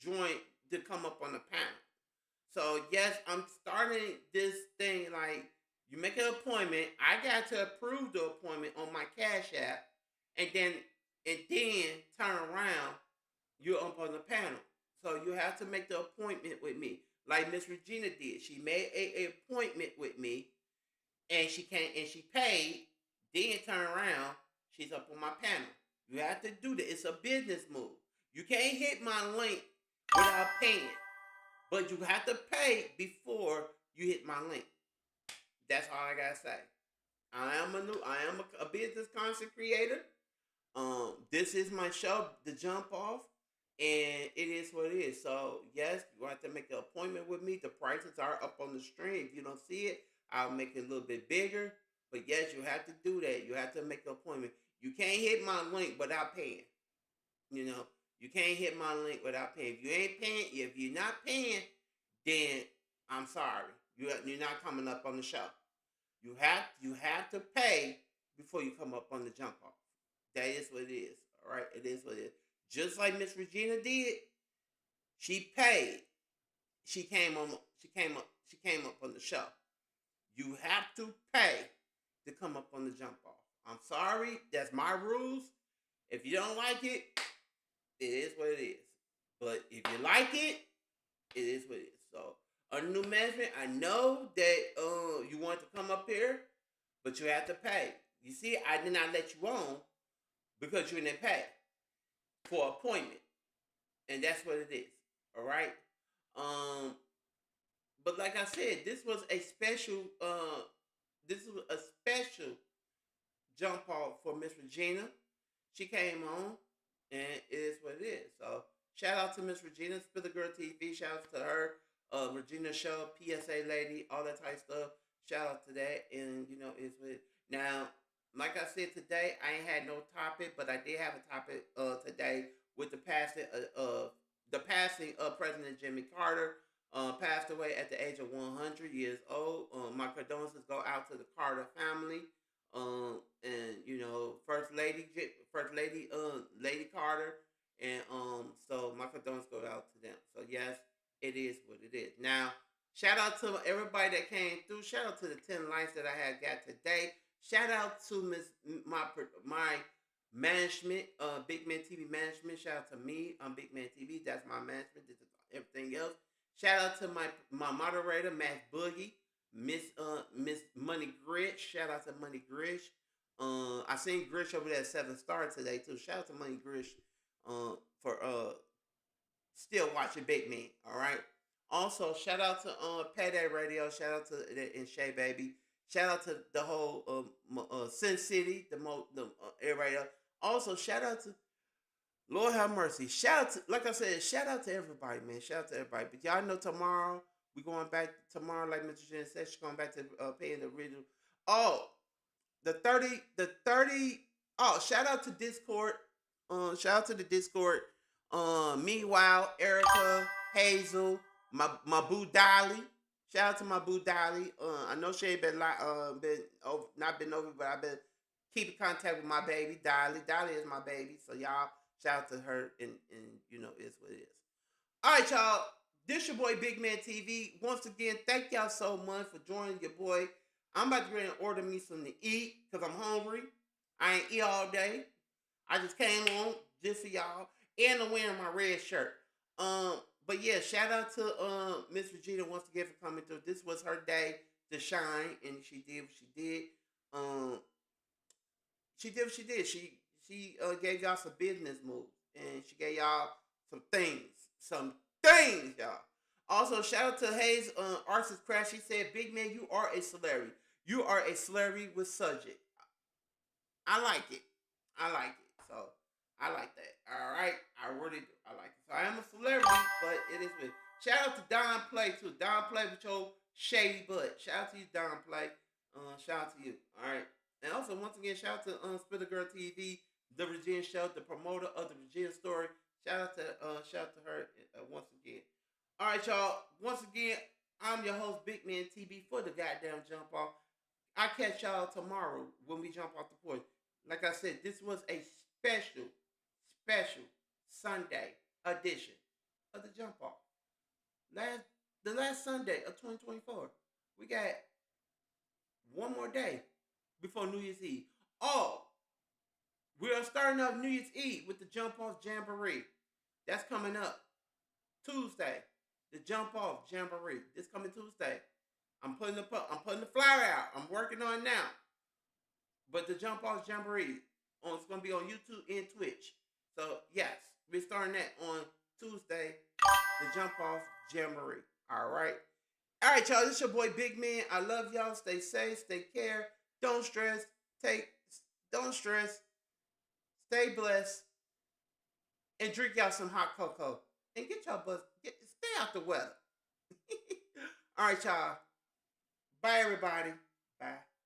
join, to come up on the panel. So yes, I'm starting this thing like you make an appointment. I got to approve the appointment on my Cash App, and then turn around, you're up on the panel. So you have to make the appointment with me, like Miss Regina did. She made a appointment with me, and she came and she paid. Then turn around, she's up on my panel. You have to do that. It's a business move. You can't hit my link without paying, but you have to pay before you hit my link. That's all I gotta say. I am a business content creator. This is my show, The Jump Off, and it is what it is. So yes, you have to make an appointment with me. The prices are up on the screen. If you don't see it, I'll make it a little bit bigger. But yes, you have to do that. You have to make an appointment. You can't hit my link without paying. You know, you can't hit my link without paying. If you ain't paying, if you're not paying, then I'm sorry. You're not coming up on the show. You have to pay before you come up on the jump off. That is what it is. All right, it is what it is. Just like Miss Regina did, she paid. She came on. She came up. She came up on the show. You have to pay to come up on the jump off. I'm sorry. That's my rules. If you don't like it, it is what it is. But if you like it, it is what it is. So, under new management, I know that you want to come up here, but you have to pay. You see, I did not let you on because you didn't pay for appointment, and that's what it is. All right. Um, but like I said, this was a special. This was a special jump off for Miss Regina. She came on, and it is what it is. So shout out to Miss Regina, Spill the Girl TV. Shout out to her, Regina Show, PSA lady, all that type of stuff. Shout out to that, and it's what it. Now, like I said today, I ain't had no topic, but I did have a topic today with the passing of President Jimmy Carter. Passed away at the age of 100 years old. My condolences go out to the Carter family. And Lady Carter, and so my condolences go out to them. So yes, it is what it is. Now, shout out to everybody that came through. Shout out to the 10 likes that I had got today. Shout out to my management, Big Man TV management. Shout out to me. I'm Big Man TV. That's my management. This is everything else. Shout out to my moderator, Matt Boogie. Miss Money Grish. Shout out to Money Grish. I seen Grish over there at 7 Star today too. Shout out to Money Grish for still watching Big Man. All right. Also, shout out to Payday Radio. Shout out to and Shay Baby. Shout out to the whole Sin City, the everybody else. Also, shout out to Lord have mercy. Shout out to, like I said, shout out to everybody, man. Shout out to everybody. But y'all know tomorrow we going back tomorrow, like Mr. Jen said, she's going back to paying the original. Oh, the 30. Oh, shout out to Discord. Shout out to the Discord. Meanwhile, Erica, Hazel, my boo Dolly. Shout out to my boo Dolly. I know she ain't been over, not been over, but I've been keeping contact with my baby Dolly. Dolly is my baby, so y'all shout out to her, and it's what it is. All right, y'all. This your boy Big Man TV. Once again, thank y'all so much for joining your boy. I'm about to go and order me something to eat because I'm hungry. I ain't eat all day. I just came on just for y'all, and I'm wearing my red shirt. But yeah, shout out to Miss Regina once again for coming through. This was her day to shine, and she did what she did. Um, she did what she did. She gave y'all some business moves, and she gave y'all some things, y'all. Also, shout out to Hayes Artist Crash. She said, "Big Man, you are a celebrity. You are a celebrity with subject. I like it. I like it. So I like that. All right, I really do. I like it. So I am a celebrity, but it is with. Shout out to Don Play too. Don Play with your shady butt. Shout out to you, Don Play. Shout out to you. All right. And also, once again, shout out to Spitter Girl TV, the Virginia Show, the promoter of the Virginia story. Shout out to her once again. All right, y'all. Once again, I'm your host, Big Man TV, for the goddamn jump off. I catch y'all tomorrow when we jump off the porch. Like I said, this was a special Sunday edition of the jump off. Last the last Sunday of 2024. We got one more day before New Year's Eve. Oh, we are starting up New Year's Eve with the Jump Off Jamboree. That's coming up Tuesday. The Jump Off Jamboree. This coming Tuesday. I'm putting the flyer out. I'm working on it now. But the Jump Off Jamboree it's gonna be on YouTube and Twitch. So yes, we're starting that on Tuesday. The Jump Off Jamboree. All right. All right, y'all. This is your boy Big Man. I love y'all. Stay safe. Stay care. Don't stress. Don't stress. Stay blessed. And drink y'all some hot cocoa. And get y'all stay out the weather. All right, y'all. Bye, everybody. Bye.